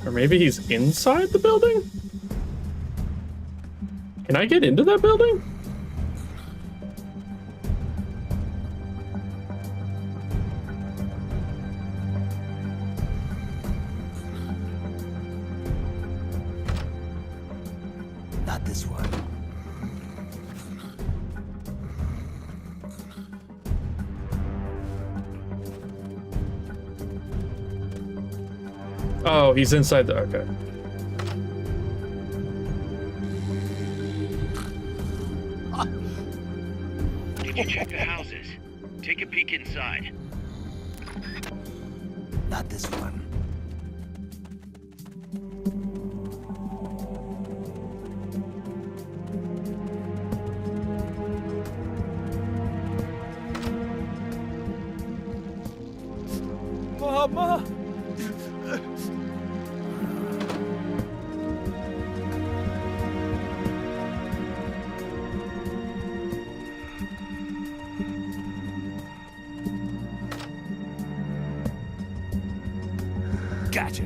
[SPEAKER 1] Or maybe he's inside the building? Can I get into that building?
[SPEAKER 10] Not this one.
[SPEAKER 1] Oh, he's inside the... Okay.
[SPEAKER 9] Did you check the houses? Take a peek inside.
[SPEAKER 10] Not this one. Mama! Gotcha.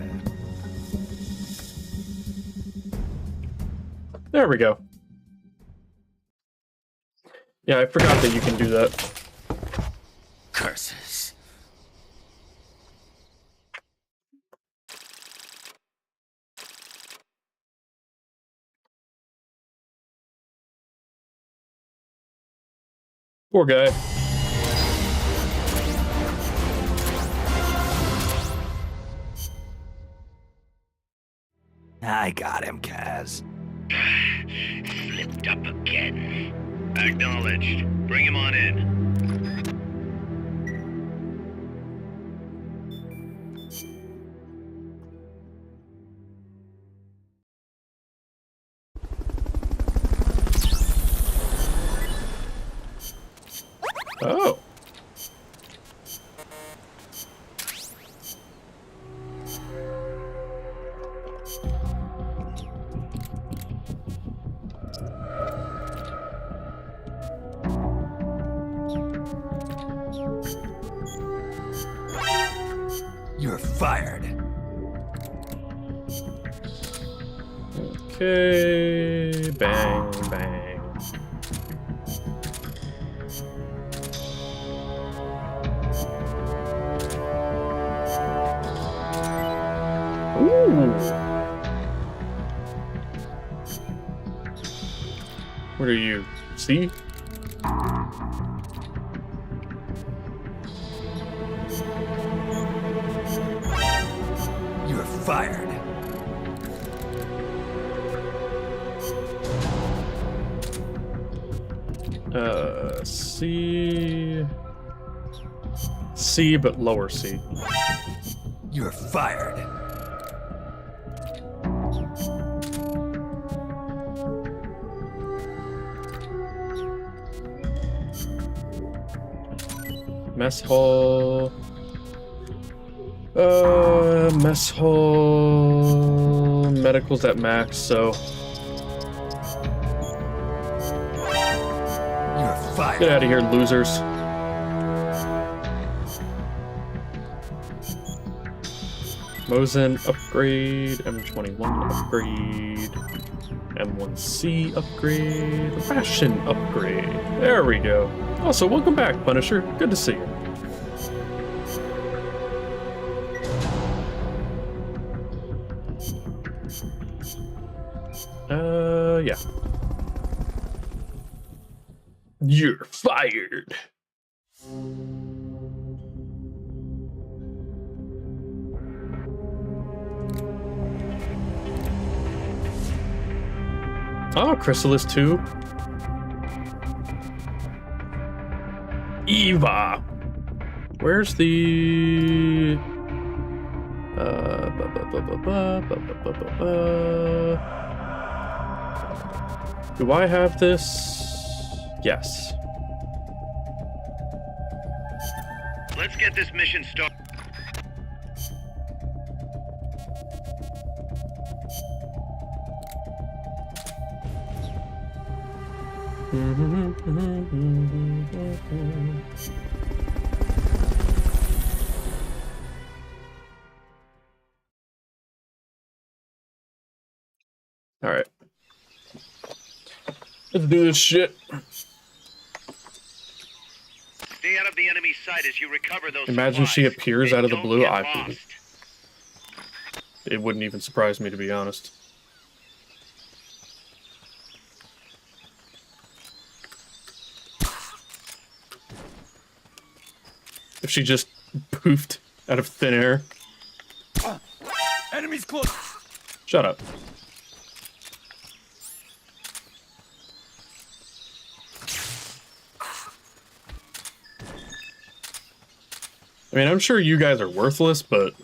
[SPEAKER 1] There we go. Yeah, I forgot that you can do that.
[SPEAKER 10] Curses.
[SPEAKER 1] Poor guy.
[SPEAKER 10] I got him, Kaz.
[SPEAKER 9] Slipped up again. Acknowledged. Bring him on in.
[SPEAKER 1] Oh.
[SPEAKER 10] You're fired.
[SPEAKER 1] Okay. Bang, bang. Ooh. What are you? See?
[SPEAKER 10] You're fired.
[SPEAKER 1] C. C, but lower C.
[SPEAKER 10] You're fired.
[SPEAKER 1] Mess hall. Mess hall. Medical's at max, so.
[SPEAKER 10] You're fired.
[SPEAKER 1] Get out of here, losers. Mosin upgrade. M21 upgrade. M1C upgrade. Ration upgrade. There we go. Also, welcome back, Punisher. Good to see you. Yeah. You're fired. Oh, Chrysalis 2. Eva. Where's the... Do I have this? Yes.
[SPEAKER 9] Let's get this mission started.
[SPEAKER 1] All right. Let's do this shit.
[SPEAKER 9] Stay out of the enemy's sight as you recover those
[SPEAKER 1] Imagine she
[SPEAKER 9] supplies.
[SPEAKER 1] appears
[SPEAKER 9] And
[SPEAKER 1] out of the
[SPEAKER 9] don't
[SPEAKER 1] blue.
[SPEAKER 9] get
[SPEAKER 1] I
[SPEAKER 9] lost.
[SPEAKER 1] It wouldn't even surprise me, to be honest. If she just poofed out of thin air.
[SPEAKER 10] Enemies close.
[SPEAKER 1] Shut up. I mean, I'm sure you guys are worthless, but...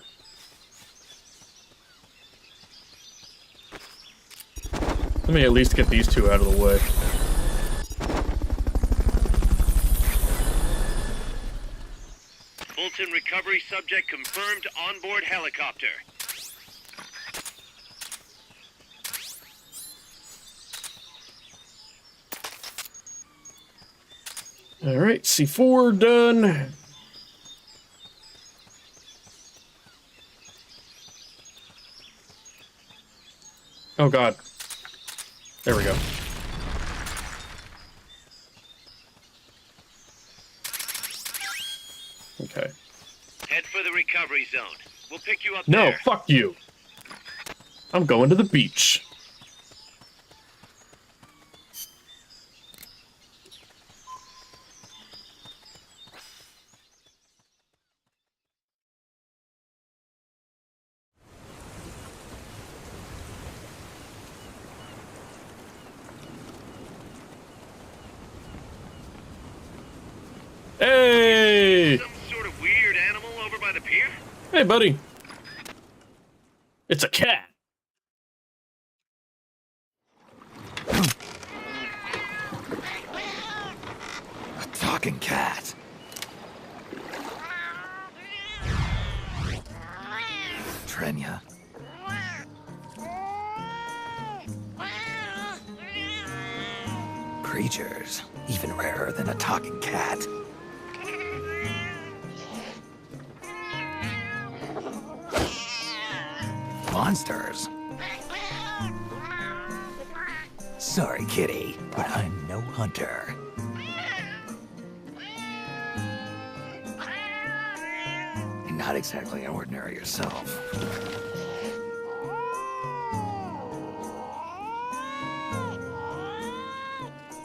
[SPEAKER 1] let me at least get these two out of the way.
[SPEAKER 9] Fulton recovery subject confirmed onboard helicopter.
[SPEAKER 1] Alright, C4 done. Oh god. There we go. Okay.
[SPEAKER 9] Head for the recovery zone. We'll pick you up
[SPEAKER 1] No,
[SPEAKER 9] there.
[SPEAKER 1] fuck you. I'm going to the beach. Hey!
[SPEAKER 9] Some sort of weird animal over by the pier?
[SPEAKER 1] Hey, buddy. It's a cat.
[SPEAKER 10] A talking cat. Trenya. Creatures, even rarer than a talking cat. Monsters. Sorry, kitty, but I'm no hunter. You're not exactly an ordinary yourself.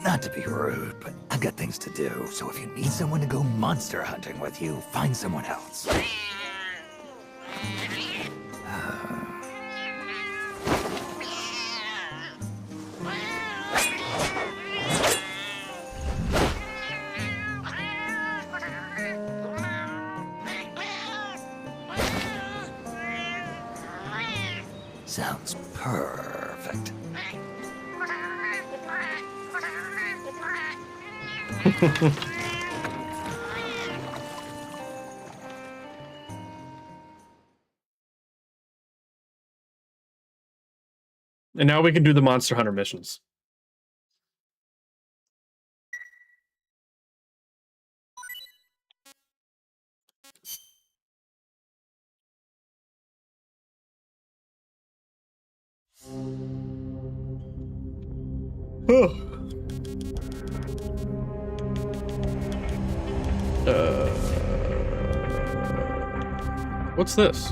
[SPEAKER 10] Not to be rude, but I've got things to do, so if you need someone to go monster hunting with you, find someone else. Sounds perfect.
[SPEAKER 1] And now we can do the Monster Hunter missions. What's this?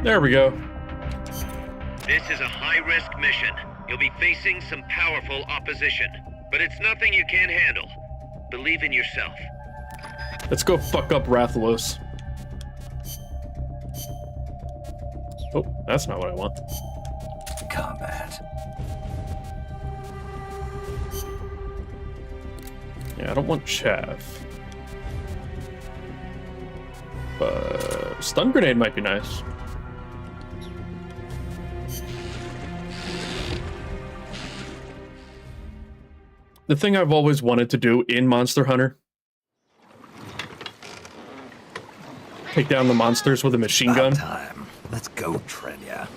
[SPEAKER 1] There we go.
[SPEAKER 9] This is a high-risk mission. You'll be facing some powerful opposition, but it's nothing you can't handle. Believe in yourself.
[SPEAKER 1] Let's go fuck up Rathalos. Oh, that's not what I want.
[SPEAKER 10] Combat.
[SPEAKER 1] Yeah, I don't want chaff. Stun grenade might be nice. The thing I've always wanted to do in Monster Hunter. Take down the monsters with a machine gun.
[SPEAKER 10] About time. Let's go, Trenya.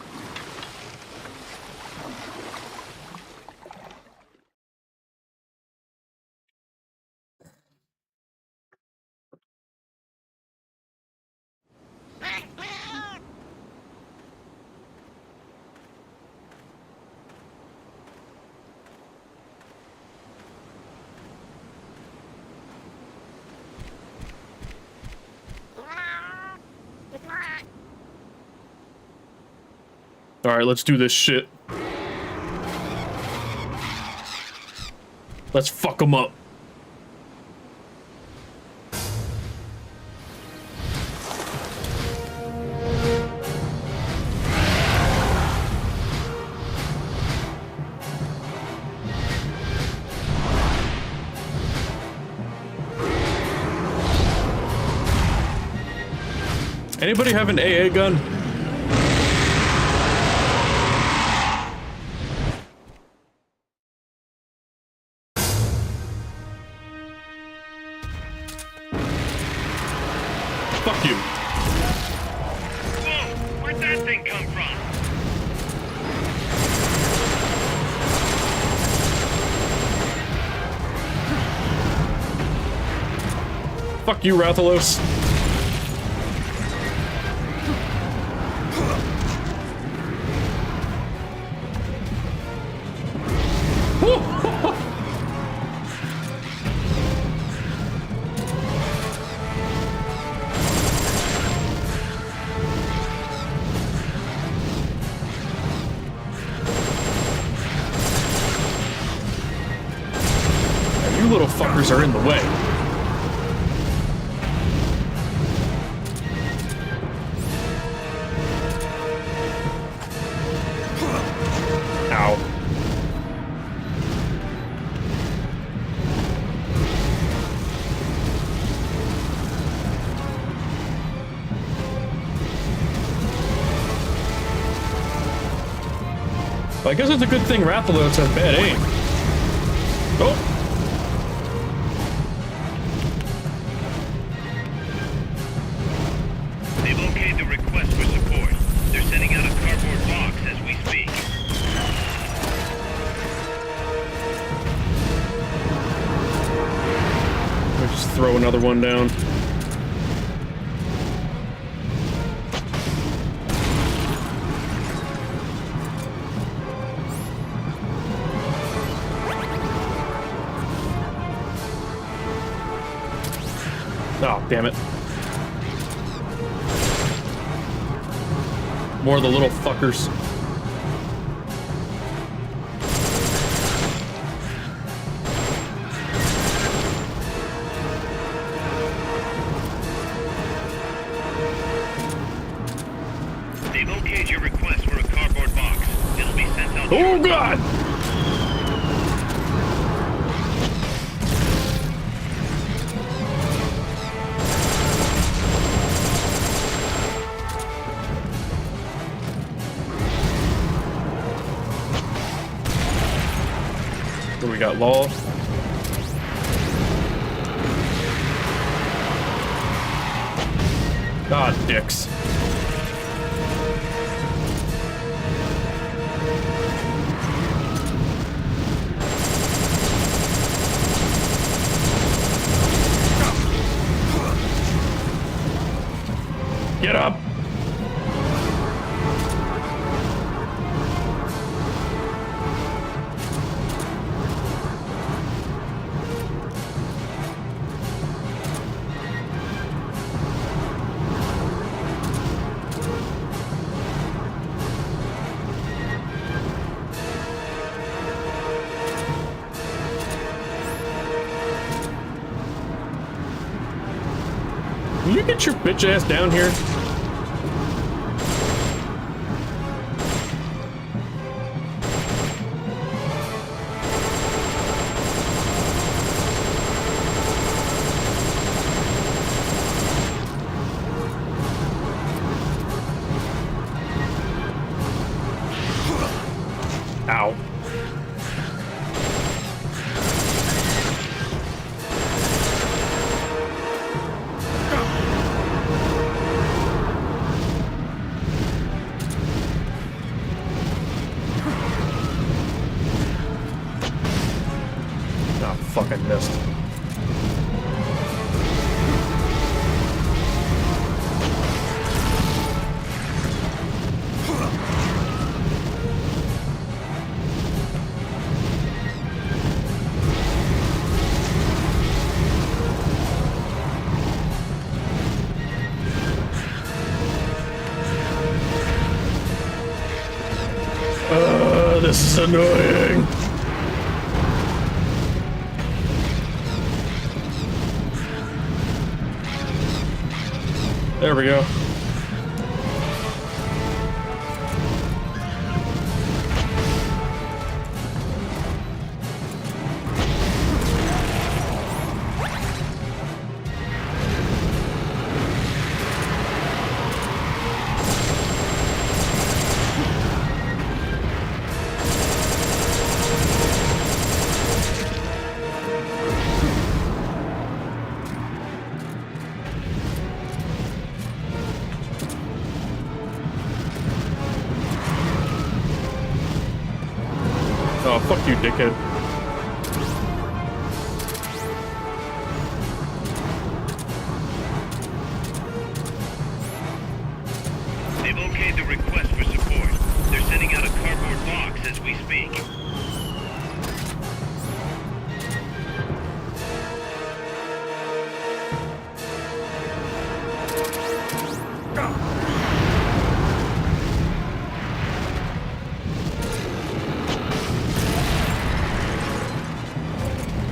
[SPEAKER 1] Alright, let's do this shit. Let's fuck them up. Anybody have an AA gun? Fuck you.
[SPEAKER 9] Whoa! Where'd that thing come from?
[SPEAKER 1] Fuck you, Rathalos. You little fuckers are in the way. Ow. Well, I guess it's a good thing Rathalos has bad aim. Oh!
[SPEAKER 9] They've okayed the request for support. They're sending out a cardboard box as we speak.
[SPEAKER 1] Let me just throw another one down. Oh, damn it. More of the little fuckers.
[SPEAKER 9] They've okayed your request for a cardboard box. It'll be sent out.
[SPEAKER 1] Oh, God! What we got, Law? God, dicks. Get up! Will you get your bitch ass down here? Ow. Oh, fuck, I missed. This is annoying. There we go. dickhead.
[SPEAKER 9] They've okayed the request for support. They're sending out a cardboard box as we speak.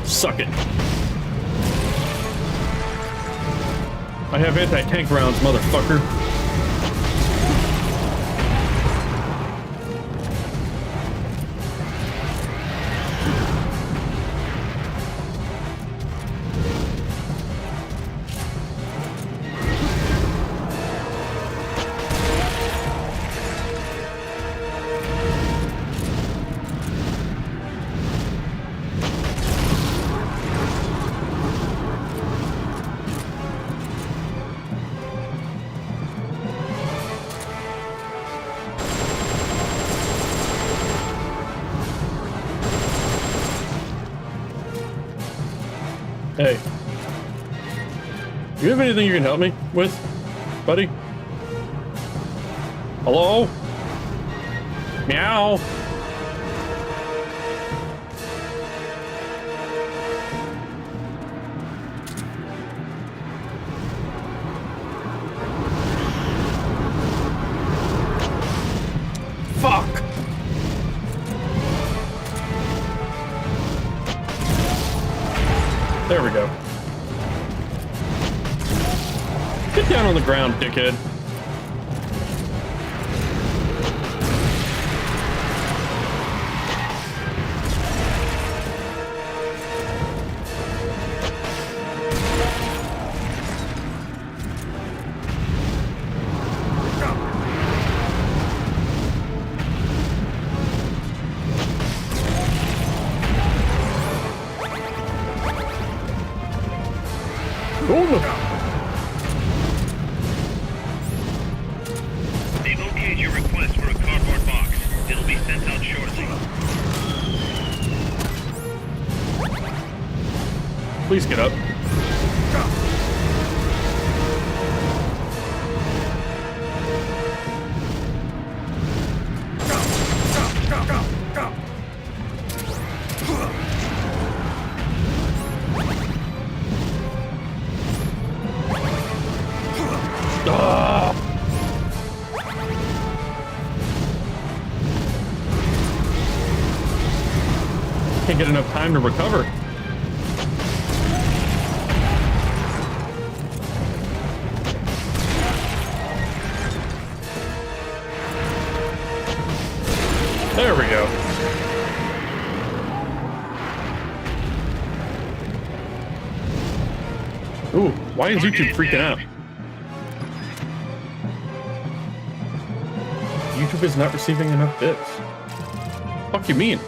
[SPEAKER 1] Suck it. I have anti-tank rounds, motherfucker. Hey. You have anything you can help me with, buddy? Hello? Meow. Fuck. There we go. Get down on the ground, dickhead.
[SPEAKER 9] They've okayed your request for a cardboard box. It'll be sent out shortly.
[SPEAKER 1] Please get up. Can't get enough time to recover. There we go. Ooh, why is YouTube freaking out? YouTube is not receiving enough bits. Fuck you mean?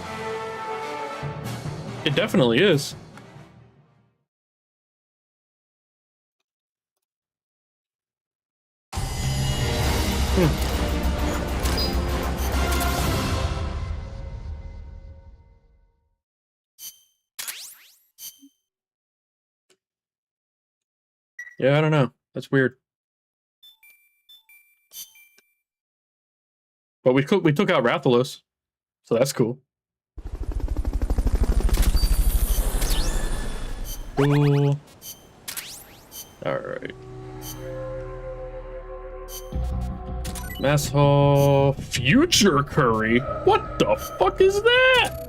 [SPEAKER 1] It definitely is. Yeah, I don't know. That's weird. But we took out Rathalos, so that's cool. Cool. Alright. Mess hall. Future curry? What the fuck is that?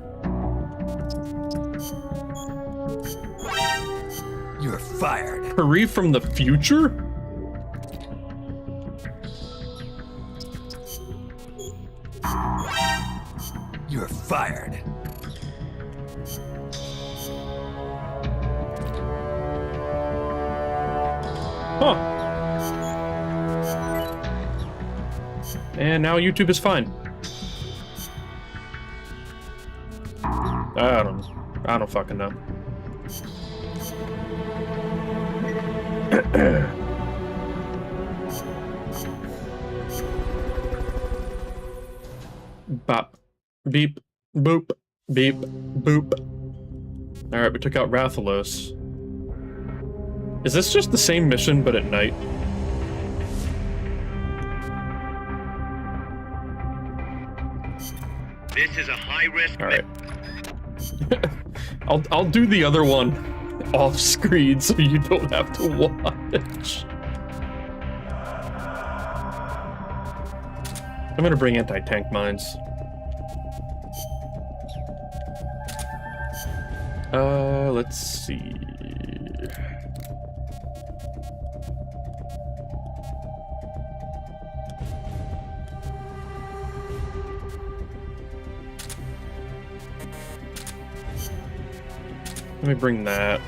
[SPEAKER 10] You're fired.
[SPEAKER 1] Curry from the future?
[SPEAKER 10] You're fired.
[SPEAKER 1] Huh. And now YouTube is fine. I don't fucking know. Bop. Beep. Boop. Beep. Boop. Alright, we took out Rathalos. Is this just the same mission, but at night?
[SPEAKER 9] This is a high-risk
[SPEAKER 1] Alright. I'll do the other one off screen so you don't have to watch. I'm gonna bring anti-tank mines. Let's see. Let me bring that.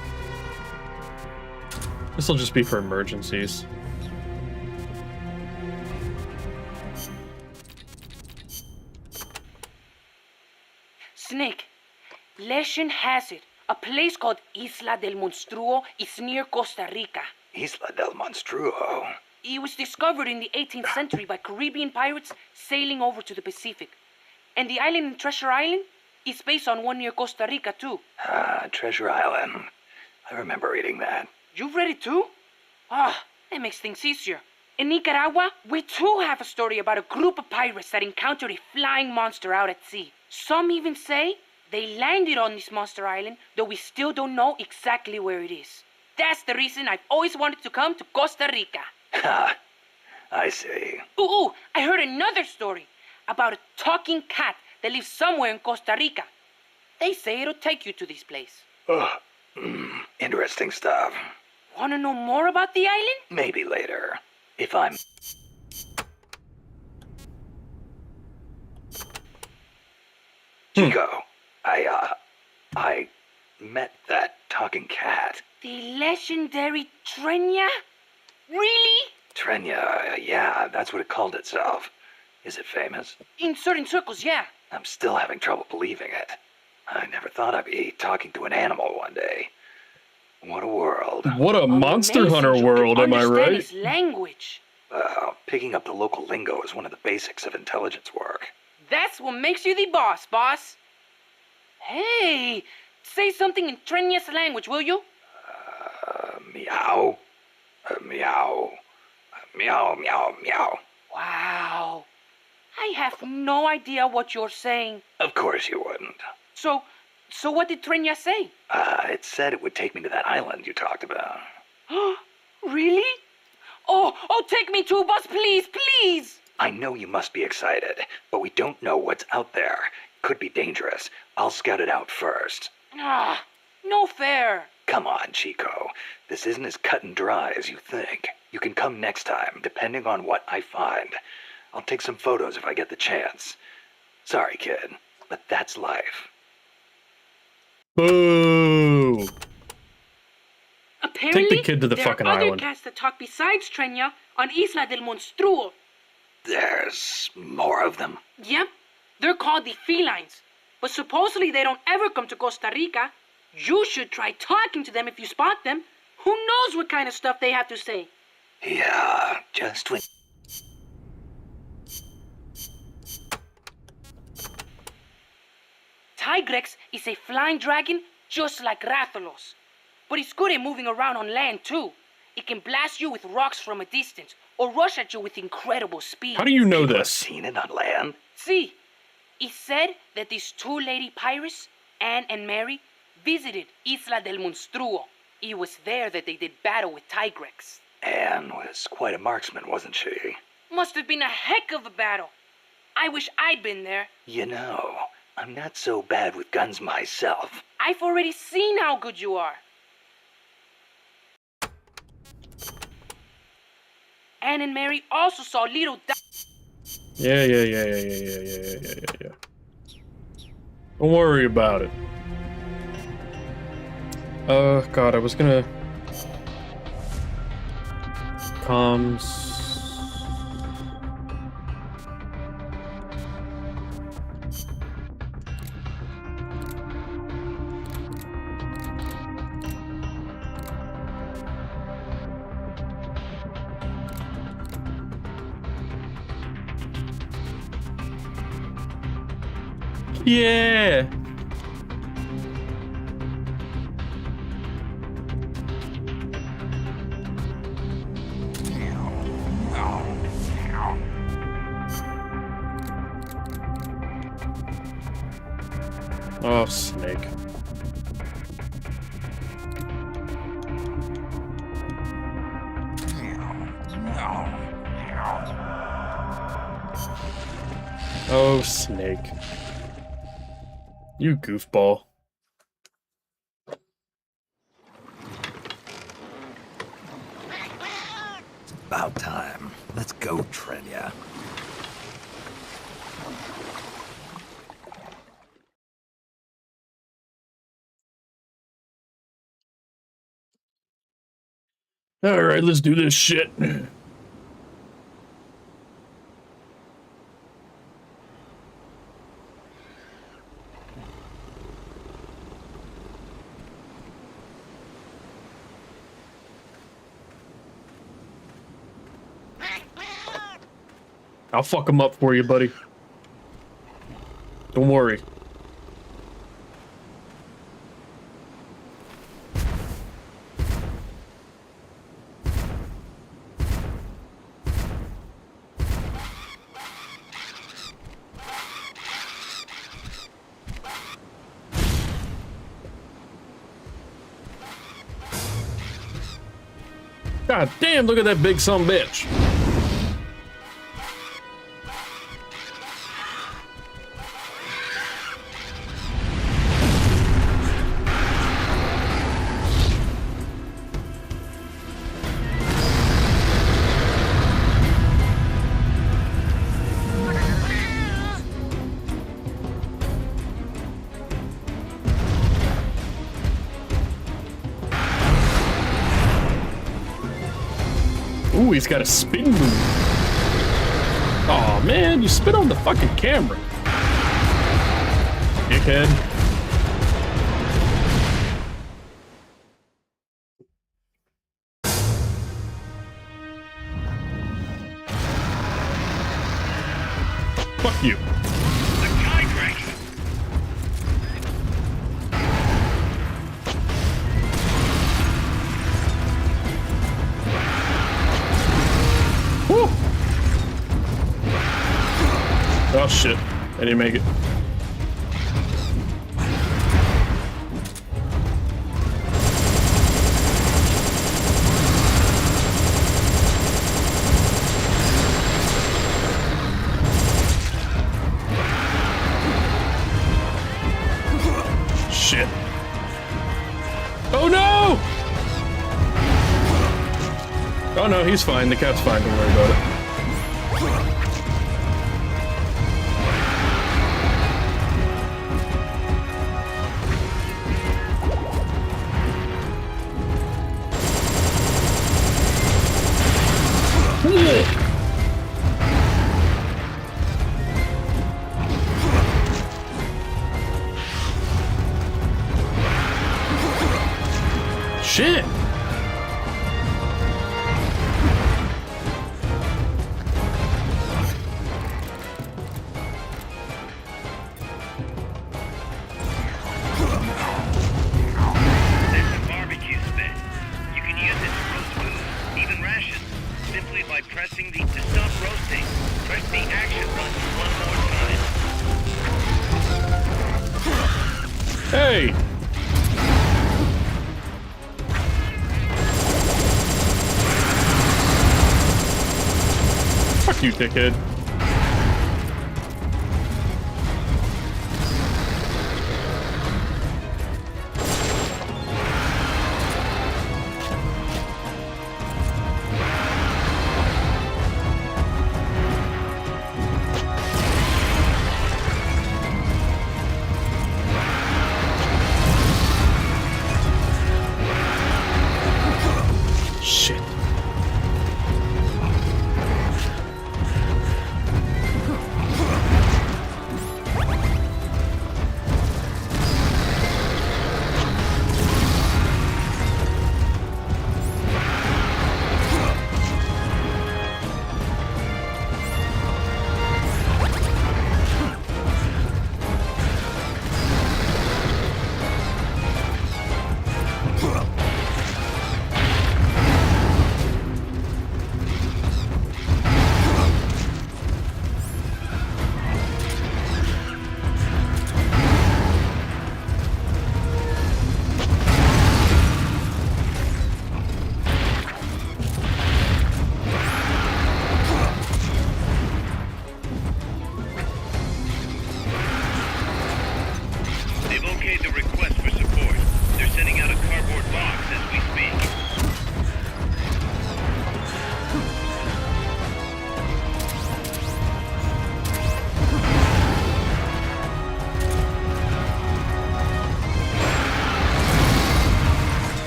[SPEAKER 1] This will just be for emergencies.
[SPEAKER 5] Snake, legend has it, a place called Isla del Monstruo is near Costa Rica.
[SPEAKER 3] Isla del Monstruo.
[SPEAKER 5] It was discovered in the 18th century by Caribbean pirates sailing over to the Pacific. And the island in Treasure Island is based on one near Costa Rica, too.
[SPEAKER 3] Ah, Treasure Island. I remember reading that.
[SPEAKER 5] You've read it, too? Ah, that makes things easier. In Nicaragua, we too have a story about a group of pirates that encountered a flying monster out at sea. Some even say they landed on this monster island, though we still don't know exactly where it is. That's the reason I've always wanted to come to Costa Rica.
[SPEAKER 3] Ha! I see.
[SPEAKER 5] Ooh, I heard another story about a talking cat that lives somewhere in Costa Rica. They say it'll take you to this place.
[SPEAKER 3] Interesting stuff.
[SPEAKER 5] Want to know more about the island?
[SPEAKER 3] Maybe later. If I'm... Chico, I met that talking cat.
[SPEAKER 5] The legendary Trenya? Really?
[SPEAKER 3] Trenya, yeah, that's what it called itself. Is it famous?
[SPEAKER 5] In certain circles, yeah.
[SPEAKER 3] I'm still having trouble believing it. I never thought I'd be talking to an animal one day. What a world.
[SPEAKER 1] What a Monster
[SPEAKER 5] Amazing
[SPEAKER 1] Hunter
[SPEAKER 5] you
[SPEAKER 1] world,
[SPEAKER 5] can
[SPEAKER 1] am I
[SPEAKER 5] understand
[SPEAKER 1] right?
[SPEAKER 5] his language.
[SPEAKER 3] Picking up the local lingo is one of the basics of intelligence work.
[SPEAKER 5] That's what makes you the boss. Hey, say something in Trenya's language, will you?
[SPEAKER 3] Meow. Meow. Meow, meow, meow.
[SPEAKER 5] Wow. I have no idea what you're saying.
[SPEAKER 3] Of course you wouldn't.
[SPEAKER 5] So what did Trenya say?
[SPEAKER 3] It said it would take me to that island you talked about.
[SPEAKER 5] Really? Oh, take me too, boss, please, please!
[SPEAKER 3] I know you must be excited, but we don't know what's out there. Could be dangerous. I'll scout it out first.
[SPEAKER 5] Ah, no fair.
[SPEAKER 3] Come on, Chico. This isn't as cut and dry as you think. You can come next time, depending on what I find. I'll take some photos if I get the chance. Sorry, kid, but that's life.
[SPEAKER 1] Boo!
[SPEAKER 5] Apparently,
[SPEAKER 1] Take the kid to the
[SPEAKER 5] there
[SPEAKER 1] fucking
[SPEAKER 5] are other
[SPEAKER 1] island.
[SPEAKER 5] cats that talk besides Trenya on Isla del Monstruo.
[SPEAKER 3] There's more of them.
[SPEAKER 5] Yep, they're called the felines. But supposedly they don't ever come to Costa Rica. You should try talking to them if you spot them. Who knows what kind of stuff they have to say?
[SPEAKER 3] Yeah, just when...
[SPEAKER 5] Tigrex is a flying dragon just like Rathalos. But it's good at moving around on land too. It can blast you with rocks from a distance or rush at you with incredible speed.
[SPEAKER 1] How do you know
[SPEAKER 3] People have
[SPEAKER 1] this?
[SPEAKER 3] seen it on land?
[SPEAKER 5] See, it said that these two lady pirates, Anne and Mary, visited Isla del Monstruo. It was there that they did battle with Tigrex.
[SPEAKER 3] Anne was quite a marksman, wasn't she?
[SPEAKER 5] Must have been a heck of a battle. I wish I'd been there.
[SPEAKER 3] You know, I'm not so bad with guns myself.
[SPEAKER 5] I've already seen how good you are. Anne and Mary also saw little
[SPEAKER 1] Yeah. Don't worry about it. God, I was gonna... Comms... Yeah! Oh, snake. Oh, snake. You goofball.
[SPEAKER 10] About time. Let's go, Trenya.
[SPEAKER 1] Alright, let's do this shit. I'll fuck him up for you, buddy. Don't worry. God damn, look at that big son of a bitch. Ooh, he's got a spin move. Aw, man, you spit on the fucking camera. Dickhead. Fuck you. Woo. Oh shit, I didn't make it. Shit. Oh no! Oh no, he's fine. The cat's fine. Don't worry about it. Shit!
[SPEAKER 9] Pressing the to stop roasting. Press the action button one more time.
[SPEAKER 1] Hey! Fuck you, dickhead.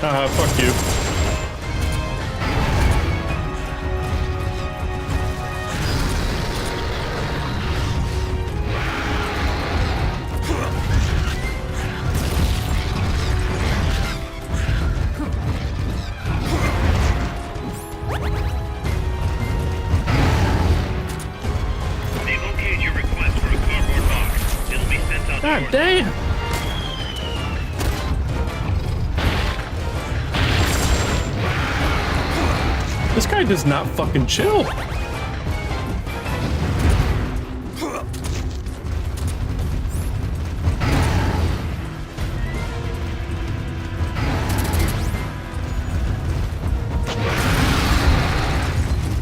[SPEAKER 1] Fuck you.
[SPEAKER 9] They've okayed your request for a cardboard box. It'll be sent out
[SPEAKER 1] God
[SPEAKER 9] shortly.
[SPEAKER 1] damn. This guy does not fucking chill.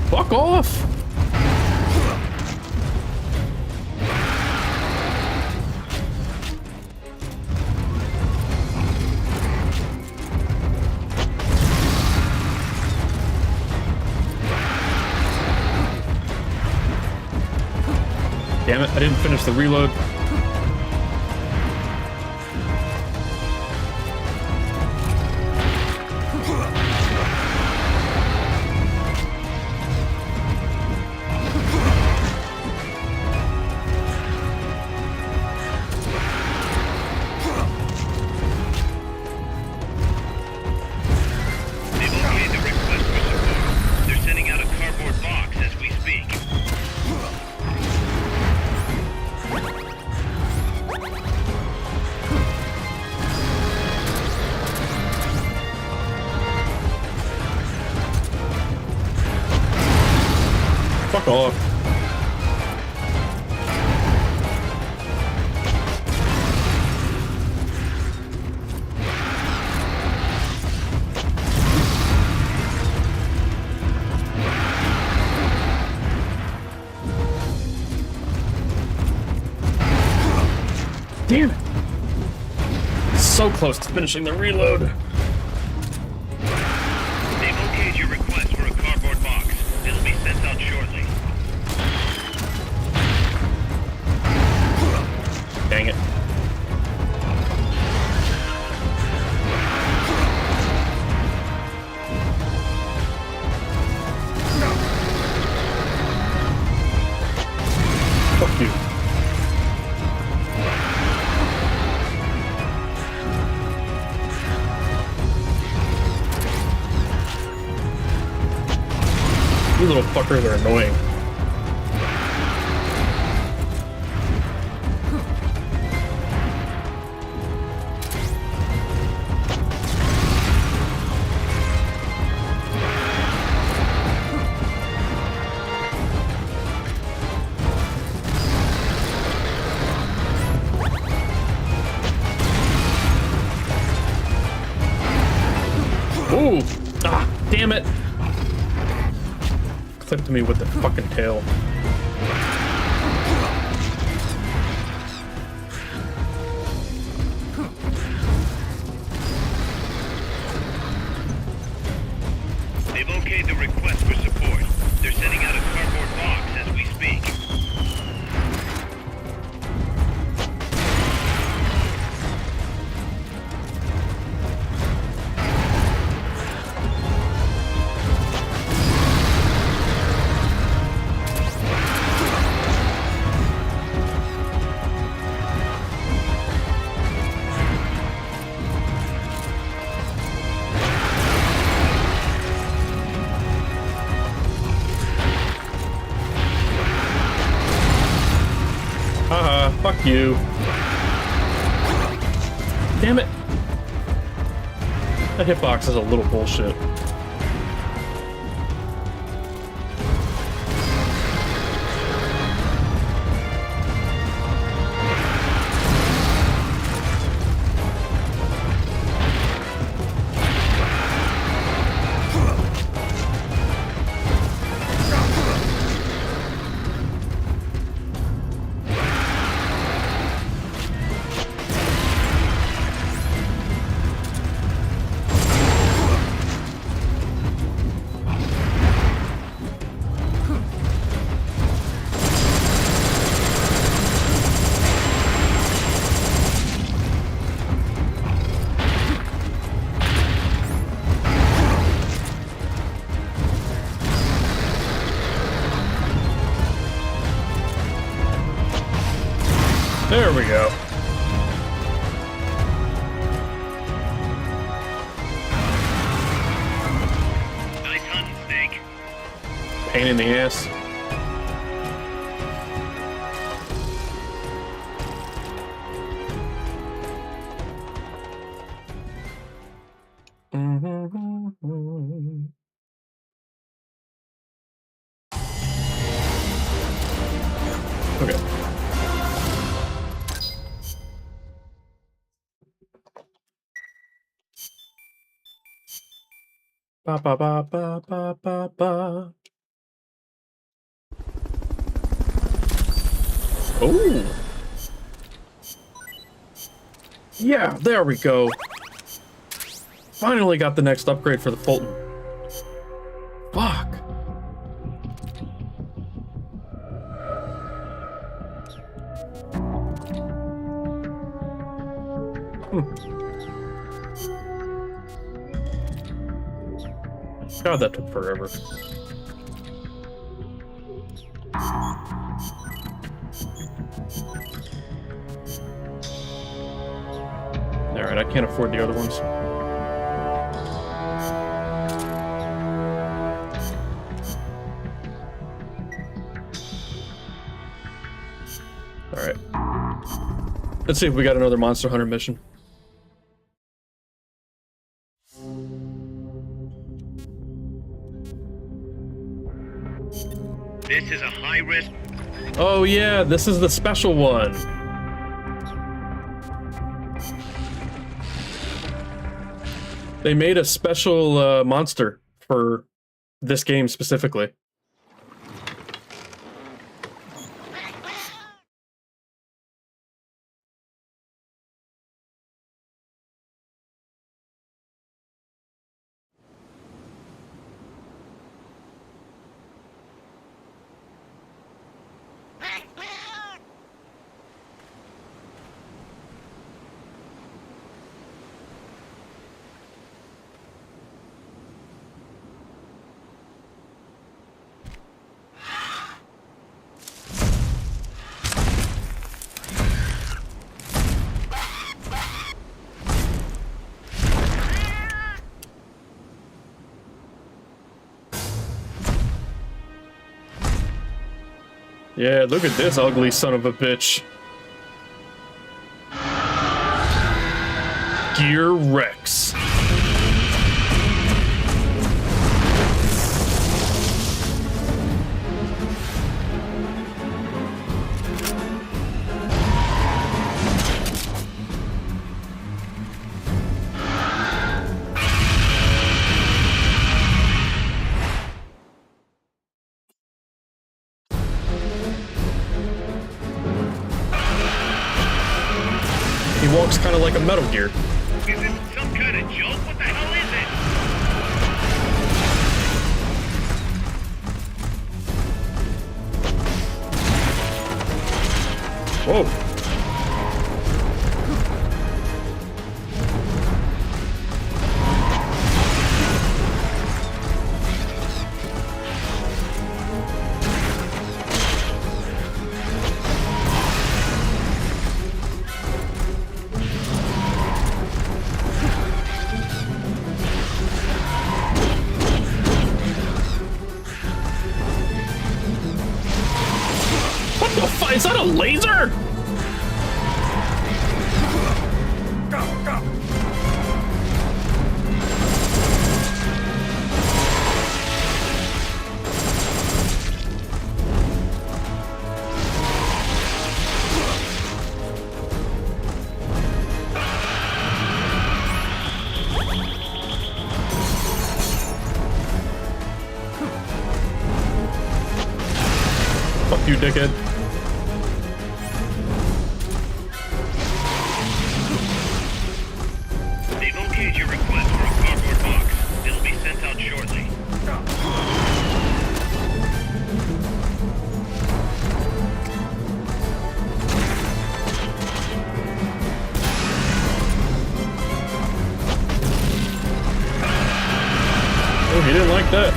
[SPEAKER 1] Fuck off. Damn it, I didn't finish the reload.
[SPEAKER 9] They've okayed the request for support. They're sending out a cardboard box as we speak.
[SPEAKER 1] Fuck off. Damn it. So close to finishing the reload.
[SPEAKER 9] They've okayed your request for a cardboard box. It'll be sent out shortly.
[SPEAKER 1] Dang it. Fuck you. You little fuckers are annoying. Ooh! Ah, damn it! Clipped me with the fucking tail.
[SPEAKER 9] They've okayed the request for support. They're sending out a cardboard box as we speak.
[SPEAKER 1] Haha, fuck you. Damn it. That hitbox is a little bullshit. pain in the ass. Okay. Ba ba ba ba ba ba ba. Oh. Yeah, there we go. Finally got the next upgrade for the Fulton. Fuck. God, that took forever. Alright, I can't afford the other ones. Alright. Let's see if we got another Monster Hunter mission.
[SPEAKER 9] This is a high-risk...
[SPEAKER 1] Oh yeah, this is the special one. They made a special monster for this game specifically. Yeah, look at this ugly son of a bitch. Gear Rex. He walks kind of like a Metal Gear.
[SPEAKER 9] Is this some kind of joke? What the hell is it?
[SPEAKER 1] Whoa. What the fuck? Is that a laser? Fuck you, dickhead.
[SPEAKER 9] They've okayed your request for a cardboard box. It'll be sent out shortly.
[SPEAKER 1] Oh, he didn't like that.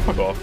[SPEAKER 1] Fuck off.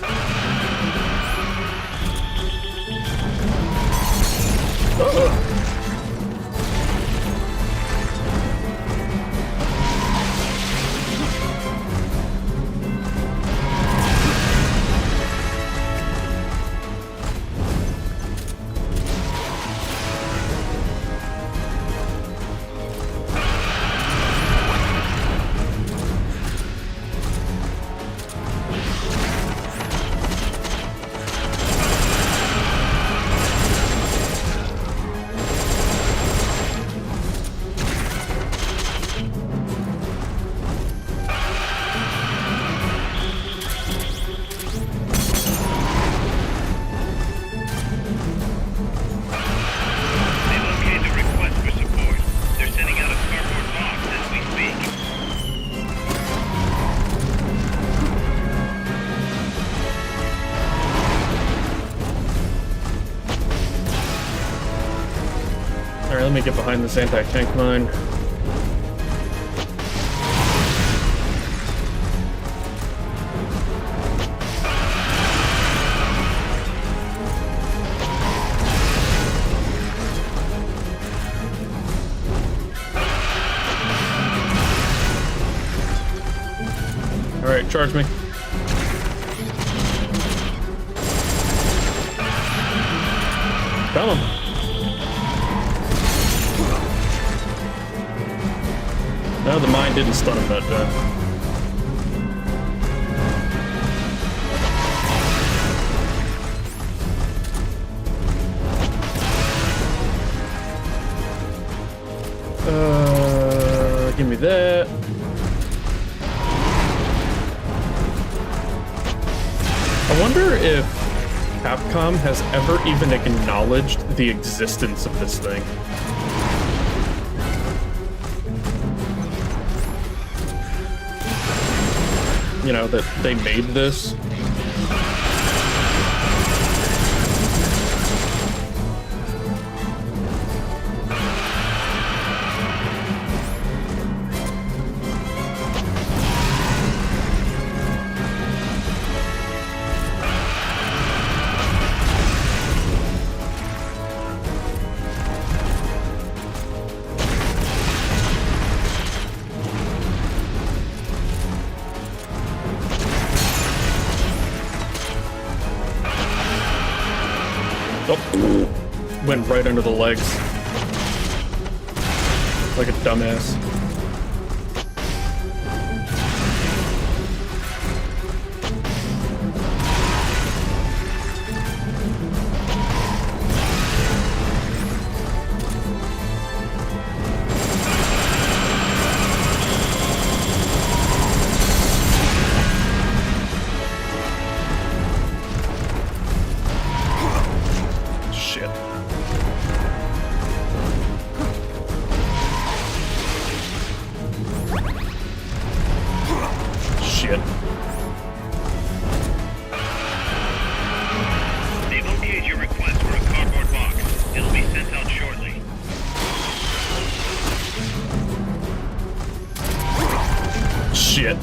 [SPEAKER 1] Alright, let me get behind this anti-tank mine. Alright, charge me. Tell him. No, the mine didn't stun him that time. Give me that. I wonder if Capcom has ever even acknowledged the existence of this thing. You know, that they made this. Oh, went right under the legs. Like a dumbass. Shit.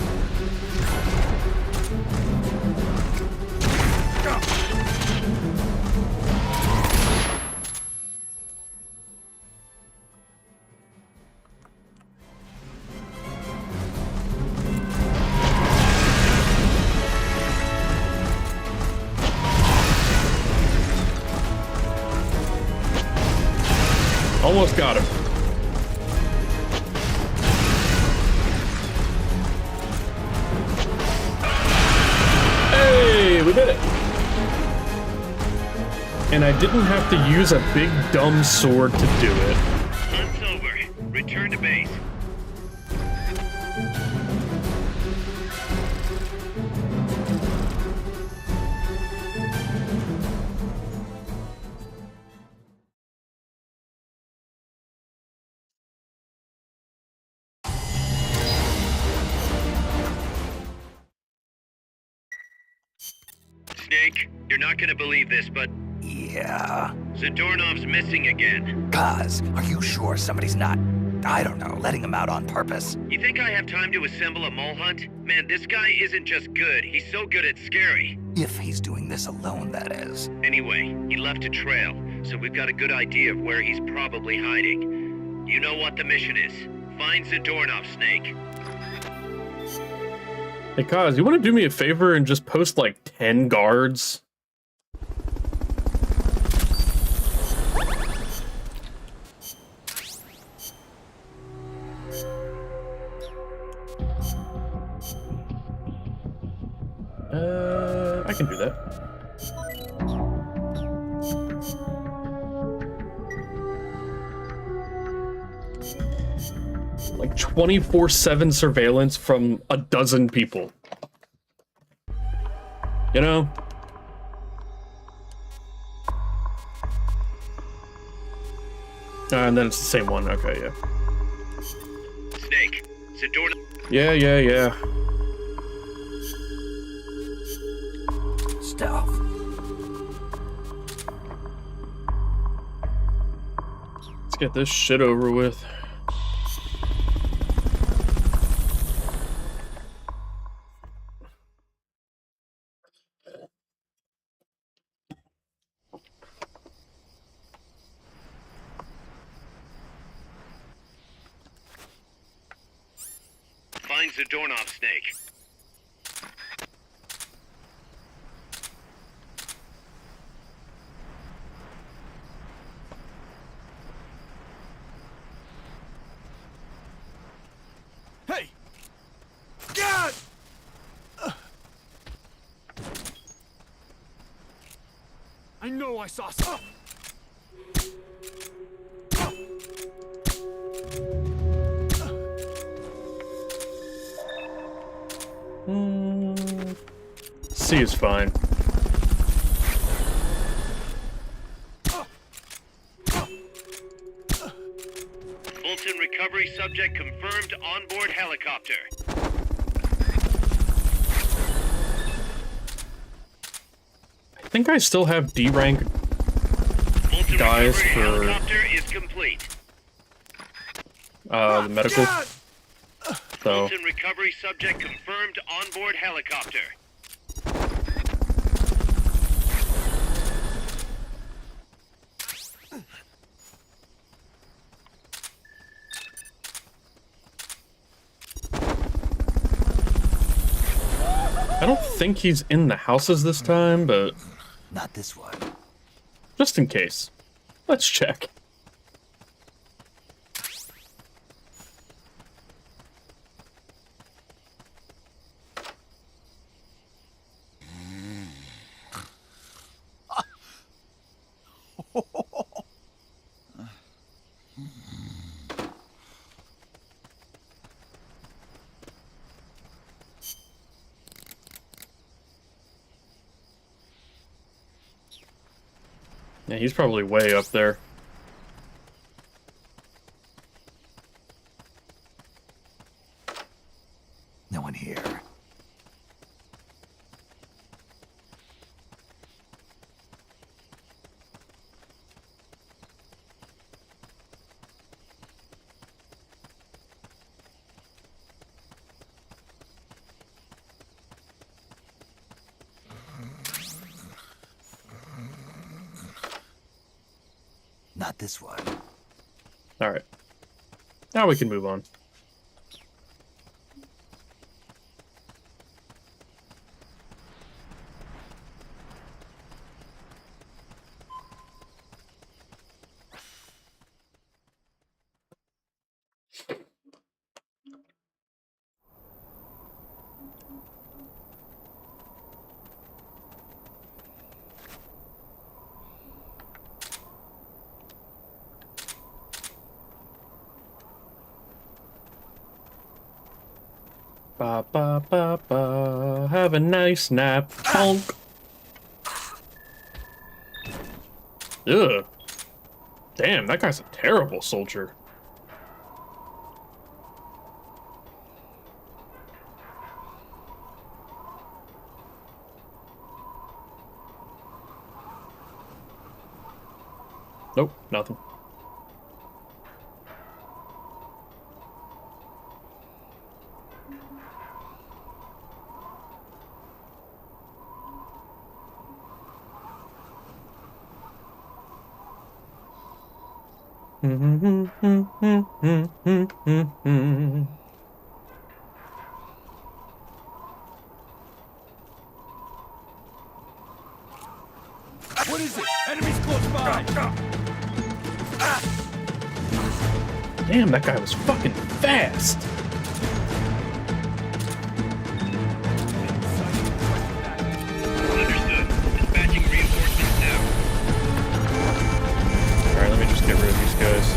[SPEAKER 1] Almost got him. Hey, we did it. And I didn't have to use a big dumb sword to do it.
[SPEAKER 9] Hunt's over. Return to base. Snake, you're not gonna believe this, but
[SPEAKER 10] Yeah.
[SPEAKER 9] Zadornov's missing again.
[SPEAKER 10] Kaz, are you sure somebody's not, I don't know, letting him out on purpose.
[SPEAKER 9] You think I have time to assemble a mole hunt? Man, this guy isn't just good, he's so good at scary.
[SPEAKER 10] If he's doing this alone, that is.
[SPEAKER 9] Anyway, he left a trail, so we've got a good idea of where he's probably hiding. You know what the mission is. Find Zadornov, Snake.
[SPEAKER 1] Hey, Kaz, you want to do me a favor and just post like 10 guards? I can do that. Like 24/7 surveillance from a dozen people. You know? And then it's the same one. Okay, yeah.
[SPEAKER 9] Snake, Zadornov.
[SPEAKER 1] Yeah.
[SPEAKER 10] Stealth.
[SPEAKER 1] Let's get this shit over with.
[SPEAKER 9] Find Zadornov, Snake.
[SPEAKER 11] Hey! God! I know I saw some.
[SPEAKER 1] C is fine.
[SPEAKER 9] Fulton recovery subject confirmed onboard helicopter.
[SPEAKER 1] I think I still have D rank
[SPEAKER 9] Fulton
[SPEAKER 1] guys
[SPEAKER 9] recovery
[SPEAKER 1] for
[SPEAKER 9] helicopter is complete.
[SPEAKER 1] the medical. So
[SPEAKER 9] Fulton recovery subject confirmed onboard helicopter.
[SPEAKER 1] I don't think he's in the houses this time, but
[SPEAKER 10] Not this one.
[SPEAKER 1] just in case, let's check. Yeah, he's probably way up there.
[SPEAKER 10] No one here. Not this one.
[SPEAKER 1] All right, now we can move on. Ba ba ba ba. Have a nice nap. Honk. Ugh. Damn, that guy's a terrible soldier. Nope, nothing.
[SPEAKER 11] What is it? Enemies close by!
[SPEAKER 1] Damn, that guy was fucking fast.
[SPEAKER 9] Understood. Dispatching reinforcements now.
[SPEAKER 1] Alright, let me just get rid of these guys.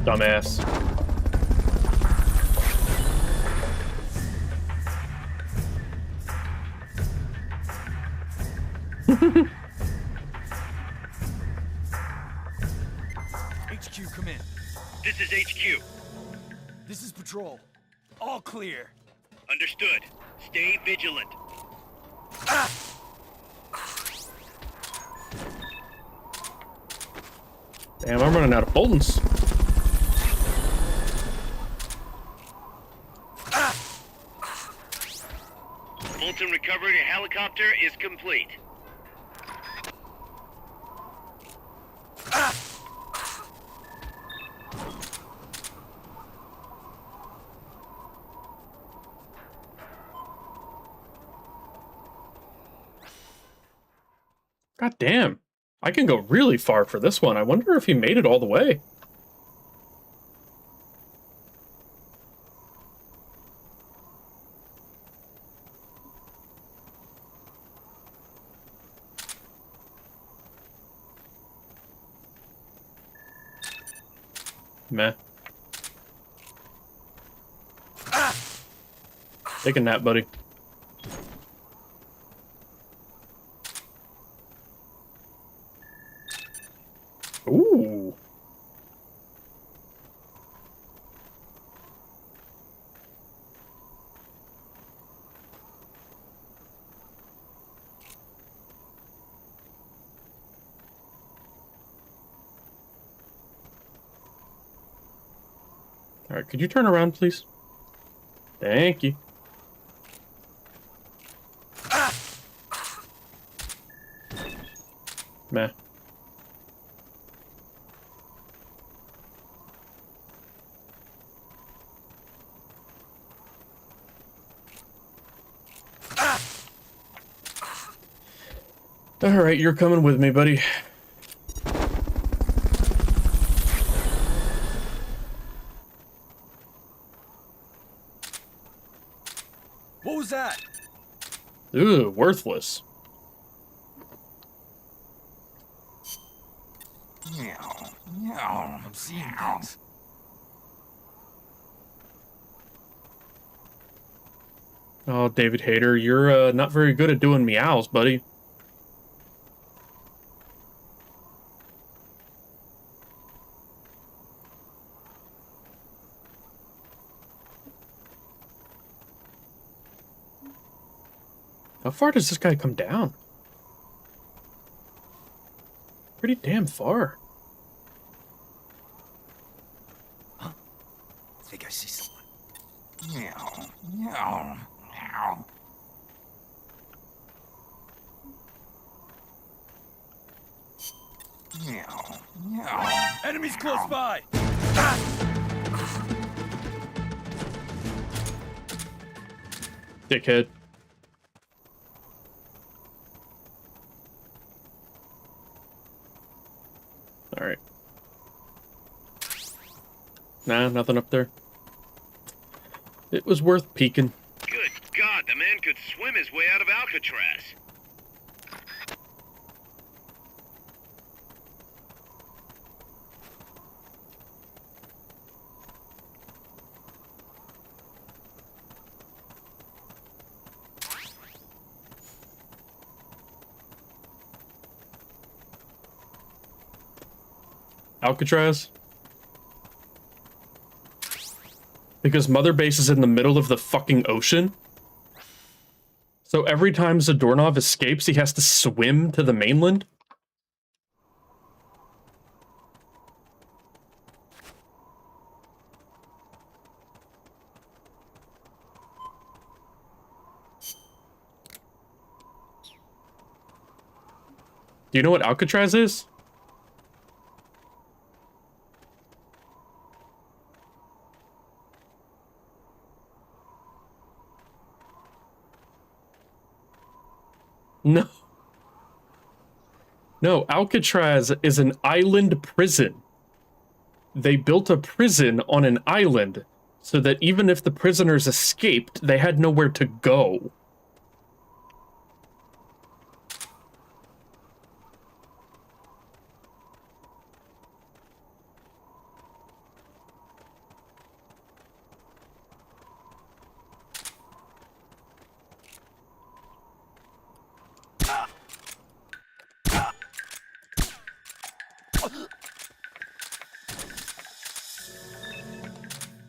[SPEAKER 1] Dumbass.
[SPEAKER 11] HQ, come in.
[SPEAKER 9] This is HQ.
[SPEAKER 11] This is patrol. All clear.
[SPEAKER 9] Understood. Stay vigilant.
[SPEAKER 1] Damn, I'm running out of bullets.
[SPEAKER 9] Fulton recovery helicopter is complete.
[SPEAKER 1] God damn. I can go really far for this one. I wonder if he made it all the way. Meh. Take a nap, buddy. Ooh. All right, could you turn around, please? Thank you. Meh. All right, you're coming with me, buddy.
[SPEAKER 11] What was that?
[SPEAKER 1] Ooh, worthless.
[SPEAKER 11] I'm seeing things.
[SPEAKER 1] Oh, David Hayter, you're not very good at doing meows, buddy. How far does this guy come down? Pretty damn far.
[SPEAKER 11] I think I see someone. Enemies close by!
[SPEAKER 1] Dickhead. Alright. Nah, nothing up there. It was worth peeking.
[SPEAKER 9] Good God, the man could swim his way out of Alcatraz.
[SPEAKER 1] Alcatraz? Because Mother Base is in the middle of the fucking ocean? So every time Zadornov escapes, he has to swim to the mainland? Do you know what Alcatraz is? No. No, Alcatraz is an island prison. They built a prison on an island so that even if the prisoners escaped, they had nowhere to go.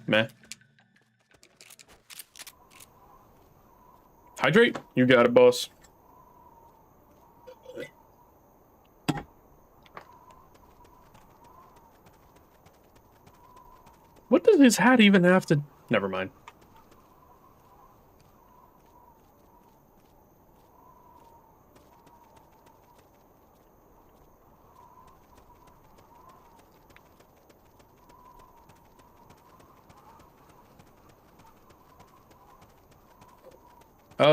[SPEAKER 1] Meh. Hydrate? You got it, boss. What does his hat even have to... Never mind.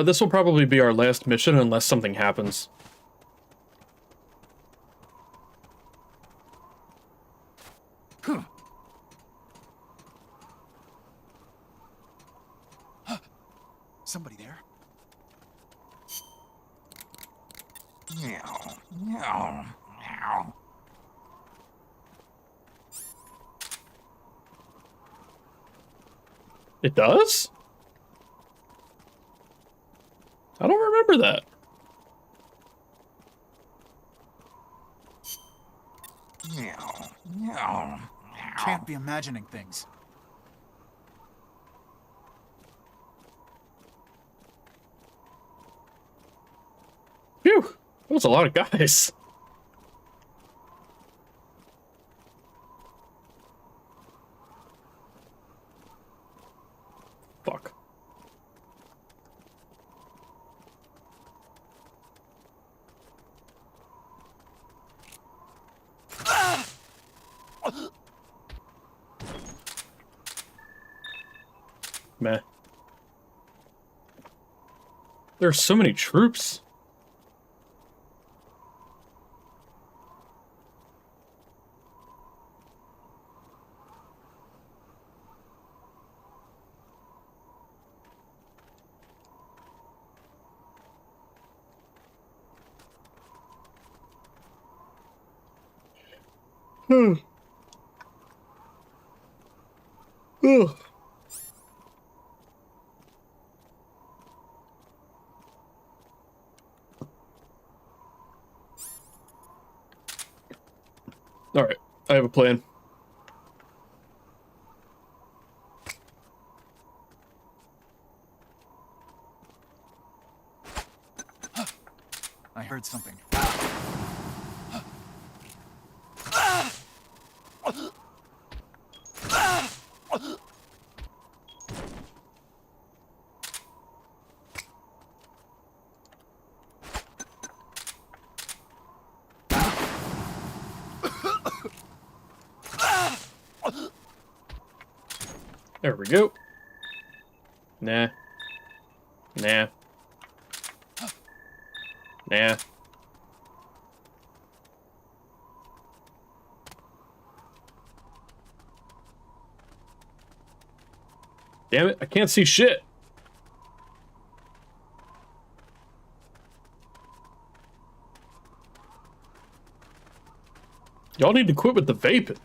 [SPEAKER 1] This will probably be our last mission unless something happens.
[SPEAKER 11] Somebody there?
[SPEAKER 10] Meow, meow, meow.
[SPEAKER 1] It does? I don't remember that.
[SPEAKER 10] Meow, meow, meow.
[SPEAKER 11] Can't be imagining things.
[SPEAKER 1] Phew! That was a lot of guys. Fuck. Meh. There's so many troops. Ugh. Alright, I have a plan.
[SPEAKER 11] I heard something.
[SPEAKER 1] There we go. Nah. Nah. Nah. Damn it, I can't see shit. Y'all need to quit with the vaping.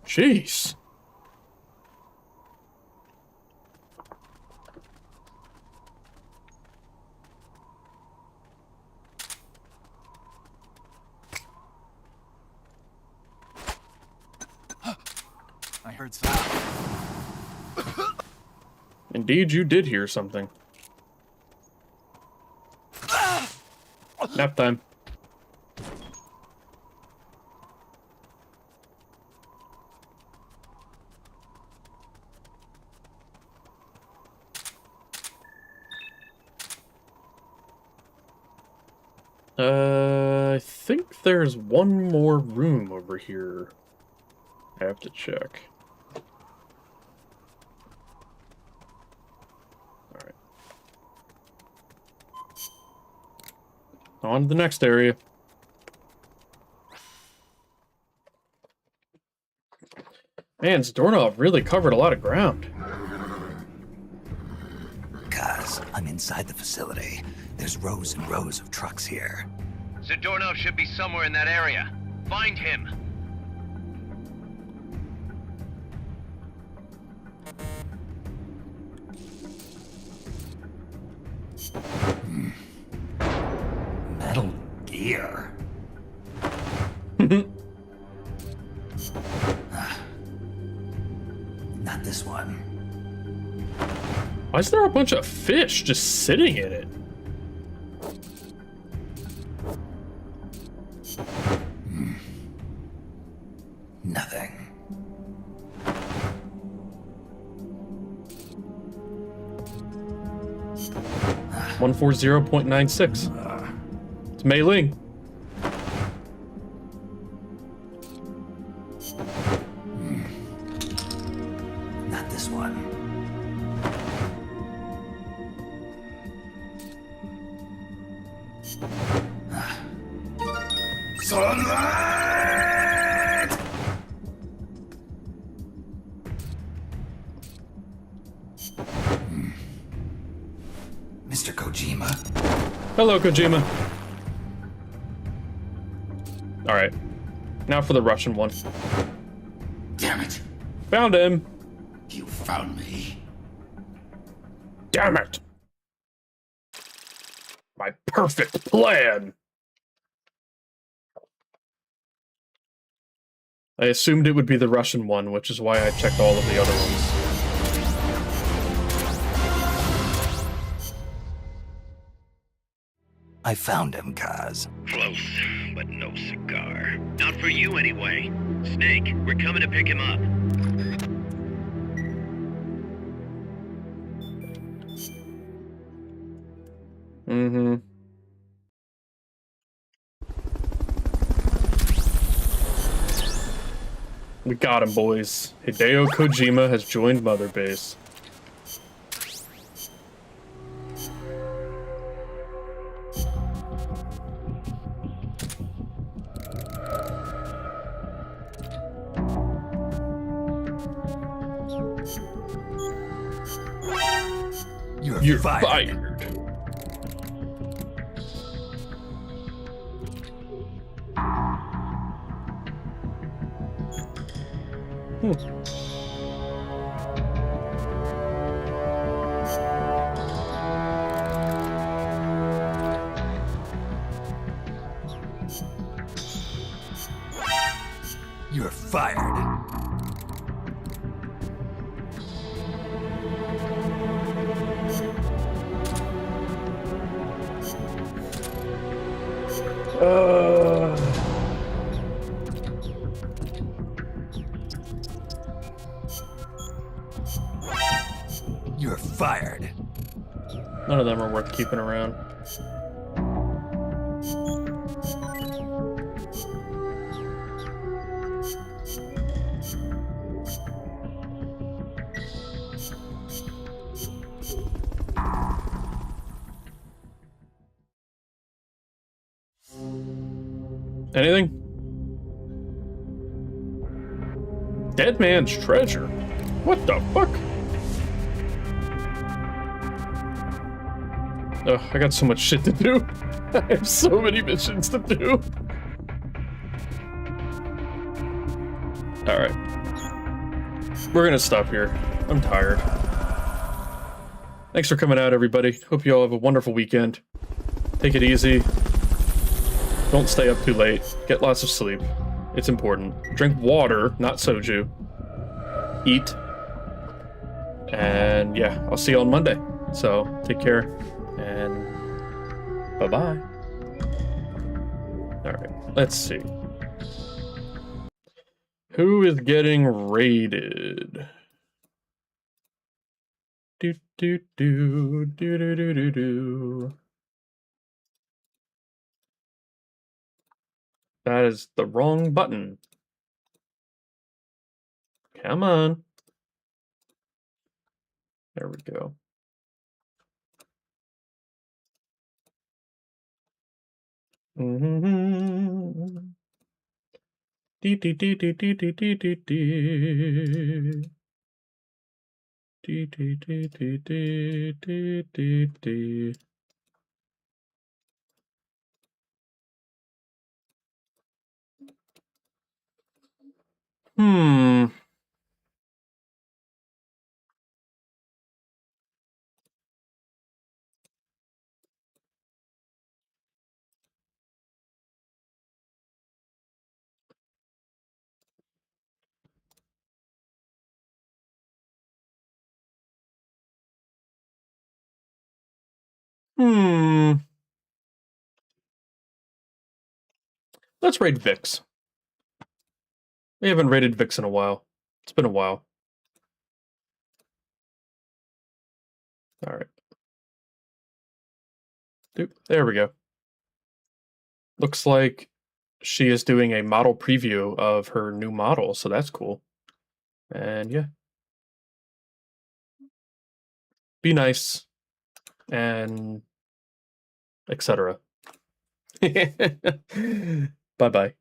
[SPEAKER 1] Jeez.
[SPEAKER 11] Heard sound.
[SPEAKER 1] Indeed, you did hear something. Nap time. I think there's one more room over here. I have to check. Alright. On to the next area. Man, this doorknob really covered a lot of ground.
[SPEAKER 10] Guys, I'm inside the facility. There's rows and rows of trucks here.
[SPEAKER 9] Zadornov should be somewhere in that area. Find him.
[SPEAKER 10] Metal Gear. Not this one.
[SPEAKER 1] Why is there a bunch of fish just sitting in it?
[SPEAKER 10] Nothing.
[SPEAKER 1] It's 140.96. It's Mei Ling.
[SPEAKER 10] Not this one. Sunlight! Mr. Kojima.
[SPEAKER 1] Hello, Kojima. Alright. Now for the Russian one.
[SPEAKER 10] Damn it.
[SPEAKER 1] Found him.
[SPEAKER 10] You found me.
[SPEAKER 1] Damn it. My perfect plan. I assumed it would be the Russian one, which is why I checked all of the other ones.
[SPEAKER 10] I found him, Kaz.
[SPEAKER 9] Close, but no cigar. Not for you anyway. Snake, we're coming to pick him up.
[SPEAKER 1] Mm-hmm. We got him, boys. Hideo Kojima has joined Mother Base. You're fired.
[SPEAKER 10] You're fired. You're fired.
[SPEAKER 1] None of them are worth keeping around. Anything? Dead man's treasure? What the fuck? Ugh, I got so much shit to do. I have so many missions to do. Alright. We're gonna stop here. I'm tired. Thanks for coming out, everybody. Hope you all have a wonderful weekend. Take it easy. Don't stay up too late. Get lots of sleep. It's important. Drink water, not soju. eat. And yeah, I'll see you on Monday. So take care and bye-bye. All right, let's see. Who is getting raided? Do do do do do do do do. That is the wrong button. Come on. There we go. Mm-hmm. Dee dee dee dee dee dee dee dee dee. Dee dee dee dee dee dee dee dee. Hmm. Hmm. Let's raid Vix. We haven't raided Vix in a while. It's been a while. All right. There we go. Looks like she is doing a model preview of her new model, so that's cool. And yeah. Be nice and etc. Bye-bye.